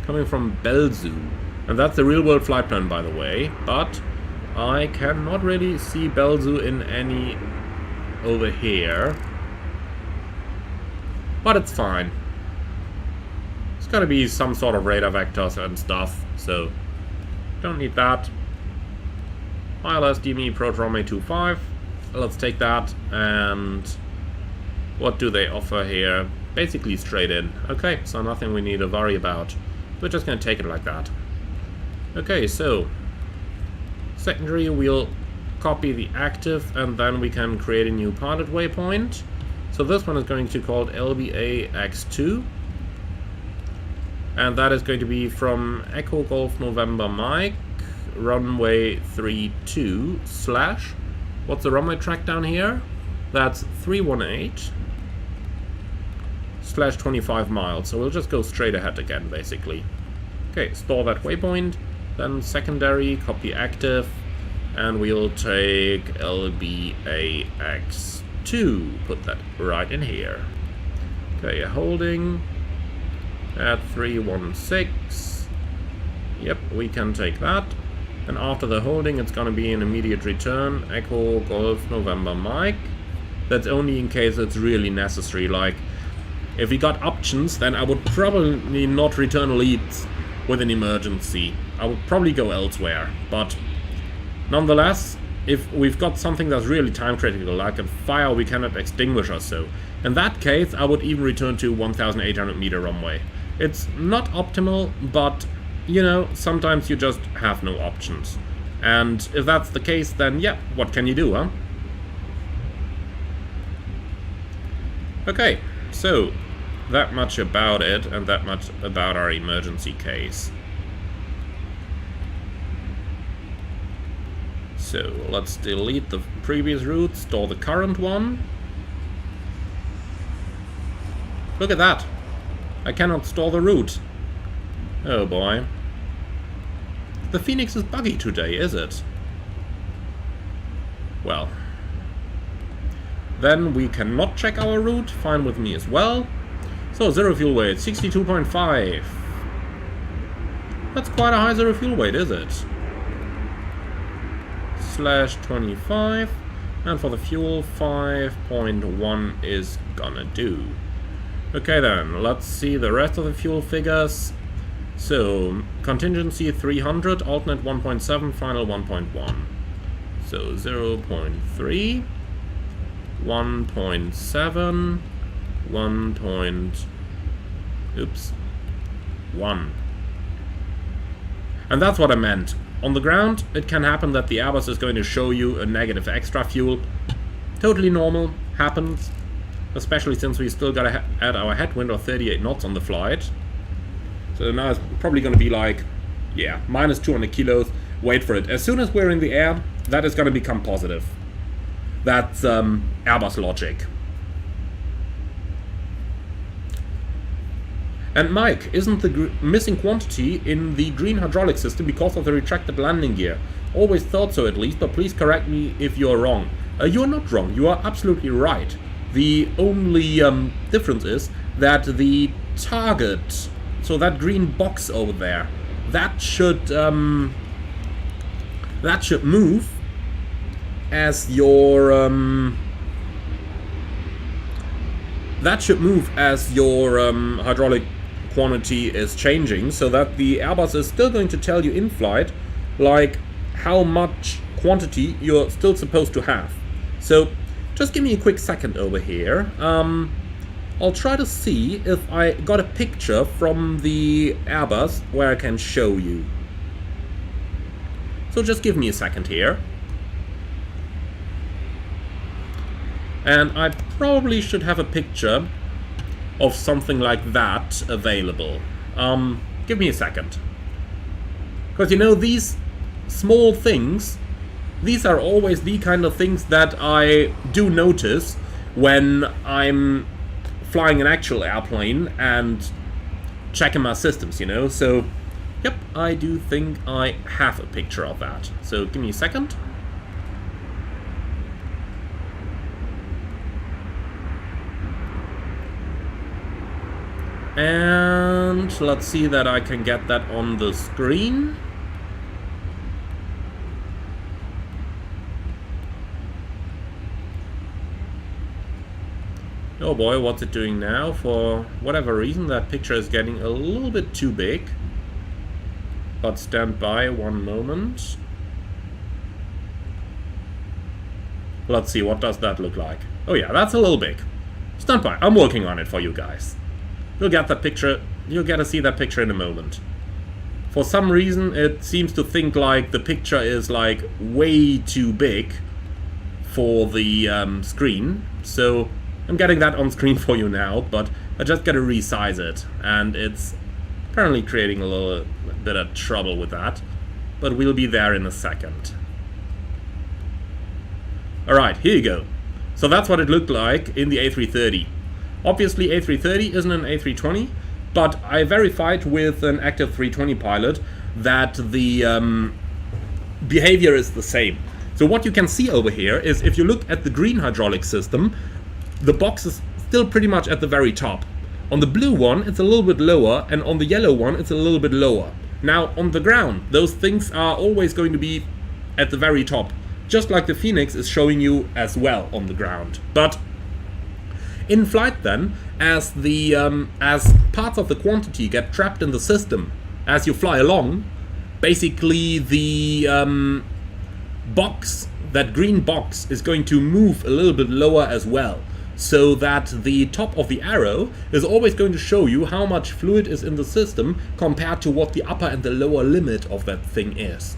[SPEAKER 1] Coming from Belzoo. And that's the real-world flight plan, by the way. But I cannot really see Belzoo in any over here. But it's fine. It's gotta be some sort of radar vectors and stuff, so don't need that. ILS DME Pro runway 25. Let's take that. And what do they offer here? Basically straight in. Okay, so nothing we need to worry about. We're just gonna take it like that. Okay, so secondary, we'll copy the active and then we can create a new pilot waypoint. So this one is going to be called LBA X2. And that is going to be from Echo Golf November Mike, runway 32 slash, what's the runway track down here? That's 318 slash 25 miles. So we'll just go straight ahead again, basically. Okay, store that waypoint. Then secondary, copy active, and we'll take LBA X2, put that right in here. Okay, holding at 316. Yep, we can take that. And after the holding, it's gonna be an immediate return, Echo Golf November Mike. That's only in case it's really necessary. Like, if we got options, then I would probably not return Leeds with an emergency. I would probably go elsewhere, but nonetheless, if we've got something that's really time critical, like a fire we cannot extinguish or so, in that case I would even return to 1,800 meter runway. It's not optimal, but you know, sometimes you just have no options. And if that's the case, then yeah, what can you do, huh? Okay, so that much about it, and that much about our emergency case. So let's delete the previous route, store the current one. Look at that! I cannot store the route. Oh boy. The Phoenix is buggy today, is it? Well. Then we cannot check our route, fine with me as well. So, zero fuel weight, 62.5. That's quite a high zero fuel weight, is it? Slash 25. And for the fuel, 5.1 is gonna do. Okay then, let's see the rest of the fuel figures. So, contingency 300, alternate 1.7, final 1.1. So, 0.3, 1.7, 1. And that's what I meant. On the ground, it can happen that the Airbus is going to show you a negative extra fuel. Totally normal, happens. Especially since we still gotta add our headwind of 38 knots on the flight. So now it's probably gonna be like, yeah, minus 200 kilos. Wait for it. As soon as we're in the air, that is gonna become positive. That's Airbus logic. And Mike, isn't the missing quantity in the green hydraulic system because of the retracted landing gear? Always thought so at least, but please correct me if you're wrong. You're not wrong, you are absolutely right. The only difference is that the target, so that green box over there, that should move as your hydraulic quantity is changing, so that the Airbus is still going to tell you in flight like how much quantity you're still supposed to have. So just give me a quick second over here. I'll try to see if I got a picture from the Airbus where I can show you. So just give me a second here. And I probably should have a picture of something like that available. Give me a second. Because you know, these small things, these are always the kind of things that I do notice when I'm flying an actual airplane and checking my systems, you know. So, yep, I do think I have a picture of that. So give me a second. And let's see that I can get that on the screen. Oh boy, what's it doing now? For whatever reason, that picture is getting a little bit too big. But stand by one moment. Let's see, what does that look like? Oh yeah, that's a little big. Stand by, I'm working on it for you guys. You'll get that picture, you'll get to see that picture in a moment. For some reason, it seems to think like the picture is like way too big for the screen. So I'm getting that on screen for you now, but I just gotta resize it, and it's apparently creating a little bit of trouble with that, but we'll be there in a second. Alright, here you go. So that's what it looked like in the A330. Obviously A330 isn't an A320, but I verified with an active 320 pilot that the behavior is the same. So what you can see over here is, if you look at the green hydraulic system, the box is still pretty much at the very top. On the blue one, it's a little bit lower, and on the yellow one, it's a little bit lower. Now, on the ground, those things are always going to be at the very top, just like the Phoenix is showing you as well on the ground. But in flight then, as parts of the quantity get trapped in the system as you fly along, basically the box, that green box, is going to move a little bit lower as well, so that the top of the arrow is always going to show you how much fluid is in the system compared to what the upper and the lower limit of that thing is.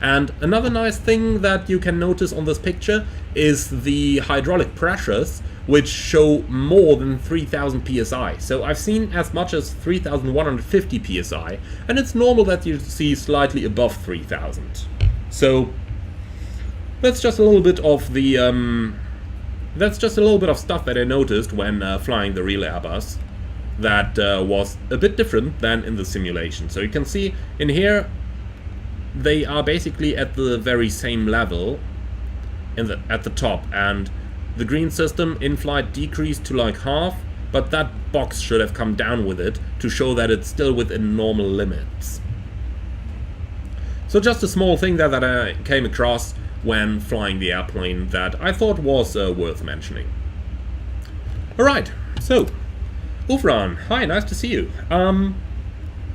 [SPEAKER 1] And another nice thing that you can notice on this picture is the hydraulic pressures, which show more than 3000 psi. So I've seen as much as 3150 psi, and it's normal that you see slightly above 3000. So that's just a little bit of the that's just a little bit of stuff that I noticed when flying the real Airbus that was a bit different than in the simulation. So you can see in here they are basically at the very same level at the top, and the green system in flight decreased to like half, but that box should have come down with it to show that it's still within normal limits. So just a small thing there that I came across when flying the airplane that I thought was worth mentioning. Alright, so Ufran, hi, nice to see you.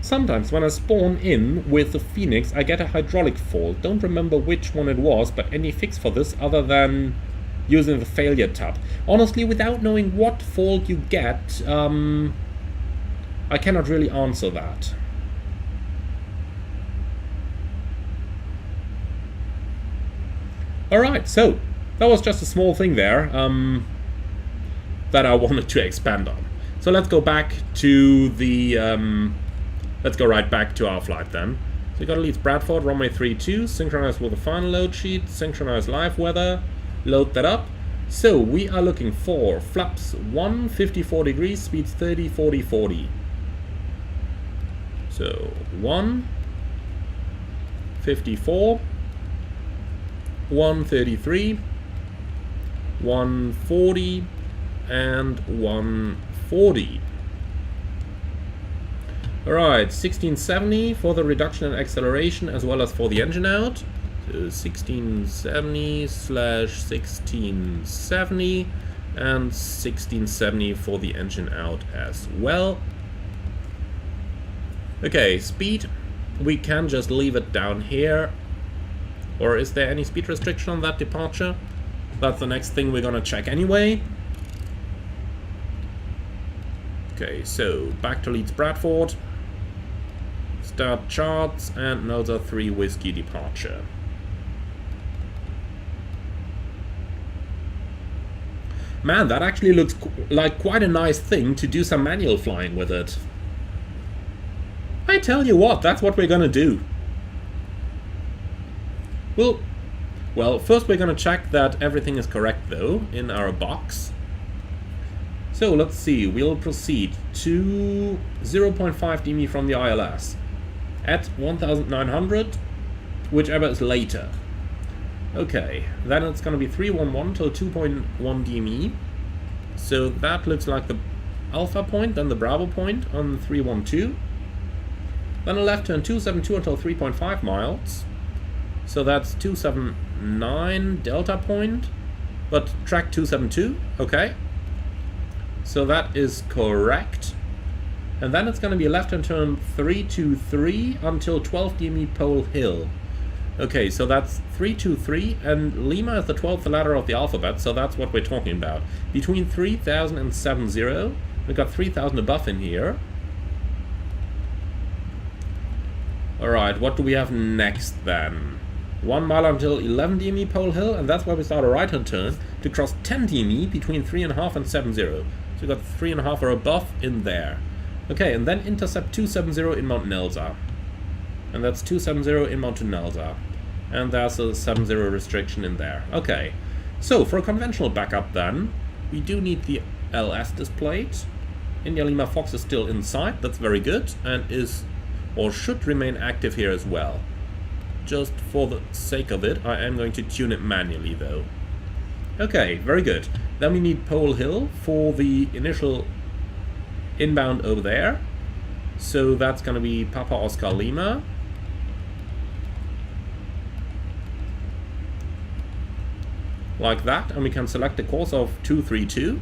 [SPEAKER 1] Sometimes when I spawn in with the Phoenix I get a hydraulic fault. Don't remember which one it was, but any fix for this other than using the failure tab? Honestly, without knowing what fault you get, I cannot really answer that. Alright, so that was just a small thing there that I wanted to expand on. So let's go back to the let's go right back to our flight then. So we got a Leeds Bradford, runway 32, synchronize with the final load sheet, synchronize live weather, load that up. So we are looking for flaps 1, 54 degrees, speeds 30, 40, 40. So 1, 54, 133, 140, and 140. Alright, 1670 for the reduction in acceleration as well as for the engine out. So 1670/1670 and 1670 for the engine out as well. Okay, speed, we can just leave it down here. Or is there any speed restriction on that departure? That's the next thing we're gonna check anyway. Okay, so back to Leeds Bradford. Start charts and another 3 whiskey departure. Man, that actually looks like quite a nice thing to do some manual flying with it. I tell you what, that's what we're gonna do. Well, first we're gonna check that everything is correct though in our box. So So let's see, we'll proceed to 0.5 dm from the ILS at 1900, whichever is later. Okay, then it's gonna be 311 till 2.1 dm. So that looks like the Alpha point, then the Bravo point on 312. Then a left turn 272 until 3.5 miles. So that's 279 Delta point, but track 272, okay. So that is correct. And then it's going to be a left hand turn 323 until 12 dm Pole Hill. Okay, so that's 323, and Lima is the 12th letter of the alphabet, so that's what we're talking about. Between 3000 and 70, we've got 3000 above in here. Alright, what do we have next then? 1 mile until 11 dm Pole Hill, and that's where we start a right hand turn to cross 10 dm between 3.5 and 70. So we've got 3.5 or above in there. Okay, and then intercept 270 in Mount Nelsa. And that's 270 in Mount Nelsa. And there's a 70 restriction in there. Okay, so for a conventional backup then, we do need the LS displayed. India Lima Fox is still inside, that's very good, and is, or should remain active here as well. Just for the sake of it, I am going to tune it manually though. Okay, very good. Then we need Pole Hill for the initial inbound over there. So that's going to be Papa Oscar Lima. Like that, and we can select a course of 232.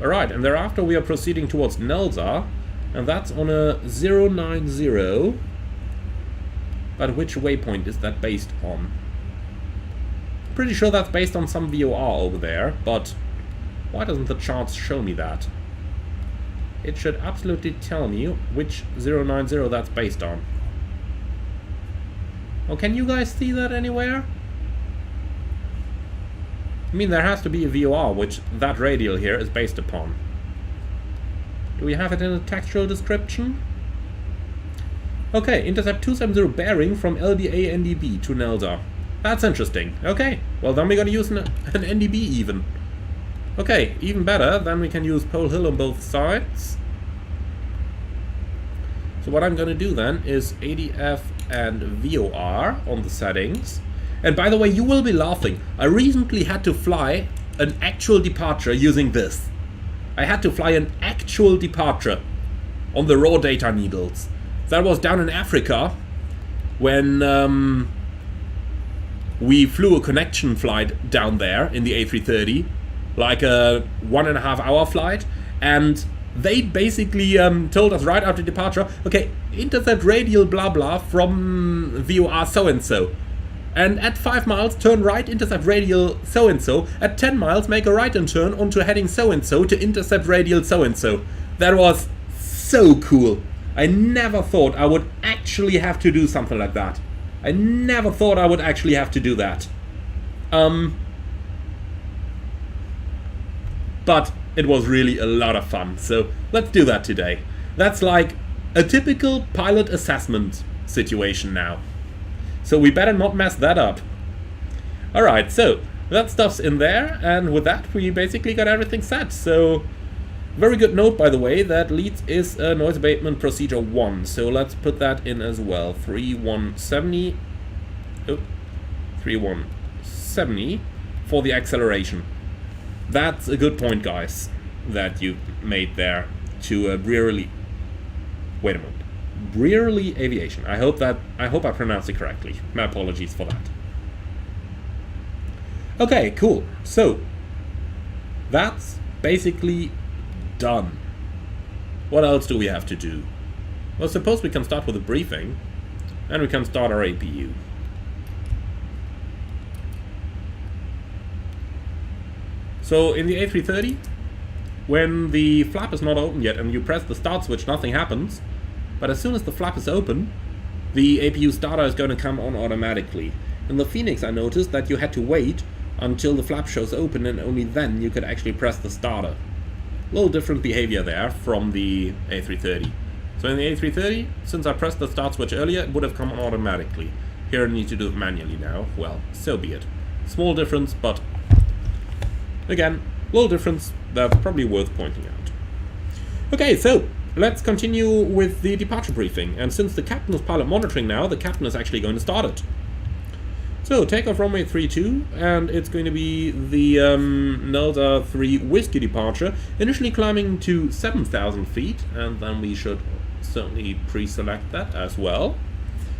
[SPEAKER 1] Alright, and thereafter we are proceeding towards Nelsa, and that's on a 090. But which waypoint is that based on? Pretty sure that's based on some VOR over there, but why doesn't the charts show me that? It should absolutely tell me which 090 that's based on. Well, can you guys see that anywhere? I mean, there has to be a VOR which that radial here is based upon. Do we have it in a textual description? Okay, intercept 270 bearing from LBA NDB to Nelsa. That's interesting. Okay, well then we're gonna use an NDB even. Okay, even better, then we can use Pole Hill on both sides. So what I'm gonna do then is ADF and VOR on the settings. And by the way, you will be laughing. I recently had to fly an actual departure using this. I had to fly an actual departure on the raw data needles. That was down in Africa when we flew a connection flight down there in the A330, like a 1.5 hour flight, and they basically told us right after departure, okay, intercept radial blah blah from VOR so and so. And at 5 miles, turn right, intercept radial so-and-so. At 10 miles, make a right and turn onto heading so-and-so to intercept radial so-and-so. That was so cool. I never thought I would actually have to do something like that. I never thought I would actually have to do that. But it was really a lot of fun, so let's do that today. That's like a typical pilot assessment situation now. So we better not mess that up. Alright, so that stuff's in there, and with that we basically got everything set. So, very good note by the way, that Leeds is a noise abatement procedure 1. So let's put that in as well. 3170. Oh, 3170 for the acceleration. That's a good point, guys, that you made there to Brearley. Wait a moment. Brearley Aviation. I hope I pronounced it correctly. My apologies for that. Okay, cool. So that's basically done. What else do we have to do? Well, suppose we can start with a briefing, and we can start our APU. So in the A330, when the flap is not open yet and you press the start switch, nothing happens. But as soon as the flap is open, the APU starter is going to come on automatically. In the Phoenix I noticed that you had to wait until the flap shows open, and only then you could actually press the starter. A little different behavior there from the A330. So in the A330, since I pressed the start switch earlier, it would have come on automatically. Here I need to do it manually now. Well, so be it. Small difference, but Again, little difference that's probably worth pointing out. Okay, so let's continue with the departure briefing. And since the captain is pilot monitoring now, the captain is actually going to start it. So, takeoff runway 32, and it's going to be the Nelda 3 Whiskey departure, initially climbing to 7,000 feet, and then we should certainly pre-select that as well.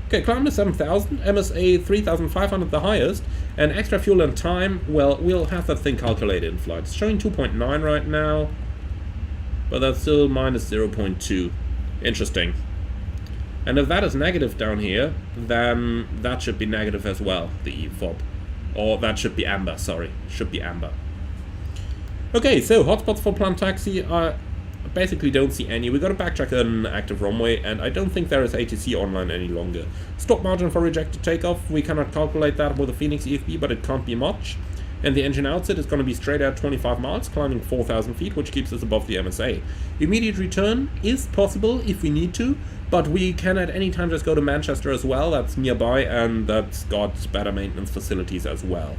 [SPEAKER 1] Okay, climb to 7,000, MSA 3,500 the highest, and extra fuel and time, well, we'll have that thing calculated in flight. It's showing 2.9 right now, but that's still minus 0.2. Interesting. And if that is negative down here, then that should be negative as well, the EFOB. Or that should be amber, sorry. Should be amber. Okay, so hotspots for planned taxi, I basically don't see any. We got to backtrack an active runway, and I don't think there is ATC online any longer. Stop margin for rejected takeoff, we cannot calculate that with a Phoenix EFB, but it can't be much. And the engine outset is going to be straight at 25 miles, climbing 4,000 feet, which keeps us above the MSA. Immediate return is possible if we need to, but we can at any time just go to Manchester as well. That's nearby, and that's got better maintenance facilities as well.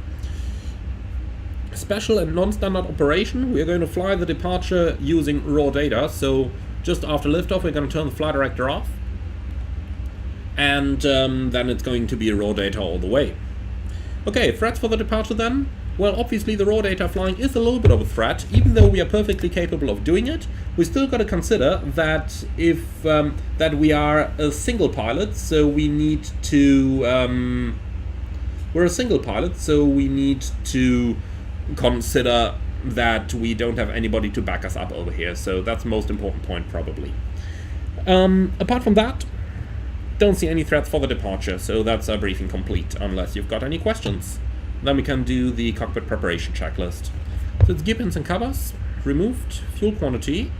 [SPEAKER 1] Special and non-standard operation, we're going to fly the departure using raw data. So just after liftoff, we're going to turn the flight director off. And then it's going to be raw data all the way. Okay, threats for the departure then? Well, obviously the raw data flying is a little bit of a threat. Even though we are perfectly capable of doing it, we still got to consider that if that we are a single pilot, so we need to we're a single pilot, so we need to consider that we don't have anybody to back us up over here. So that's the most important point probably. Apart from that, don't see any threats for the departure, so that's our briefing complete, unless you've got any questions. Then we can do the cockpit preparation checklist. So it's gear pins and covers, removed, fuel quantity,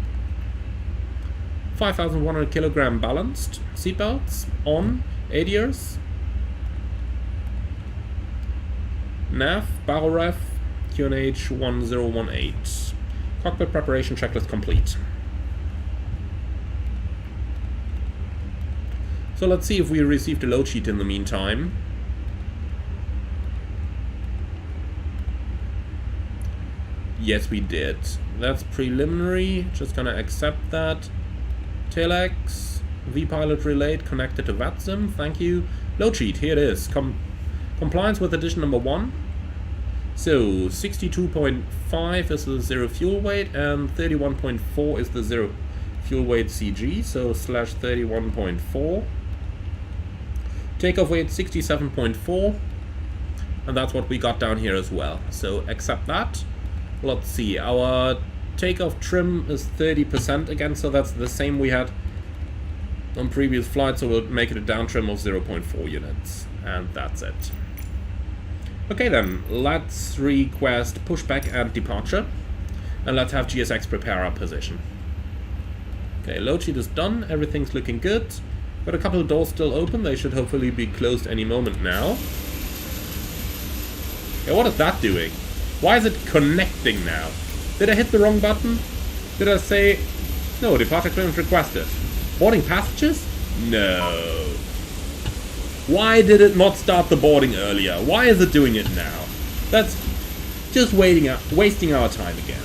[SPEAKER 1] 5,100 kilogram balanced, seatbelts on, ADRs, nav, barrel ref, QNH 1018. Cockpit preparation checklist complete. So let's see if we received a load sheet in the meantime. Yes, we did. That's preliminary. Just gonna accept that. Telex, vPilot relayed, connected to VATSIM. Thank you. Load sheet, here it is. Compliance with edition number 1. So 62.5 is the zero fuel weight, and 31.4 is the zero fuel weight CG. So slash 31.4. Takeoff weight 67.4, and that's what we got down here as well. So accept that. Let's see, our takeoff trim is 30% again, so that's the same we had on previous flights, so we'll make it a down trim of 0.4 units, and that's it. Okay then, let's request pushback and departure, and let's have GSX prepare our position. Okay, load sheet is done, everything's looking good. Got a couple of doors still open, they should hopefully be closed any moment now. Yeah, what is that doing? Why is it connecting now? Did I hit the wrong button? Did I say... No, departure clearance requested. Boarding passengers? No. Why did it not start the boarding earlier? Why is it doing it now? That's just wasting our time again.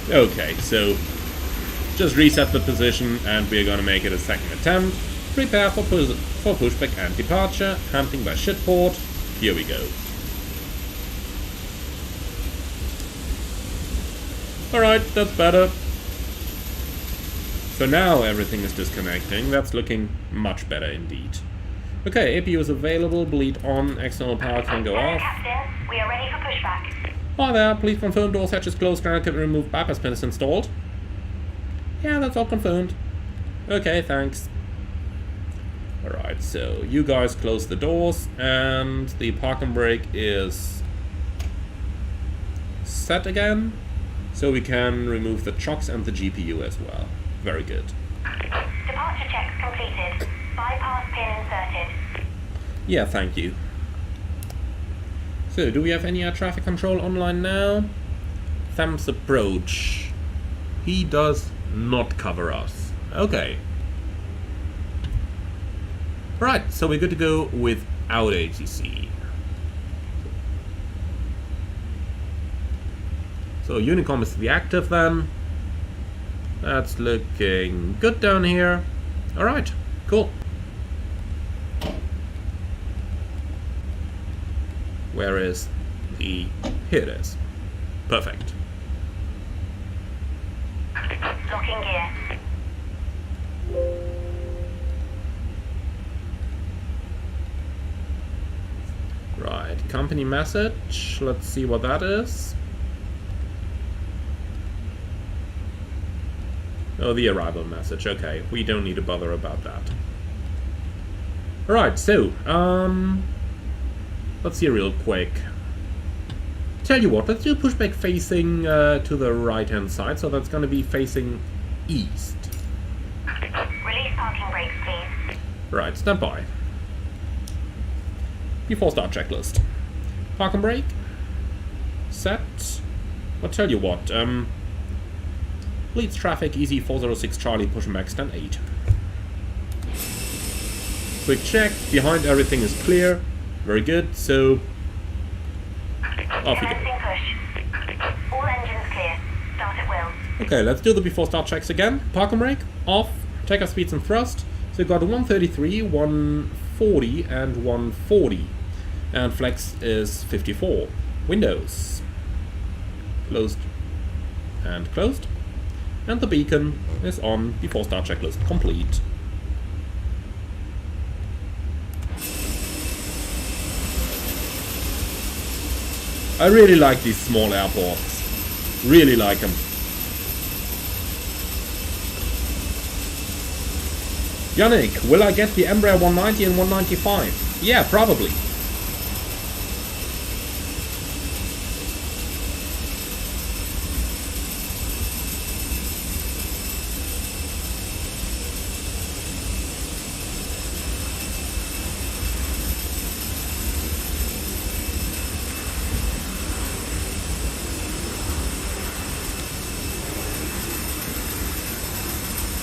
[SPEAKER 1] Okay, so just reset the position and we're gonna make it a second attempt. Prepare for pushback and departure. Handling by shipboard. Here we go. Alright, that's better. So now everything is disconnecting. That's looking much better indeed. Okay, APU is available, bleed on, external power can go off.
[SPEAKER 2] Captain, we are ready for pushback.
[SPEAKER 1] Hi there, please confirm door hatches closed, ground can remove bypass pin is installed. Yeah, that's all confirmed. Okay, thanks. Alright, so you guys close the doors, and the parking brake is set again, so we can remove the chocks and the GPU as well. Very good.
[SPEAKER 2] Departure checks completed. Bypass pin inserted.
[SPEAKER 1] Yeah, thank you. So, do we have any air traffic control online now? Thames approach. He does not cover us. Okay. Right, so we're good to go without ATC. So Unicom is the active then. That's looking good down here. Alright, cool. Where is the... Here it is. Perfect.
[SPEAKER 2] Locking gear.
[SPEAKER 1] Right, company message. Let's see what that is. Oh, the arrival message. Okay, we don't need to bother about that. Alright, so, let's see real quick. Tell you what, let's do pushback facing to the right-hand side, so that's going to be facing east.
[SPEAKER 2] Release parking brakes, please.
[SPEAKER 1] Right, stand by. Before start checklist. Park and brake. Set. I'll tell you what, Leeds traffic, easy 406 Charlie, pushing back, stand 8. Quick check, behind everything is clear. Very good, so off you go.
[SPEAKER 2] Commencing push. All engines clear. Start at will.
[SPEAKER 1] Okay, let's do the before start checks again. Park and brake, off, takeoff speeds and thrust. So you've got 133, 140 and 140. And flex is 54. Windows. Closed and closed. And the beacon is on before start checklist complete. I really like these small airports. Really like them. Yannick, will I get the Embraer 190 and 195? Yeah, probably.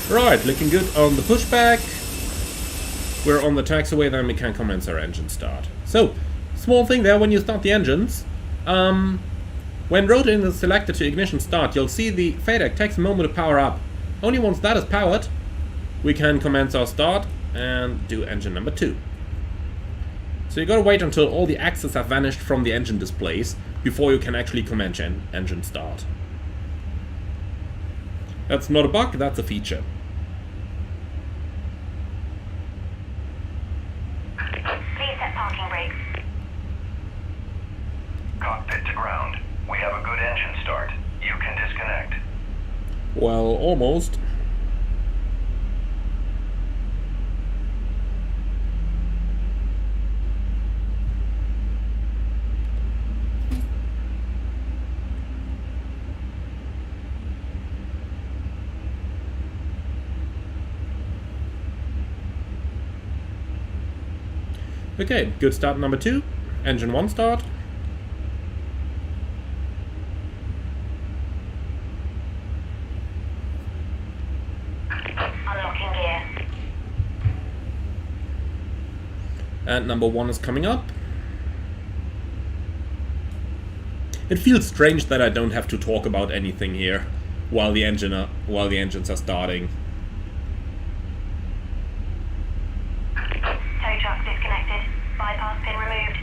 [SPEAKER 1] Right, looking good on the pushback. We're on the taxiway, then we can commence our engine start. So, small thing there when you start the engines. When rotating is selected to ignition start, you'll see the FADEC takes a moment to power up. Only once that is powered, we can commence our start and do engine number 2. So you gotta wait until all the axes have vanished from the engine displays before you can actually commence engine start. That's not a bug, that's a feature.
[SPEAKER 2] Please set parking brakes.
[SPEAKER 3] Cockpit to ground. We have a good engine start. You can disconnect.
[SPEAKER 1] Well, almost. Okay, good start number 2. Engine 1 start.
[SPEAKER 2] Unlocking gear.
[SPEAKER 1] And number 1 is coming up. It feels strange that I don't have to talk about anything here while the engines are starting.
[SPEAKER 2] Tow truck disconnected. Bypass pin removed.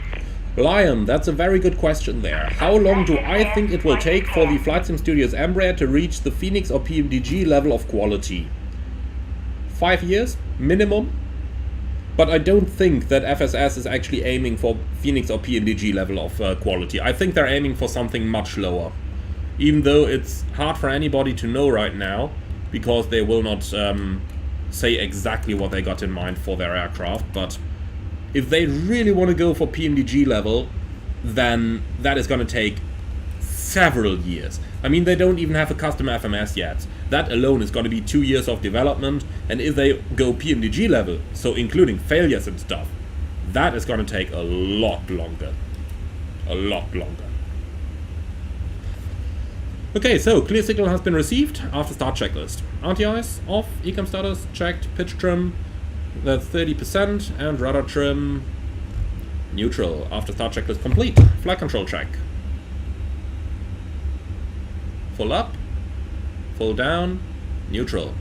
[SPEAKER 1] Lion, that's a very good question there. How long do I think it will take for the Flight Sim Studios Embraer to reach the Phoenix or PMDG level of quality? 5 years, minimum? But I don't think that FSS is actually aiming for Phoenix or PMDG level of quality. I think they're aiming for something much lower. Even though it's hard for anybody to know right now, because they will not say exactly what they got in mind for their aircraft, but if they really want to go for PMDG level, then that is going to take several years. I mean, they don't even have a custom FMS yet. That alone is going to be 2 years of development, and if they go PMDG level, so including failures and stuff, that is going to take a lot longer. A lot longer. Okay, so clear signal has been received after start checklist. RTIs off, ECAM status checked, pitch trim, that's 30%, and rudder trim neutral after start checklist complete. Flight control check. full up, full down, neutral,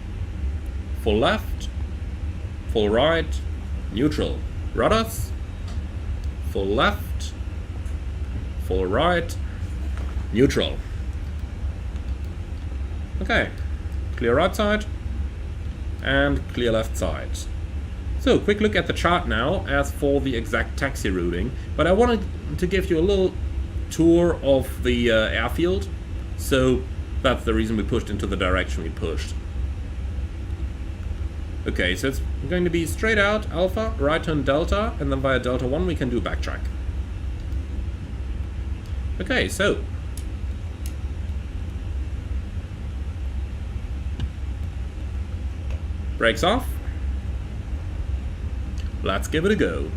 [SPEAKER 1] full left, full right, neutral, rudders, full left, full right, neutral. Okay, clear right side and clear left side. So, quick look at the chart now as for the exact taxi routing, but I wanted to give you a little tour of the airfield, so that's the reason we pushed into the direction we pushed. Okay, so it's going to be straight out Alpha, right turn Delta, and then via Delta 1 we can do backtrack. Okay, so brakes off. Let's give it a go.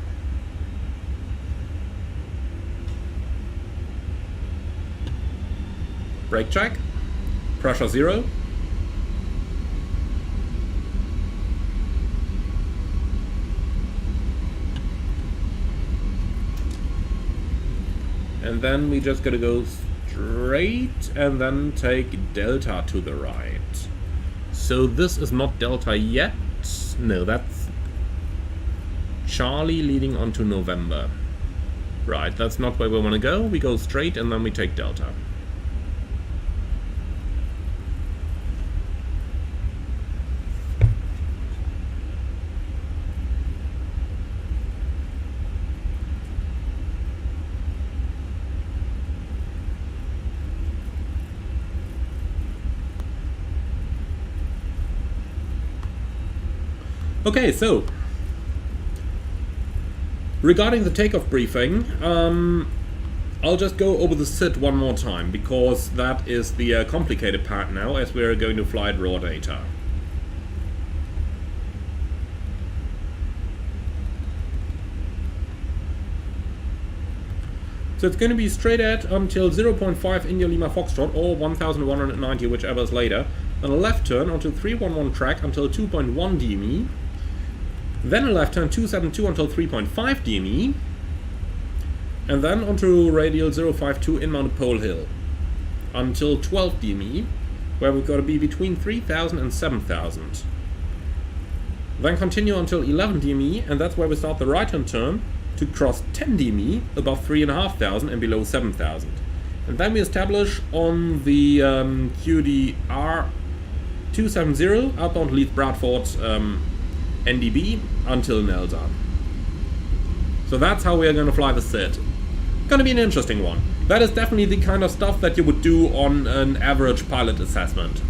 [SPEAKER 1] Brake check. Pressure 0. And then we just gotta go straight and then take Delta to the right. So this is not Delta yet. No, that's Charlie leading on to November. Right, that's not where we want to go. We go straight and then we take Delta. Okay, so regarding the takeoff briefing, I'll just go over the SID one more time, because that is the complicated part now, as we're going to fly at raw data. So it's going to be straight at until 0.5 India Lima Foxtrot, or 1190, whichever is later. Then a left turn onto 311 track until 2.1 DME. Then a left turn 272 until 3.5 DME. And then onto radial 052 inbound Pole Hill until 12 DME, where we've got to be between 3000 and 7000. Then continue until 11 DME, and that's where we start the right hand turn to cross 10 DME above 3500 and below 7000. And then we establish on the QDR 270 outbound Leeds Bradford NDB until Nelda. So that's how we are going to fly the SID. Gonna be an interesting one. That is definitely the kind of stuff that you would do on an average pilot assessment.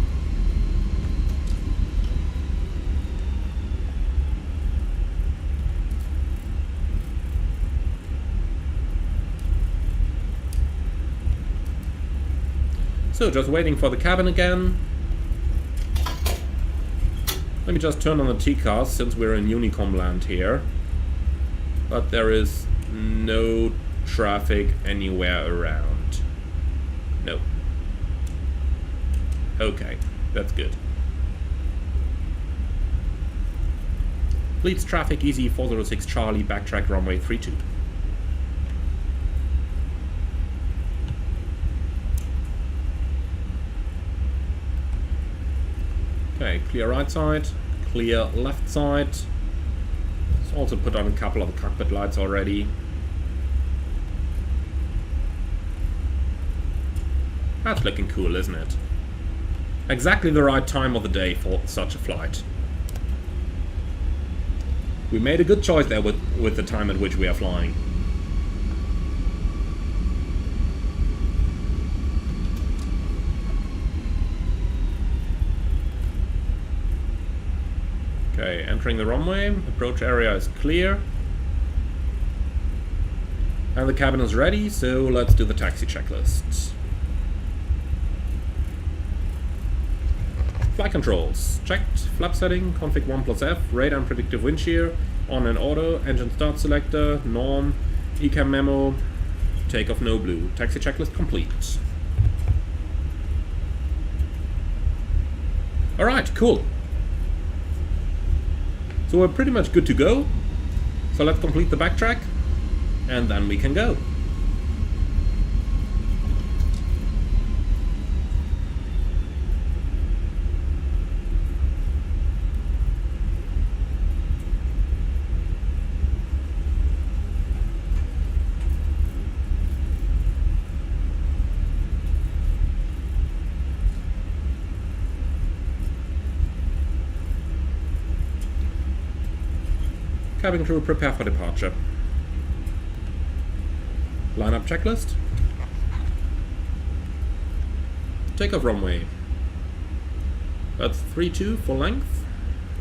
[SPEAKER 1] So just waiting for the cabin again. Let me just turn on the TCAS since we're in Honeycomb land here. But there is no traffic anywhere around. No. Okay, that's good. Leeds traffic easy 406 Charlie, backtrack runway 32. Okay, clear right side, clear left side. Let's also put on a couple of the cockpit lights already. That's looking cool, isn't it? Exactly the right time of the day for such a flight. We made a good choice there with the time at which we are flying. Okay, entering the runway, approach area is clear. And the cabin is ready, so let's do the taxi checklist. Flight controls, checked, flap setting, config 1+F, radar and predictive wind shear, on and auto, engine start selector, norm, ECAM memo, takeoff no blue. Taxi checklist complete. Alright, cool. So we're pretty much good to go. So let's complete the backtrack, and then we can go. Cabin crew, prepare for departure. Lineup checklist. Takeoff runway. That's 3-2 full length.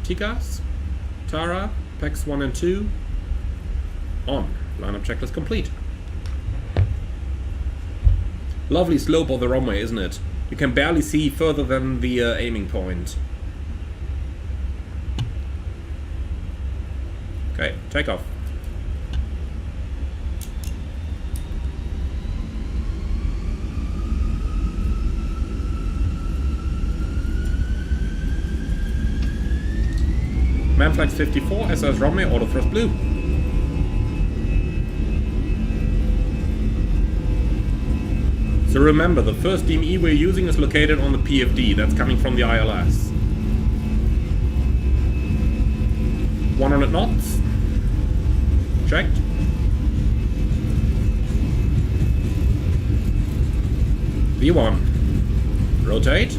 [SPEAKER 1] TCAS. Tara. PEX 1 and 2. On. Lineup checklist complete. Lovely slope of the runway, isn't it? You can barely see further than the aiming point. Okay, takeoff. Manflex 54, SS runway, auto thrust blue. So remember, the first DME we're using is located on the PFD, that's coming from the ILS. 100 knots. Checked. V1. Rotate.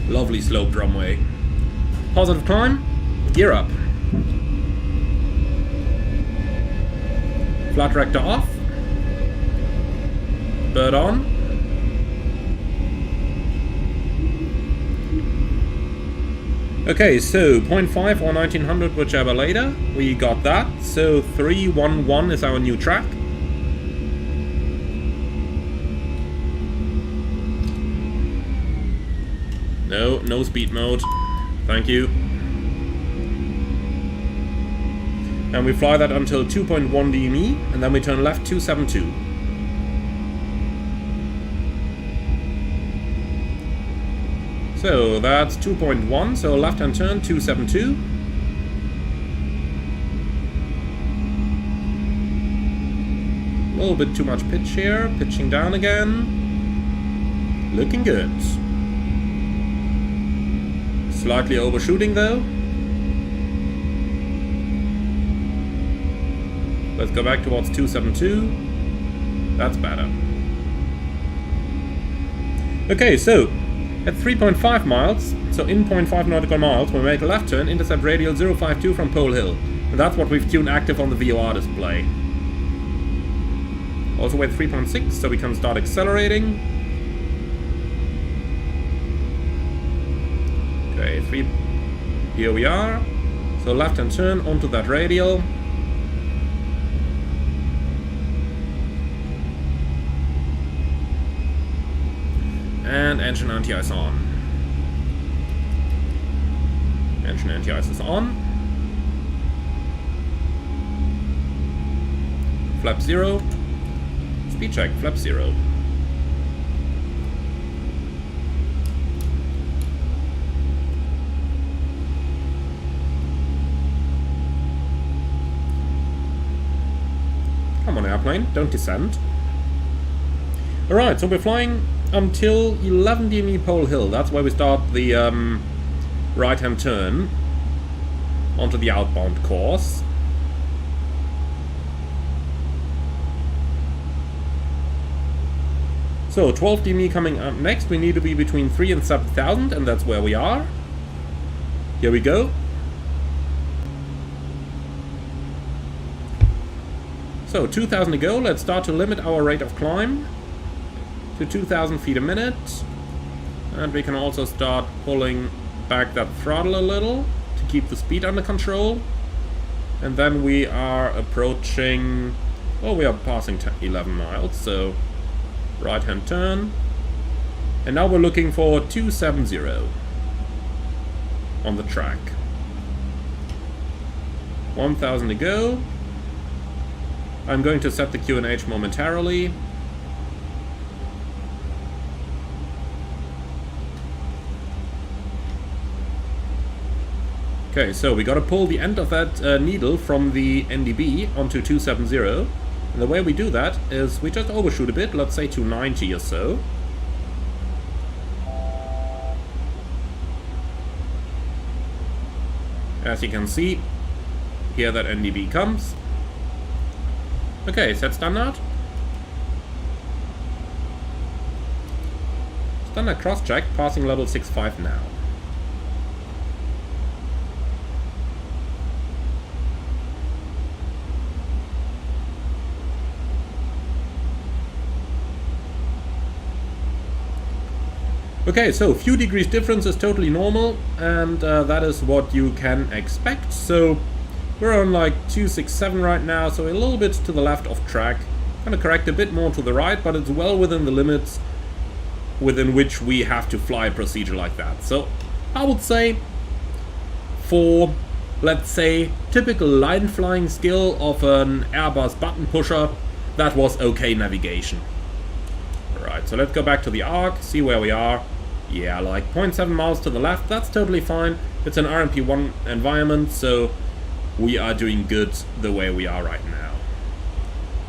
[SPEAKER 1] Lovely sloped runway. Positive climb. Gear up. Flat rector off. Bird on. Okay, so 0.5 or 1900, whichever later. We got that. So 311 is our new track. No speed mode. Thank you. And we fly that until 2.1 DME, and then we turn left 272. So that's 2.1, so left hand turn 272. A little bit too much pitch here, pitching down again. Looking good. Slightly overshooting though. Let's go back towards 272. That's better. Okay, so at 3.5 miles, so in 0.5 nautical miles, we make a left turn, intercept radial 052 from Pole Hill. And that's what we've tuned active on the VOR display. Also we're at 3.6, so we can start accelerating. Okay, here we are. So left hand turn onto that radial. And engine anti-ice on. Engine anti-ice is on. Flap 0. Speed check, flap 0. Come on, airplane, don't descend. Alright, so we're flying until 11 DME Pole Hill. That's where we start the right-hand turn onto the outbound course. So 12 DME coming up next. We need to be between 3 and 7,000, and that's where we are. Here we go. So 2,000 to go. Let's start to limit our rate of climb to 2,000 feet a minute, and we can also start pulling back that throttle a little to keep the speed under control. And then we are approaching, well, we are passing 11 miles, so right hand turn, and now we're looking for 270 on the track. 1,000 to go. I'm going to set the QNH momentarily. Okay, so we gotta pull the end of that needle from the NDB onto 270. And the way we do that is we just overshoot a bit, let's say 290 or so. As you can see, here that NDB comes. Okay, set standard. done a cross-check, passing level 6.5 now. Okay, so few degrees difference is totally normal, and that is what you can expect. So we're on like 267 right now, so a little bit to the left of track. Gonna correct a bit more to the right, but it's well within the limits within which we have to fly a procedure like that. So I would say for, let's say, typical line flying skill of an Airbus button pusher, that was okay navigation. Alright, so let's go back to the arc, see where we are. Yeah, like 0.7 miles to the left, that's totally fine. It's an RMP1 environment, so we are doing good the way we are right now.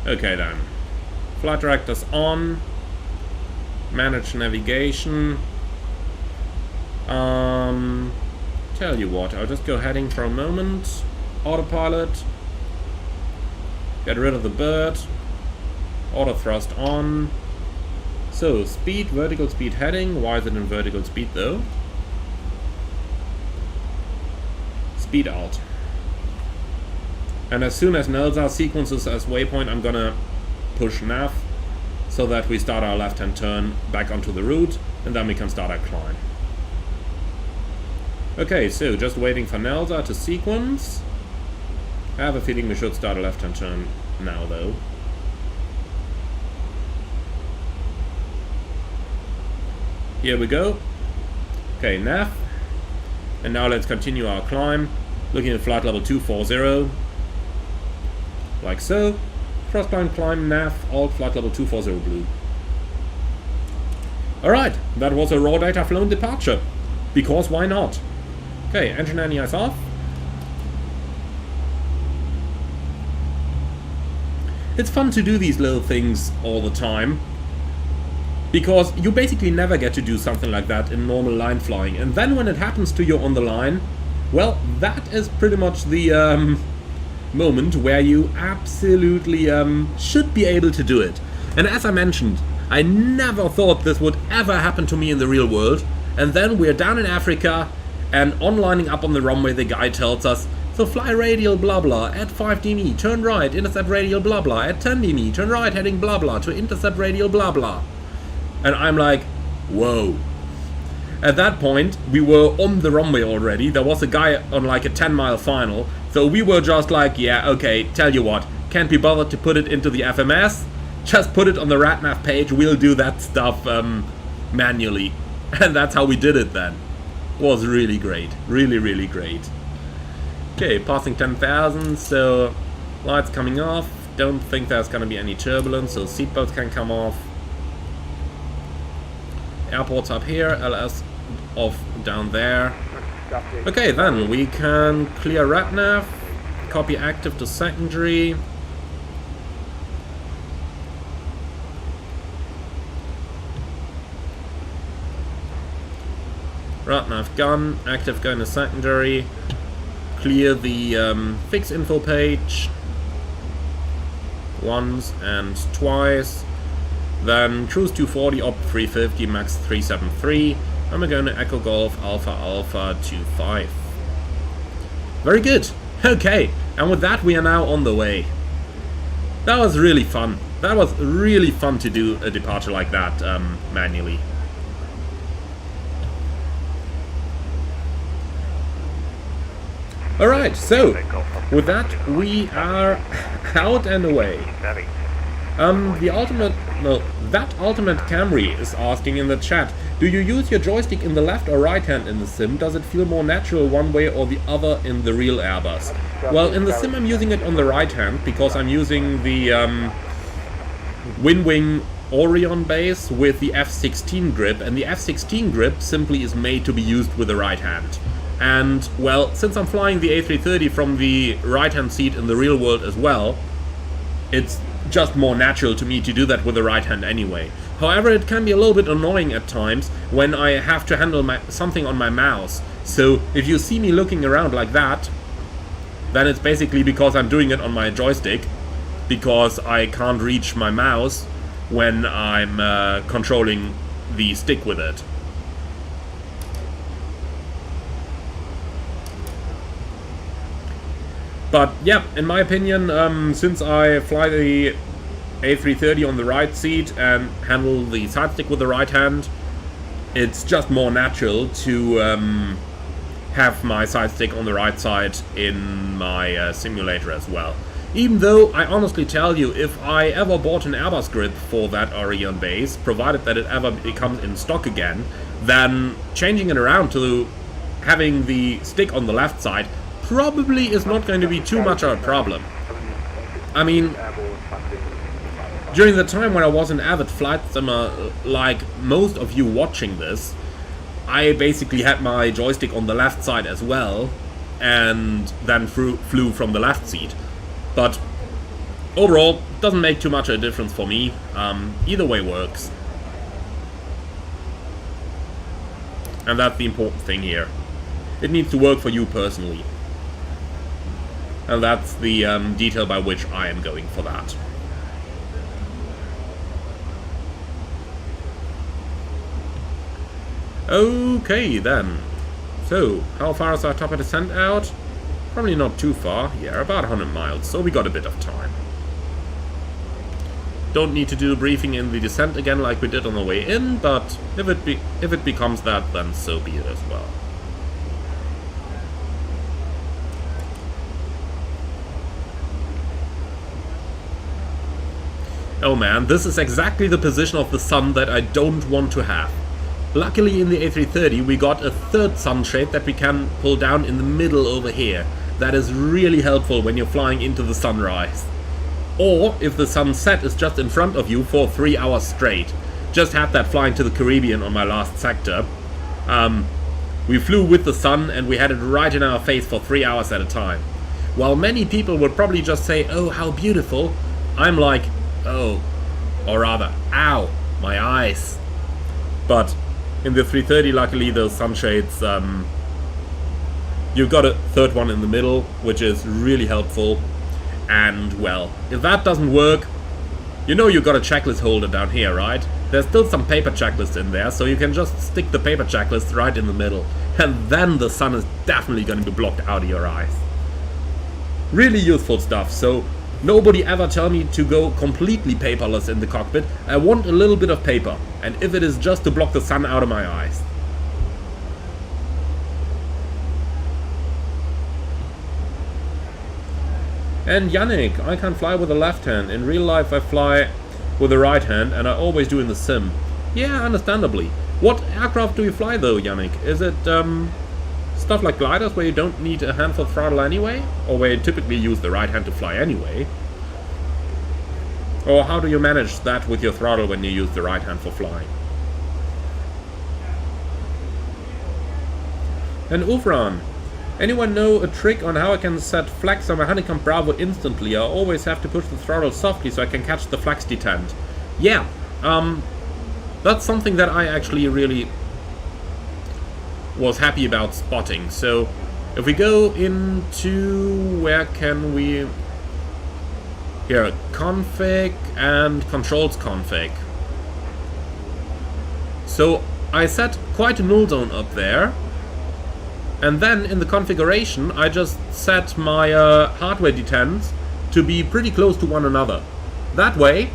[SPEAKER 1] Okay then. Flight directors on. Manage navigation. Tell you what, I'll just go heading for a moment. Autopilot. Get rid of the bird. Auto thrust on. So, speed, vertical speed heading. Why is it in vertical speed though? Speed out. And as soon as Nelsa sequences as waypoint, I'm gonna push nav so that we start our left-hand turn back onto the route, and then we can start our climb. Okay, so just waiting for Nelsa to sequence. I have a feeling we should start a left-hand turn now though. Here we go. Okay, nav. And now let's continue our climb. Looking at flight level 240. Like so. Thrust line climb, nav, alt, flight level 240 blue. Alright, that was a raw data flown departure. Because why not? Okay, engine anti-ice off. It's fun to do these little things all the time. Because you basically never get to do something like that in normal line flying. And then when it happens to you on the line, well, that is pretty much the moment where you absolutely should be able to do it. And as I mentioned, I never thought this would ever happen to me in the real world. And then we're down in Africa, and on lining up on the runway, the guy tells us, so fly radial blah blah at 5 dm, turn right, intercept radial blah blah at 10 dm, turn right heading blah blah to intercept radial blah blah. And I'm like, whoa. At that point, we were on the runway already. There was a guy on like a 10-mile final. So we were just like, yeah, okay, tell you what. Can't be bothered to put it into the FMS. Just put it on the RadNav page. We'll do that stuff manually. And that's how we did it then. Was really great. Really, really great. Okay, passing 10,000. So lights coming off. Don't think there's going to be any turbulence. So seatbelts can come off. Airport's up here, LS off down there. Okay, then we can clear RadNav, copy active to secondary. RadNav gun, active going to secondary. Clear the fix info page once and twice. Then cruise 240, op 350, max 373, and we're going to Echo Golf Alpha Alpha 25. Very good. Okay, and with that we are now on the way. That was really fun. That was really fun to do a departure like that manually. Alright, so with that we are out and away. That Ultimate Camry is asking in the chat, do you use your joystick in the left or right hand in the sim? Does it feel more natural one way or the other in the real Airbus? Well, in the sim I'm using it on the right hand because I'm using the WinWing Orion base with the F16 grip, and the F16 grip simply is made to be used with the right hand. And, well, since I'm flying the A330 from the right hand seat in the real world as well, it's just more natural to me to do that with the right hand anyway. However, it can be a little bit annoying at times when I have to handle something on my mouse. So if you see me looking around like that, then it's basically because I'm doing it on my joystick, because I can't reach my mouse when I'm controlling the stick with it. But yeah, in my opinion, since I fly the A330 on the right seat and handle the side stick with the right hand, it's just more natural to have my side stick on the right side in my simulator as well. Even though I honestly tell you, if I ever bought an Airbus grid for that Orion base, provided that it ever becomes in stock again, then changing it around to having the stick on the left side probably is not going to be too much of a problem. I mean, during the time when I was an avid flight simmer, like most of you watching this, I basically had my joystick on the left side as well, and then flew from the left seat. But overall, doesn't make too much of a difference for me. Either way works. And that's the important thing here. It needs to work for you personally. And that's the detail by which I am going for that. Okay then. So, how far is our top of descent out? Probably not too far. Yeah, about 100 miles, so we got a bit of time. Don't need to do a briefing in the descent again like we did on the way in, but if it becomes that, then so be it as well. Oh man, this is exactly the position of the sun that I don't want to have. Luckily in the A330 we got a third sunshade that we can pull down in the middle over here. That is really helpful when you're flying into the sunrise. Or if the sunset is just in front of you for 3 hours straight. Just had that flying to the Caribbean on my last sector. We flew with the sun and we had it right in our face for 3 hours at a time. While many people would probably just say, oh how beautiful, I'm like, oh, or rather, ow, my eyes. But in the 330, luckily, those sunshades, you've got a third one in the middle, which is really helpful. And, well, if that doesn't work, you know you've got a checklist holder down here, right? There's still some paper checklist in there, so you can just stick the paper checklist right in the middle. And then the sun is definitely going to be blocked out of your eyes. Really useful stuff, so nobody ever tell me to go completely paperless in the cockpit. I want a little bit of paper, and if it is just to block the sun out of my eyes. And Yannick, I can fly with the left hand. In real life I fly with the right hand, and I always do in the sim. Yeah, understandably. What aircraft do you fly though, Yannick? Is it stuff like gliders where you don't need a hand for throttle anyway? Or where you typically use the right hand to fly anyway? Or how do you manage that with your throttle when you use the right hand for flying? And Ufran, anyone know a trick on how I can set flags on my Honeycomb Bravo instantly? I always have to push the throttle softly so I can catch the flags detent. Yeah, that's something that I actually really was happy about spotting. So if we go into, where can we, here, config and controls config. So I set quite a null zone up there, and then in the configuration I just set my hardware detents to be pretty close to one another. That way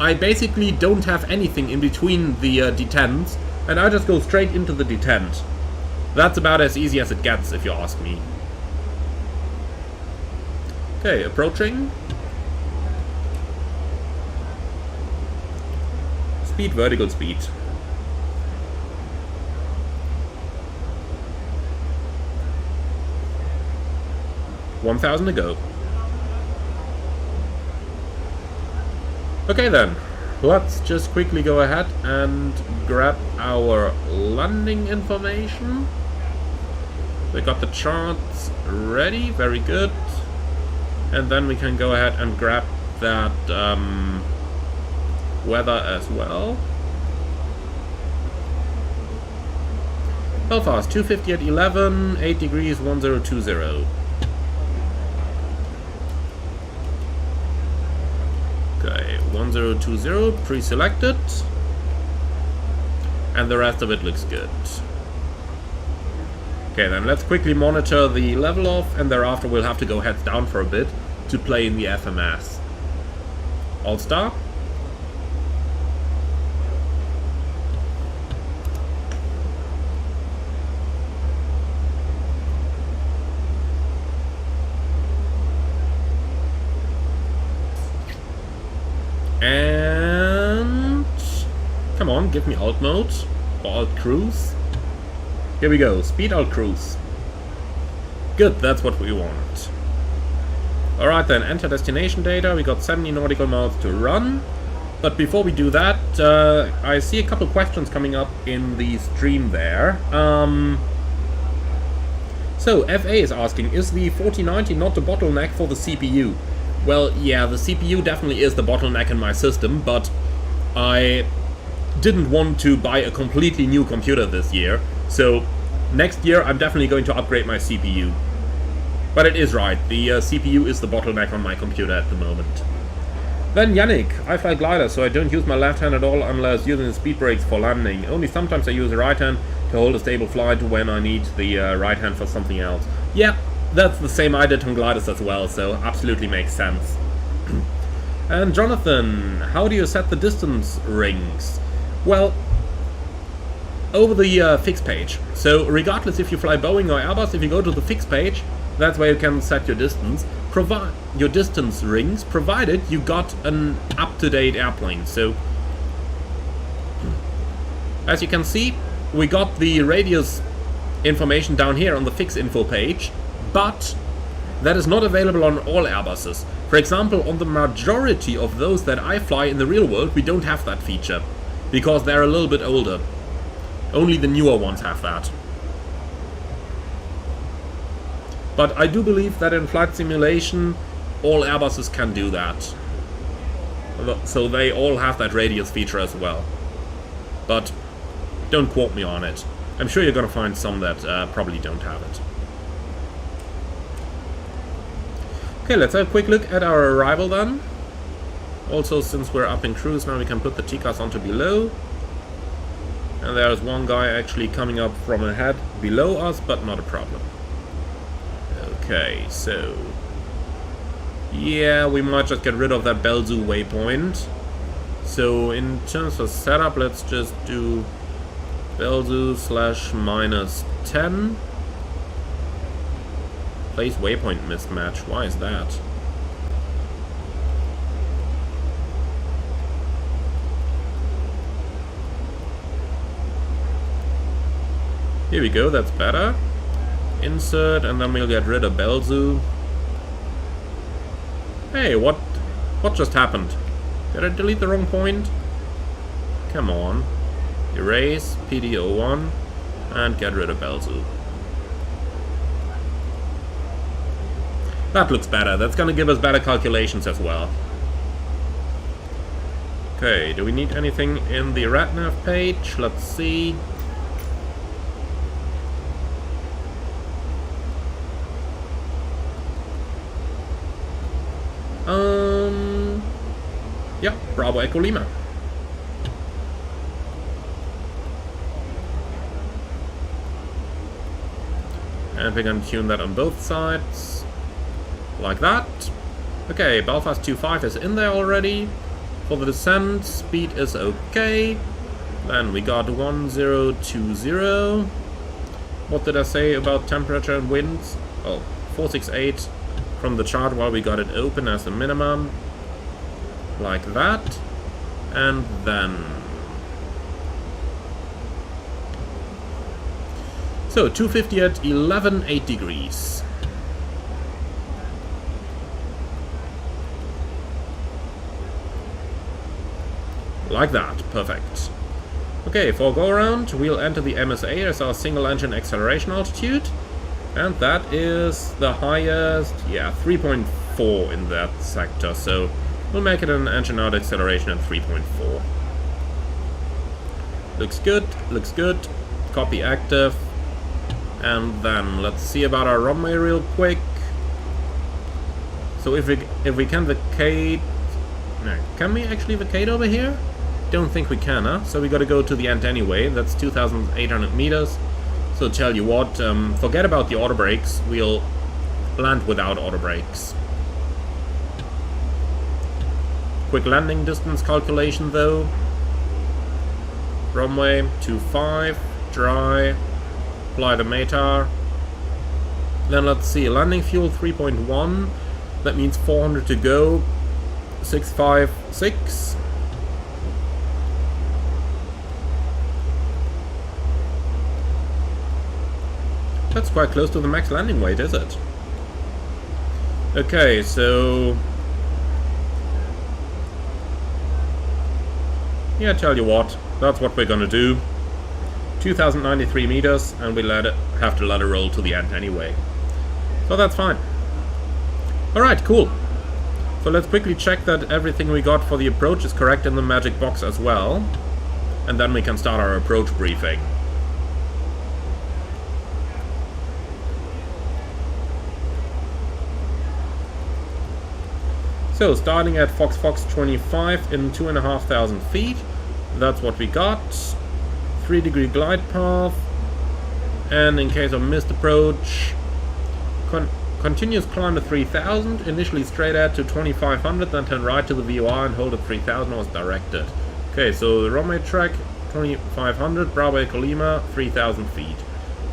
[SPEAKER 1] I basically don't have anything in between the detents, and I just go straight into the detent. That's about as easy as it gets, if you ask me. Okay, approaching. Speed, vertical speed. $1,000 to go. Okay then, let's just quickly go ahead and grab our landing information. We got the charts ready, very good. And then we can go ahead and grab that weather as well. Belfast, 250 at 11, 8 degrees, 1020. Okay, 1020 pre-selected. and the rest of it looks good. Okay, then let's quickly monitor the level off, and thereafter we'll have to go heads down for a bit to play in the FMS. All-star. And come on, give me alt mode or alt cruise. Here we go, speed alt cruise. Good, that's what we want. Alright then, enter destination data. We got 70 nautical miles to run. But before we do that, I see a couple questions coming up in the stream there. So, FA is asking, is the 4090 not the bottleneck for the CPU? Well, yeah, the CPU definitely is the bottleneck in my system, but I didn't want to buy a completely new computer this year. So, next year I'm definitely going to upgrade my CPU. But it is right, the CPU is the bottleneck on my computer at the moment. Then Yannick, I fly glider, so I don't use my left hand at all unless using the speed brakes for landing. Only sometimes I use the right hand to hold a stable flight when I need the right hand for something else. Yeah, that's the same I did on gliders as well, so absolutely makes sense. And Jonathan, how do you set the distance rings? Well, over the fix page. So regardless if you fly Boeing or Airbus, if you go to the fix page, that's where you can set your distance. Your distance rings, provided you got an up-to-date airplane. So, as you can see, we got the radius information down here on the fix info page, but that is not available on all Airbuses. For example, on the majority of those that I fly in the real world, we don't have that feature, because they're a little bit older. Only the newer ones have that. But I do believe that in flight simulation, all Airbuses can do that. So they all have that radius feature as well. But don't quote me on it. I'm sure you're gonna find some that probably don't have it. Okay, let's have a quick look at our arrival then. Also, since we're up in cruise now, we can put the TCAS onto below. And there's one guy actually coming up from ahead below us, but not a problem. Okay, so yeah, we might just get rid of that Belzoo waypoint. So in terms of setup, let's just do Belzoo /-10. Place waypoint mismatch. Why is that? Here we go, that's better. Insert, and then we'll get rid of Belzoo. Hey, what just happened? Did I delete the wrong point? Come on. Erase, PD01, and get rid of Belzoo. That looks better. That's gonna give us better calculations as well. Okay, do we need anything in the RadNav page? Let's see. Yeah, Bravo Echo Lima. And we're gonna tune that on both sides. Like that. Okay, Belfast 25 is in there already. For the descent, speed is okay. Then we got 1020. What did I say about temperature and winds? Oh, 468 from the chart while we got it open as a minimum. Like that. And then... So, 250 at 11.8 degrees. Like that, perfect. Okay, for go around, we'll enter the MSA as our single engine acceleration altitude. And that is the highest, yeah, 3.4 in that sector. So we'll make it an engine out acceleration at 3.4. Looks good, looks good. Copy active. And then let's see about our runway real quick. So if we can vacate... No, can we actually vacate over here? Don't think we can, huh? So we gotta go to the end anyway. That's 2,800 meters. So tell you what, forget about the auto brakes. We'll land without auto brakes. Quick landing distance calculation though. Runway 25, dry, apply the METAR. Then let's see, landing fuel 3.1. That means 400 to go. 656. That's quite close to the max landing weight, is it? Okay, so... yeah, tell you what, that's what we're gonna do. 2,093 meters, and we have to let it roll to the end anyway. So that's fine. Alright, cool. So let's quickly check that everything we got for the approach is correct in the magic box as well. And then we can start our approach briefing. So, starting at Fox 25 in 2,500 feet. That's what we got. 3-degree glide path. And in case of missed approach, continuous climb to 3,000. Initially straight ahead to 2,500, then turn right to the VOR and hold at 3,000 as directed. Okay, so the runway track 2,500, Bravo Echo Lima, 3,000 feet.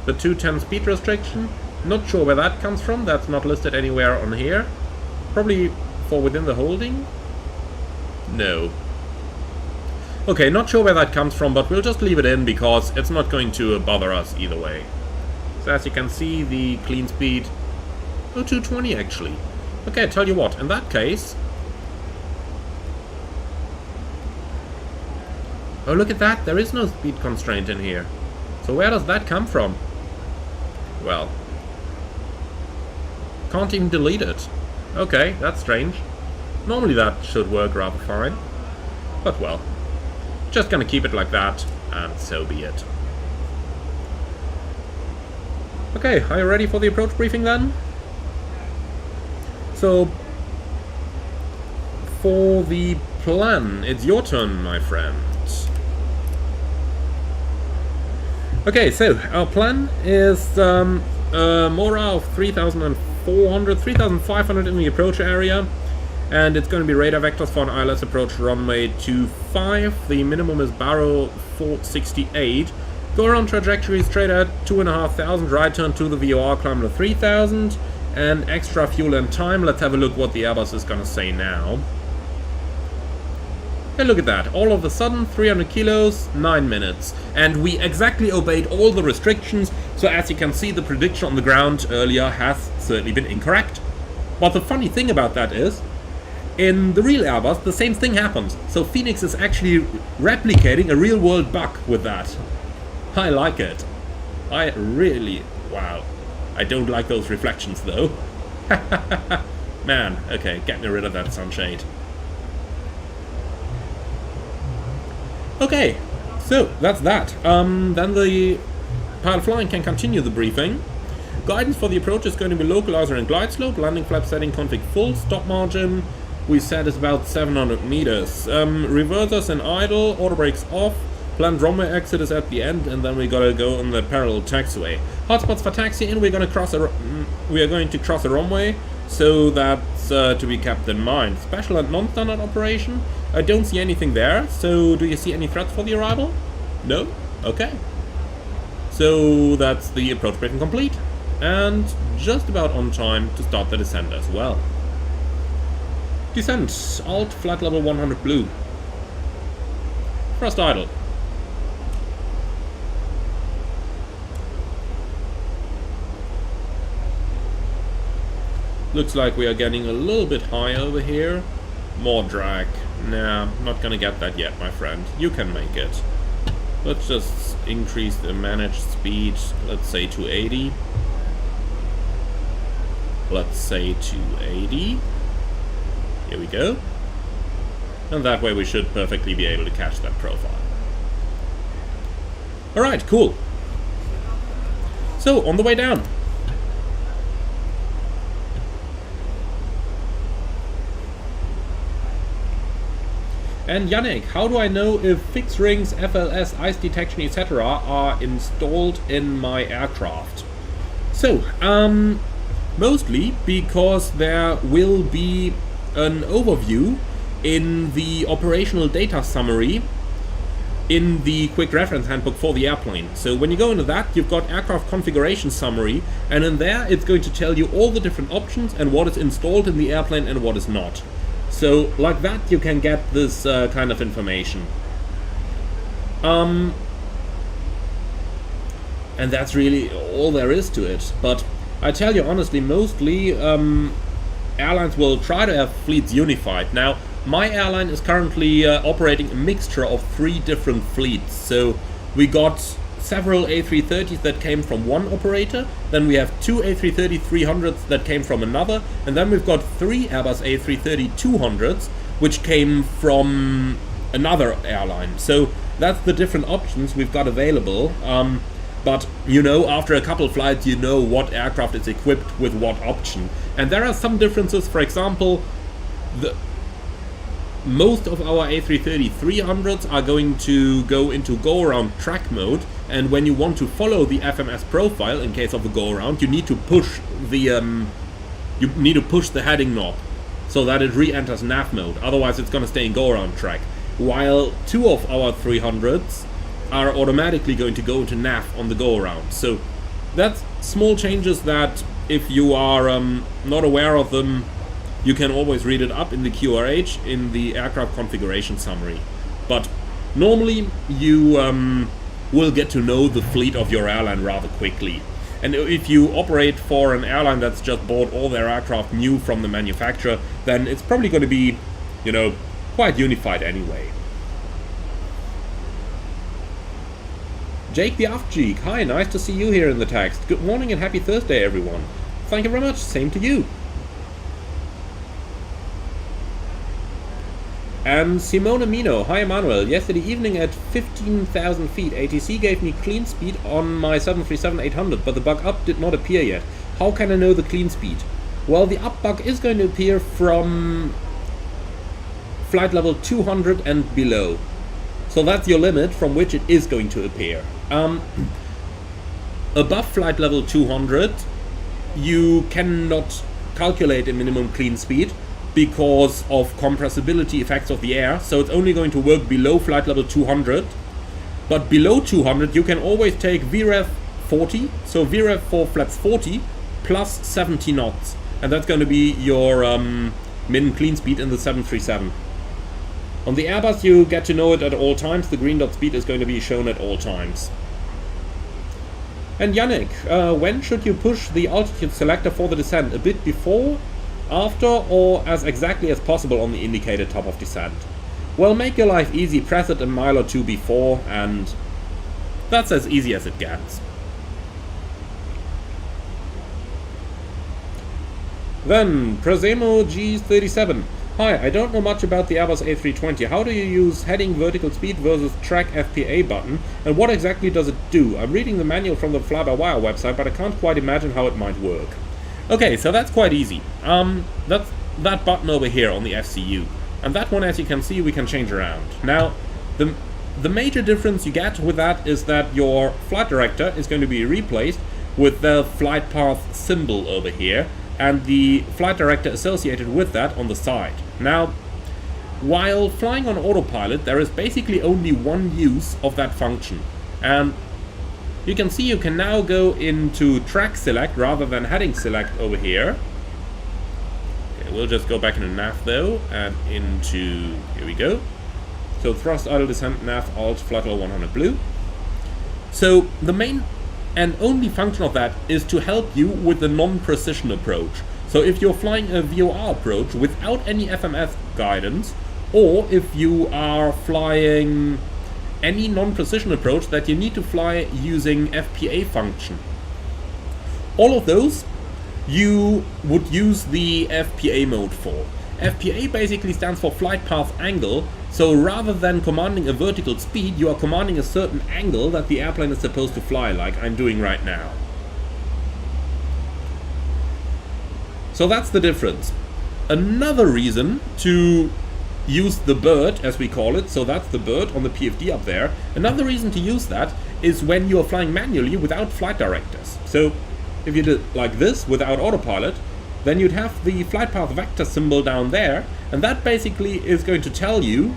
[SPEAKER 1] The 210 speed restriction, not sure where that comes from. That's not listed anywhere on here. Probably for within the holding? No. Okay, not sure where that comes from, but we'll just leave it in because it's not going to bother us either way. So as you can see, the clean speed... oh, 220 actually. Okay, tell you what, in that case... oh, look at that, there is no speed constraint in here. So where does that come from? Well... can't even delete it. Okay, that's strange. Normally that should work rather fine. But well, just gonna keep it like that, and so be it. Okay, are you ready for the approach briefing then? So, for the plan, it's your turn, my friend. Okay, so our plan is Mora of 3,400, 3,500 in the approach area, and it's going to be radar vectors for an ILS approach runway 25. The minimum is Barrow 468. Go around trajectory straight at 2,500, right turn to the VOR, climb to 3,000, and extra fuel and time. Let's have a look what the Airbus is going to say now. And look at that, all of a sudden 300 kilos, 9 minutes. And we exactly obeyed all the restrictions, so as you can see, the prediction on the ground earlier has certainly been incorrect. But the funny thing about that is, in the real Airbus, the same thing happens. So Phoenix is actually replicating a real-world bug with that. I like it. I really... wow. I don't like those reflections, though. Man, okay, get me rid of that sunshade. Okay, so that's that. Then the pilot flying can continue the briefing. Guidance for the approach is going to be localizer and glide slope, landing flap setting config full, stop margin we said is about 700 meters. Reversers and idle, auto brakes off, planned runway exit is at the end, and then we gotta go on the parallel taxiway. Hotspots for taxi in, we are going to cross a runway, so that's to be kept in mind. Special and non-standard operation, I don't see anything there, so do you see any threats for the arrival? No? Okay. So that's the approach briefing complete, and just about on time to start the descent as well. Descent, alt, flight level 100 blue. Thrust idle. Looks like we are getting a little bit high over here. More drag. Nah, not gonna get that yet, my friend. You can make it. Let's just increase the managed speed, let's say to 80. Let's say to 80. Here we go. And that way we should perfectly be able to catch that profile. Alright, cool. So, on the way down. And Yannick, how do I know if fixed rings, FLS, ice detection, etc. are installed in my aircraft? So, mostly because there will be an overview in the operational data summary in the quick reference handbook for the airplane. So when you go into that, you've got aircraft configuration summary, and in there it's going to tell you all the different options and what is installed in the airplane and what is not. So like that you can get this kind of information. And that's really all there is to it. But I tell you honestly, mostly airlines will try to have fleets unified. Now, my airline is currently operating a mixture of 3 different fleets. So we got several A330s that came from one operator, then we have 2 A330-300s that came from another, and then we've got 3 Airbus A330-200s which came from another airline. So that's the different options we've got available. But you know, after a couple flights, you know what aircraft is equipped with what option. And there are some differences. For example, most of our A330-300s are going to go into go-around track mode, and when you want to follow the FMS profile in case of a go-around, you need to push the heading knob so that it re-enters nav mode. Otherwise, it's going to stay in go-around track. While 2 of our 300s are automatically going to go into nav on the go-around. So that's small changes that, if you are not aware of them, you can always read it up in the QRH in the aircraft configuration summary. But normally you will get to know the fleet of your airline rather quickly. And if you operate for an airline that's just bought all their aircraft new from the manufacturer, then it's probably going to be, you know, quite unified anyway. Jake the Afjeek, hi, nice to see you here in the text. Good morning and happy Thursday, everyone. Thank you very much, same to you. And Simone Mino, hi Emmanuel. Yesterday evening at 15,000 feet, ATC gave me clean speed on my 737-800, but the bug up did not appear yet. How can I know the clean speed? Well, the up bug is going to appear from flight level 200 and below. So that's your limit from which it is going to appear. Above flight level 200, you cannot calculate a minimum clean speed because of compressibility effects of the air, so it's only going to work below flight level 200. But below 200 you can always take VREV 40, so VREV for flaps 40 plus 70 knots, and that's going to be your min clean speed in the 737. On the Airbus you get to know it at all times, the green dot speed is going to be shown at all times. And Yannick, when should you push the altitude selector for the descent? A bit before, after, or as exactly as possible on the indicated top of descent? Well, make your life easy, press it a mile or 2 before, and that's as easy as it gets. Then, Presemo G37. Hi, I don't know much about the Airbus A320. How do you use heading vertical speed versus track FPA button, and what exactly does it do? I'm reading the manual from the fly-by-wire website, but I can't quite imagine how it might work. Okay, so that's quite easy. That's that button over here on the FCU. And that one, as you can see, we can change around. Now, the major difference you get with that is that your flight director is going to be replaced with the flight path symbol over here, and the flight director associated with that on the side. Now, while flying on autopilot, there is basically only one use of that function. And you can see you can now go into track select rather than heading select over here. Okay, we'll just go back into nav though, and into, here we go. So thrust, idle, descent, nav, alt, flight level 100 blue. So the main and only function of that is to help you with the non-precision approach. So if you're flying a VOR approach without any FMS guidance, or if you are flying any non-precision approach that you need to fly using FPA function, all of those you would use the FPA mode for. FPA basically stands for flight path angle, so rather than commanding a vertical speed, you are commanding a certain angle that the airplane is supposed to fly, like I'm doing right now. So that's the difference. Another reason to use the bird, as we call it, so that's the bird on the PFD up there. Another reason to use that is when you are flying manually without flight directors. So if you did like this without autopilot, then you'd have the flight path vector symbol down there, and that basically is going to tell you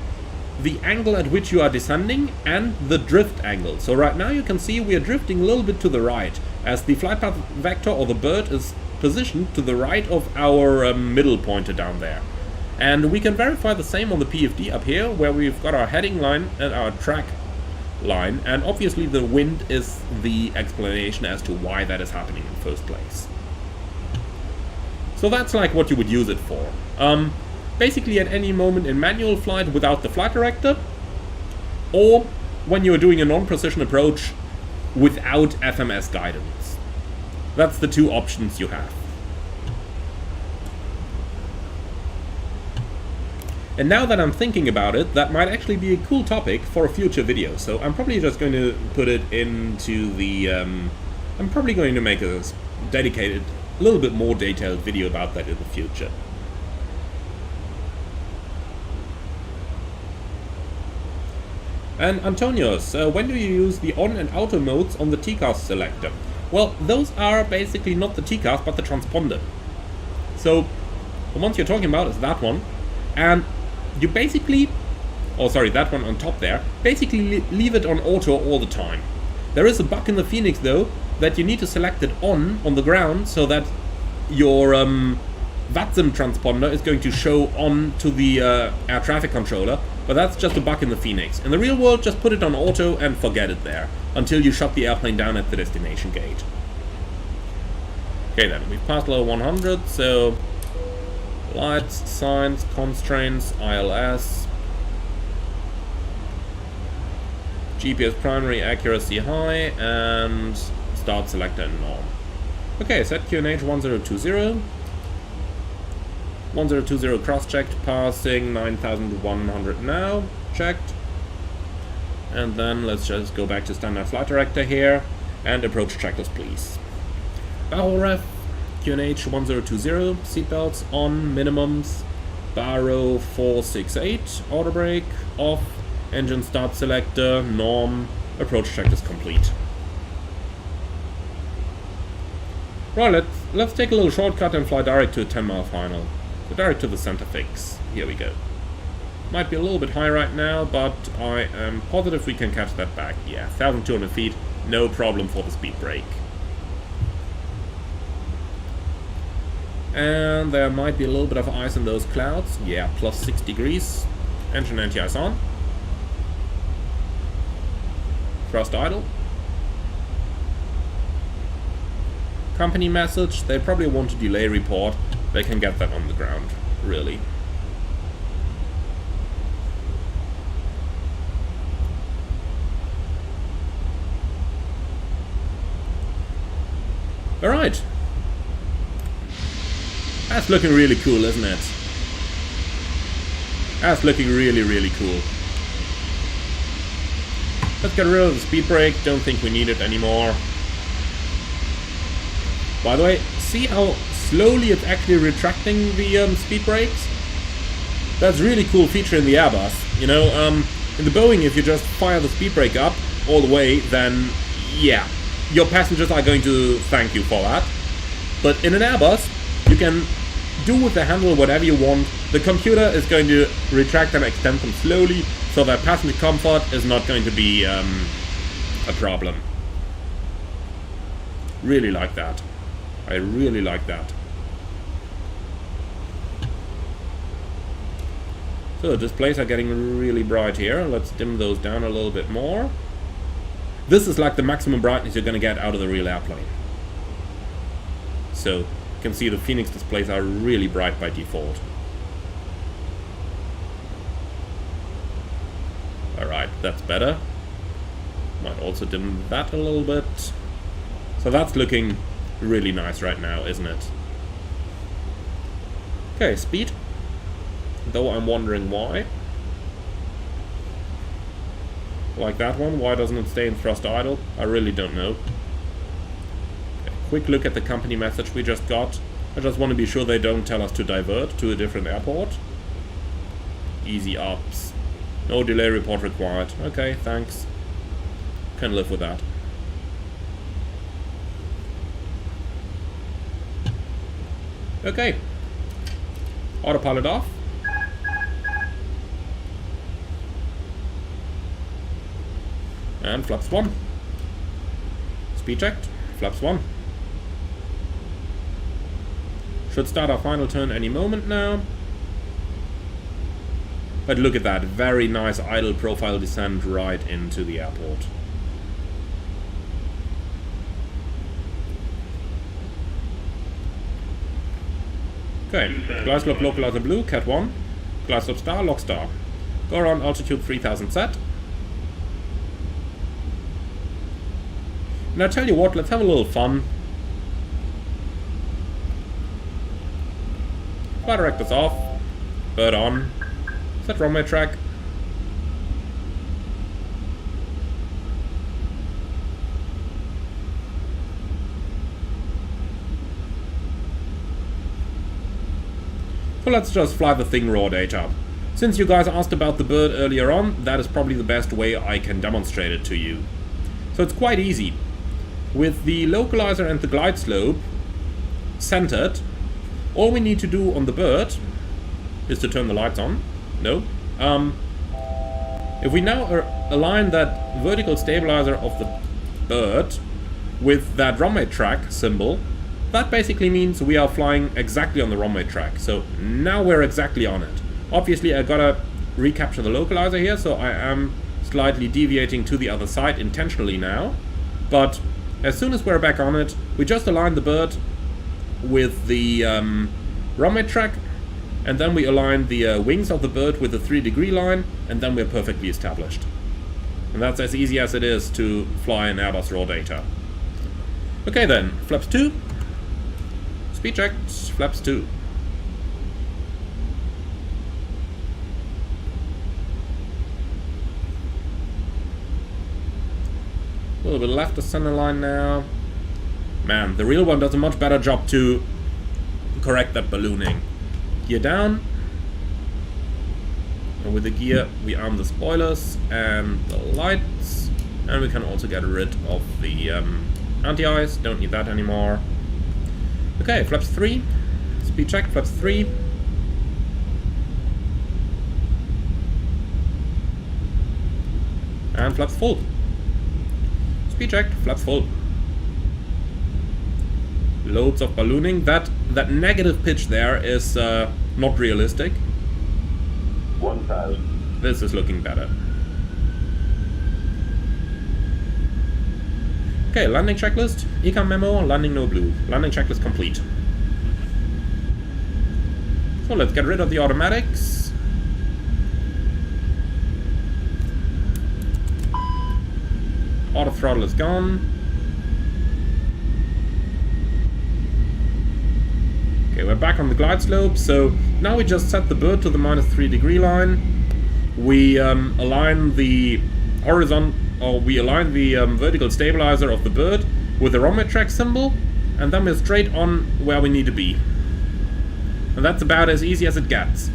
[SPEAKER 1] the angle at which you are descending and the drift angle. So right now you can see we are drifting a little bit to the right, as the flight path vector or the bird is positioned to the right of our middle pointer down there. And we can verify the same on the PFD up here, where we've got our heading line and our track line, and obviously the wind is the explanation as to why that is happening in the first place. So that's like what you would use it for. Basically at any moment in manual flight without the flight director, or when you're doing a non-precision approach without FMS guidance. That's the two options you have. And now that I'm thinking about it, that might actually be a cool topic for a future video. So I'm probably just going to put it into the... I'm probably going to make a dedicated, a little bit more detailed video about that in the future. And Antonios, when do you use the on and auto modes on the TCAS selector? Well, those are basically not the TCAS, but the transponder. So the ones you're talking about is that one. And you basically, oh sorry, that one on top there, basically leave it on auto all the time. There is a bug in the Phoenix though, that you need to select it on the ground, so that your VATSIM transponder is going to show on to the air traffic controller, but that's just a bug in the Phoenix. In the real world, just put it on auto and forget it there, until you shut the airplane down at the destination gate. Okay then, we've passed level 100, so lights, signs, constraints, ILS, GPS primary accuracy high, and start selector and norm. Okay, set QNH 1020. 1020 cross-checked, passing 9100 now, checked. And then let's just go back to standard flight director here, and approach checklist please. Barrel ref, QNH 1020, seatbelts on, minimums, Barrow 468, auto brake, off, engine start selector, norm, approach checklist complete. Right, let's take a little shortcut and fly direct to a 10-mile final. So direct to the center fix. Here we go. Might be a little bit high right now, but I am positive we can catch that back. Yeah, 1,200 feet, no problem for the speed brake. And there might be a little bit of ice in those clouds. Yeah, plus 6 degrees. Engine anti-ice on. Thrust idle. Company message, they probably want a delay report. They can get that on the ground, really. Alright. That's looking really cool, isn't it? That's looking really, really cool. Let's get rid of the speed brake. Don't think we need it anymore. By the way, see how slowly it's actually retracting the speed brakes? That's a really cool feature in the Airbus. You know, in the Boeing, if you just fire the speed brake up all the way, then yeah, your passengers are going to thank you for that. But in an Airbus, you can do with the handle whatever you want. The computer is going to retract and extend them slowly, so that passenger comfort is not going to be a problem. Really like that. I really like that. So displays are getting really bright here. Let's dim those down a little bit more. This is like the maximum brightness you're going to get out of the real airplane. So you can see the Phoenix displays are really bright by default. Alright, that's better. Might also dim that a little bit. So that's looking really nice right now, isn't it? Okay, speed. Though I'm wondering why. Like that one, why doesn't it stay in thrust idle? I really don't know. Okay, quick look at the company message we just got. I just want to be sure they don't tell us to divert to a different airport. Easy ups. No delay report required. Okay, thanks. Can live with that. Okay. Autopilot off. And flaps 1. Speed checked. Flaps 1. Should start our final turn any moment now. But look at that. Very nice idle profile descent right into the airport. Okay. Glide slope localizer blue, Cat 1. Glide slope star, lock star. Go around altitude 3000 set. And I tell you what, let's have a little fun. Flight directors off. Bird on. Set runway track. So let's just fly the thing raw data. Since you guys asked about the bird earlier on, that is probably the best way I can demonstrate it to you. So it's quite easy. With the localizer and the glide slope centered, all we need to do on the bird is to turn the lights on. No. If we now align that vertical stabilizer of the bird with that runway track symbol, that basically means we are flying exactly on the runway track. So now we're exactly on it. Obviously I gotta recapture the localizer here, so I am slightly deviating to the other side intentionally now. But as soon as we're back on it, we just align the bird with the runway track, and then we align the wings of the bird with the 3-degree line, and then we're perfectly established. And that's as easy as it is to fly an Airbus raw data. Okay then, flaps 2. Speed checked, flaps 2. A little bit left of center line now. Man, the real one does a much better job to correct that ballooning. Gear down. And with the gear, we arm the spoilers and the lights. And we can also get rid of the anti-ice. Don't need that anymore. Okay, flaps 3. Speed check, flaps 3. And flaps full. Speed check, flaps full. Loads of ballooning. That negative pitch there is not realistic.
[SPEAKER 7] 1000.
[SPEAKER 1] This is looking better. Okay, landing checklist. Econ memo, landing no blue. Landing checklist complete. So let's get rid of the automatics. Auto throttle is gone. Okay, we're back on the glide slope. So now we just set the bird to the -3-degree line. We align the vertical stabilizer of the bird with the runway track symbol, and then we're straight on where we need to be. And that's about as easy as it gets.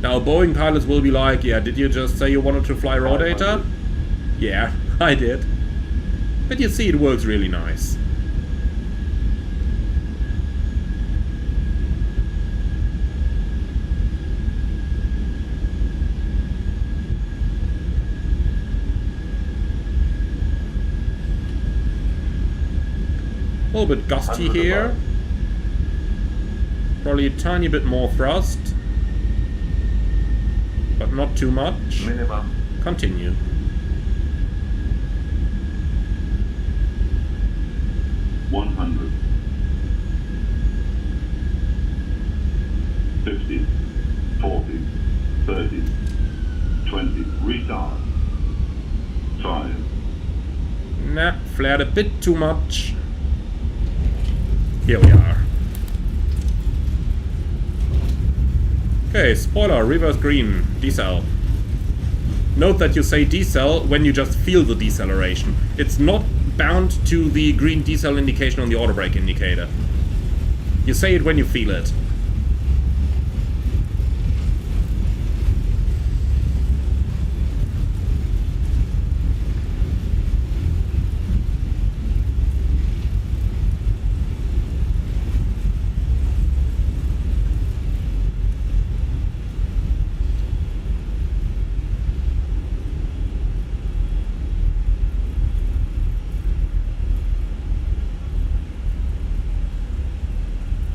[SPEAKER 1] Now Boeing pilots will be like, yeah, did you just say you wanted to fly raw data? Yeah, I did. But you see, it works really nice. A little bit gusty here. Probably a tiny bit more thrust. But not too much.
[SPEAKER 7] Minimum.
[SPEAKER 1] Continue.
[SPEAKER 7] $100. 50, 40, 30, 20. Retard. 5.
[SPEAKER 1] Nah, flared a bit too much. Here we are. Okay, spoiler, reverse green, decel. Note that you say decel when you just feel the deceleration. It's not bound to the green decel indication on the auto brake indicator. You say it when you feel it.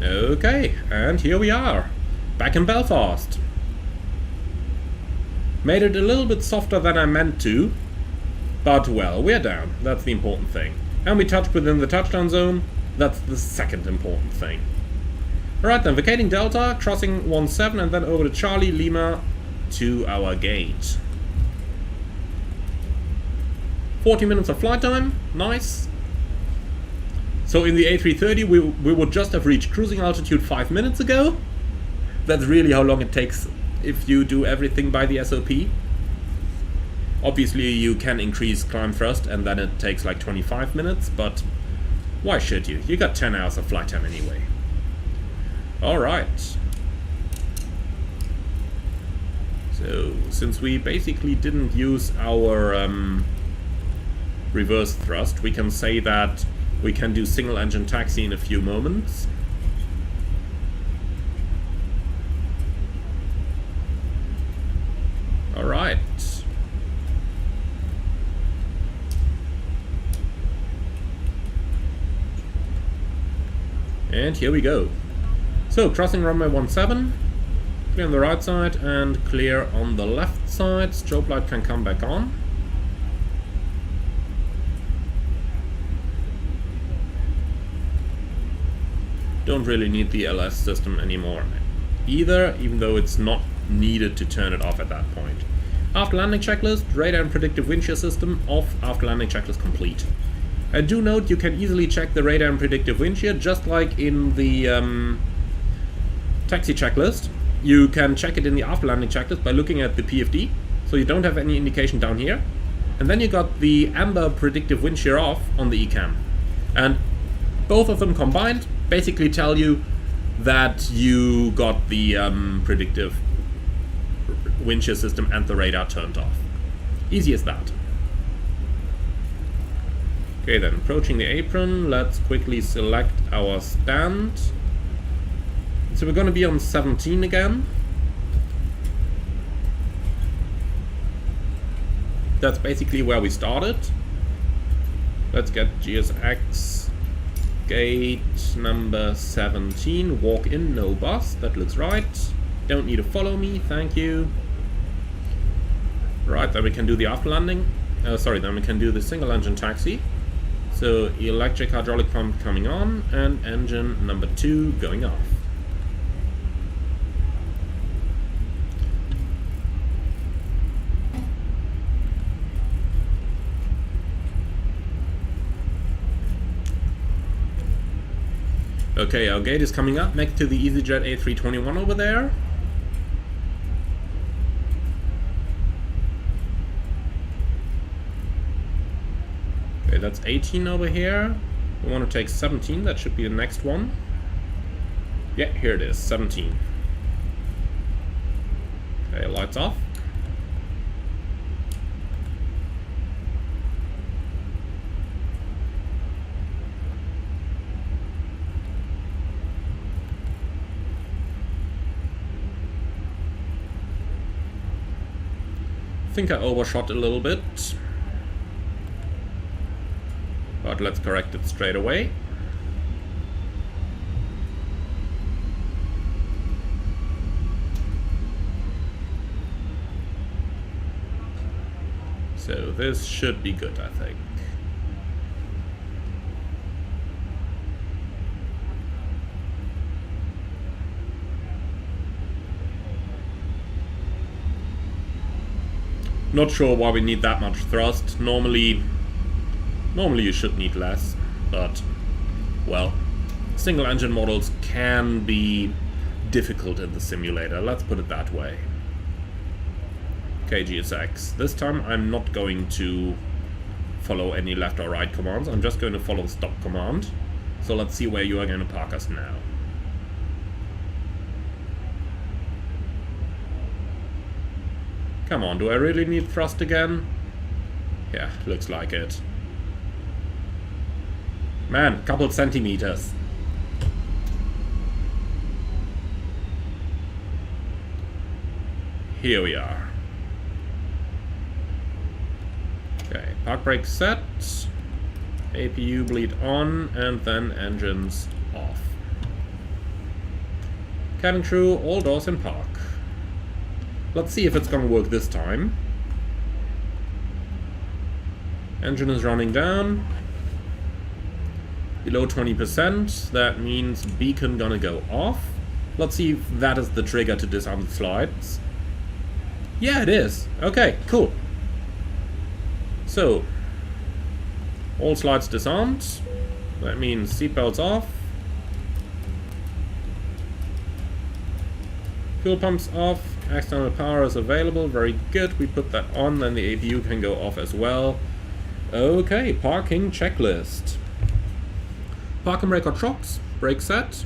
[SPEAKER 1] Okay, and here we are, back in Belfast. Made it a little bit softer than I meant to, but well, we're down, that's the important thing. And we touched within the touchdown zone, that's the second important thing. Alright then, vacating Delta, crossing 17 and then over to Charlie Lima to our gate. 40 minutes of flight time, nice. So in the A330 we would just have reached cruising altitude 5 minutes ago. That's really how long it takes if you do everything by the SOP. Obviously you can increase climb thrust and then it takes like 25 minutes, but why should you? You got 10 hours of flight time anyway. Alright. So, since we basically didn't use our reverse thrust, we can say that we can do single engine taxi in a few moments. Alright. And here we go. So, crossing runway 17, clear on the right side and clear on the left side. Strobe light can come back on. Don't really need the LS system anymore either, even though it's not needed to turn it off at that point. After landing checklist, radar and predictive wind shear system off. After landing checklist complete. And do note you can easily check the radar and predictive wind shear just like in the taxi checklist. You can check it in the after landing checklist by looking at the PFD, so you don't have any indication down here. And then you got the amber predictive wind shear off on the ECAM. And both of them combined basically tell you that you got the predictive wind shear system and the radar turned off. Easy as that. Okay then, approaching the apron, let's quickly select our stand. So we're going to be on 17 again. That's basically where we started. Let's get GSX gate number 17. Walk in, no bus. That looks right. Don't need to follow me, thank you. Right, then we can do the after landing. Then we can do the single engine taxi. So electric hydraulic pump coming on and engine number 2 going off. Okay, our gate is coming up next to the EasyJet A321 over there. Okay, that's 18 over here. We want to take 17, that should be the next one. Yeah, here it is, 17. Okay, lights off. I think I overshot a little bit, but let's correct it straight away. So this should be good, I think. Not sure why we need that much thrust. Normally you should need less, but well, single engine models can be difficult in the simulator, let's put it that way. Okay, GSX. This time I'm not going to follow any left or right commands, I'm just going to follow the stop command. So let's see where you are going to park us now. Come on, do I really need thrust again? Yeah, looks like it. Man, couple centimeters. Here we are. Okay, park brake set. APU bleed on, and then engines off. Cabin crew, all doors in park. Let's see if it's gonna work this time. Engine is running down. Below 20%, that means beacon gonna go off. Let's see if that is the trigger to disarm the slides. Yeah, it is. Okay, cool. So, all slides disarmed. That means seatbelts off. Fuel pumps off. External power is available. Very good. We put that on, then the APU can go off as well. Okay, parking checklist. Parking brake or shocks, brake set,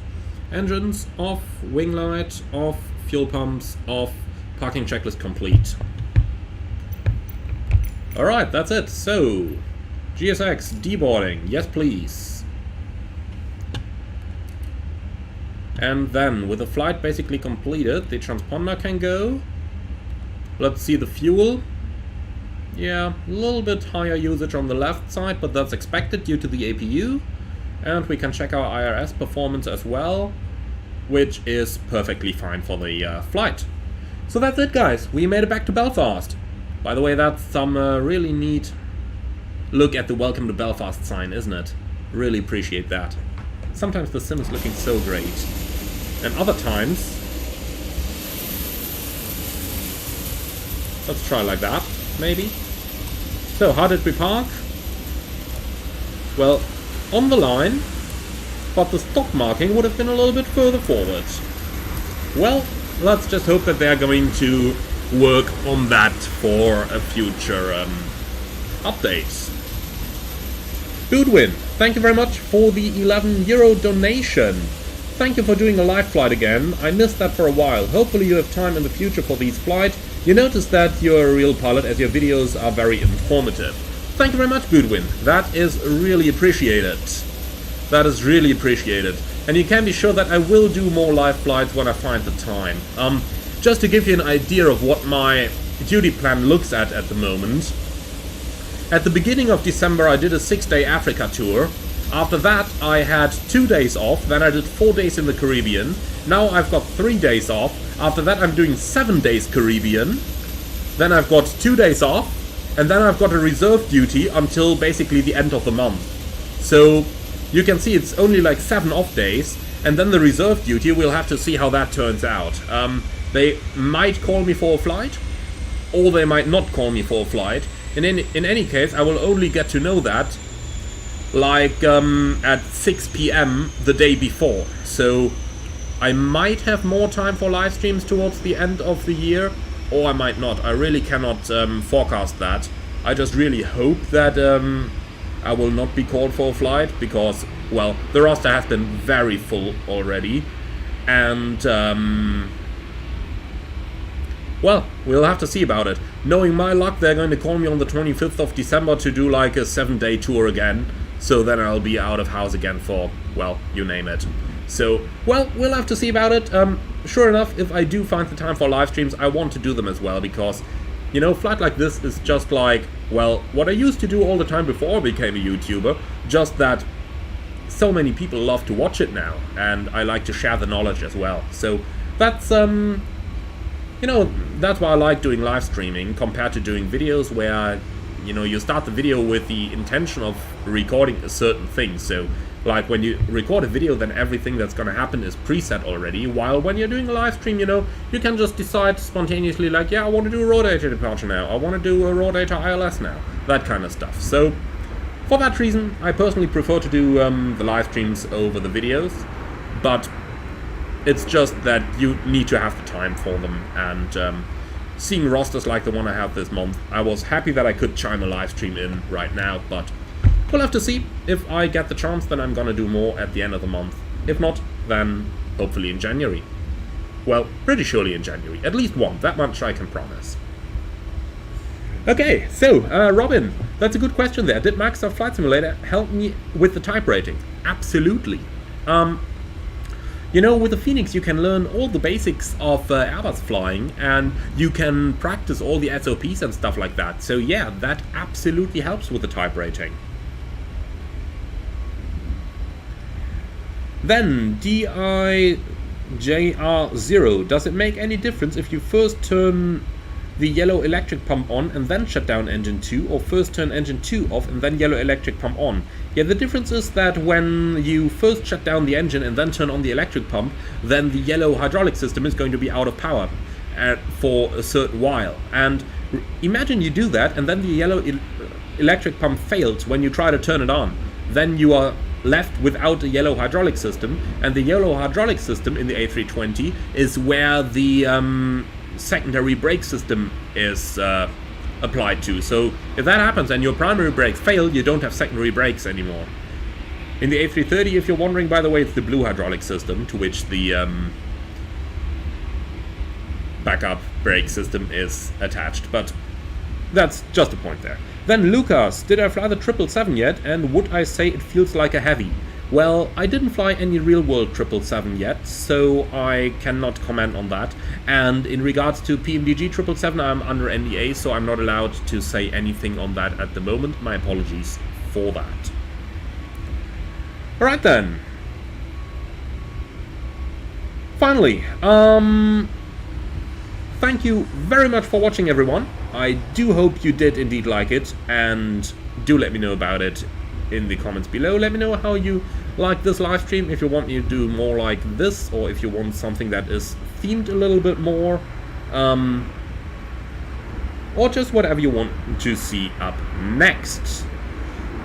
[SPEAKER 1] engines off, wing light off, fuel pumps off, parking checklist complete. Alright, that's it. So, GSX deboarding, yes please. And then, with the flight basically completed, the transponder can go. Let's see the fuel. Yeah, a little bit higher usage on the left side, but that's expected due to the APU. And we can check our IRS performance as well, which is perfectly fine for the flight. So that's it, guys. We made it back to Belfast. By the way, that's some really neat look at the Welcome to Belfast sign, isn't it? Really appreciate that. Sometimes the sim is looking so great. And other times... Let's try like that, maybe. So, how did we park? Well, on the line, but the stop marking would have been a little bit further forward. Well, let's just hope that they're going to work on that for a future update. Goodwin, thank you very much for the €11 donation. Thank you for doing a live flight again. I missed that for a while. Hopefully you have time in the future for these flights. You notice that you're a real pilot as your videos are very informative. Thank you very much, Goodwin. That is really appreciated. That is really appreciated. And you can be sure that I will do more live flights when I find the time. Just to give you an idea of what my duty plan looks at the moment. At the beginning of December I did a 6-day Africa tour. After that I had 2 days off, then I did 4 days in the Caribbean. Now I've got 3 days off. After that I'm doing 7 days Caribbean. Then I've got 2 days off. And then I've got a reserve duty until basically the end of the month. So you can see it's only like 7 off days. And then the reserve duty, we'll have to see how that turns out. They might call me for a flight, or they might not call me for a flight. And in any case, I will only get to know that like at 6 PM the day before. So I might have more time for live streams towards the end of the year, or I might not. I really cannot forecast that. I just really hope that I will not be called for a flight, because, well, the roster has been very full already. And well, we'll have to see about it. Knowing my luck, they're going to call me on the 25th of December to do like a 7-day tour again. So then I'll be out of house again for, well, you name it. So, well, we'll have to see about it. Sure enough, if I do find the time for live streams, I want to do them as well, because, you know, flight like this is just like, well, what I used to do all the time before I became a YouTuber, just that so many people love to watch it now, and I like to share the knowledge as well. So that's, you know, that's why I like doing live streaming compared to doing videos where, you know, you start the video with the intention of recording a certain thing. So, like, when you record a video, then everything that's gonna happen is preset already, while when you're doing a live stream, you know, you can just decide spontaneously, like, yeah, I want to do a raw data departure now, I want to do a raw data ILS now, that kind of stuff. So, for that reason, I personally prefer to do the live streams over the videos, but it's just that you need to have the time for them, and seeing rosters like the one I have this month, I was happy that I could chime a live stream in right now, but we'll have to see. If I get the chance, then I'm gonna do more at the end of the month. If not, then hopefully in January. Well, pretty surely in January. At least one, that much I can promise. Okay, so Robin, that's a good question there. Did Microsoft Flight Simulator help me with the type rating? Absolutely. You know, with the Phoenix you can learn all the basics of Airbus flying, and you can practice all the SOPs and stuff like that. So yeah, that absolutely helps with the type rating. Then DIJR0, does it make any difference if you first turn the yellow electric pump on and then shut down engine 2, or first turn engine 2 off and then yellow electric pump on? Yeah, the difference is that when you first shut down the engine and then turn on the electric pump, then the yellow hydraulic system is going to be out of power for a certain while. And imagine you do that and then the yellow electric pump fails when you try to turn it on. Then you are left without a yellow hydraulic system, and the yellow hydraulic system in the A320 is where the secondary brake system is applied to. So if that happens and your primary brakes fail, you don't have secondary brakes anymore. In the A330, if you're wondering, by the way, it's the blue hydraulic system to which the backup brake system is attached, but that's just a point there. Then Lucas, did I fly the 777 yet, and would I say it feels like a heavy? Well, I didn't fly any real-world 777 yet, so I cannot comment on that. And in regards to PMDG 777, I'm under NDA, so I'm not allowed to say anything on that at the moment. My apologies for that. Alright then. Finally, thank you very much for watching, everyone. I do hope you did indeed like it, and do let me know about it in the comments below. Let me know how you like this live stream, if you want me to do more like this, or if you want something that is themed a little bit more, or just whatever you want to see up next.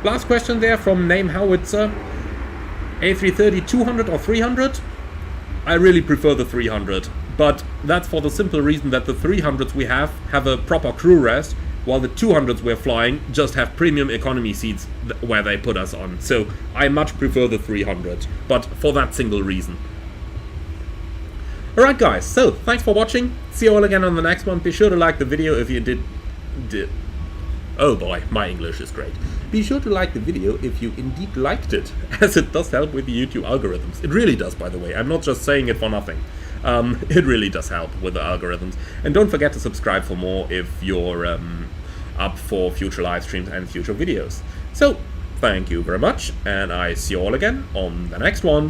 [SPEAKER 1] Last question there from Name Howitzer. A330 200 or 300? I really prefer the 300, but that's for the simple reason that the 300s we have a proper crew rest, while the 200s we're flying just have premium economy seats where they put us on. So I much prefer the 300, but for that single reason. Alright guys, so thanks for watching. See you all again on the next one. Be sure to like the video if you did. Oh boy, my English is great. Be sure to like the video if you indeed liked it, as it does help with the YouTube algorithms. It really does, by the way. I'm not just saying it for nothing. It really does help with the algorithms. And don't forget to subscribe for more if you're up for future live streams and future videos. So, thank you very much, and I see you all again on the next one.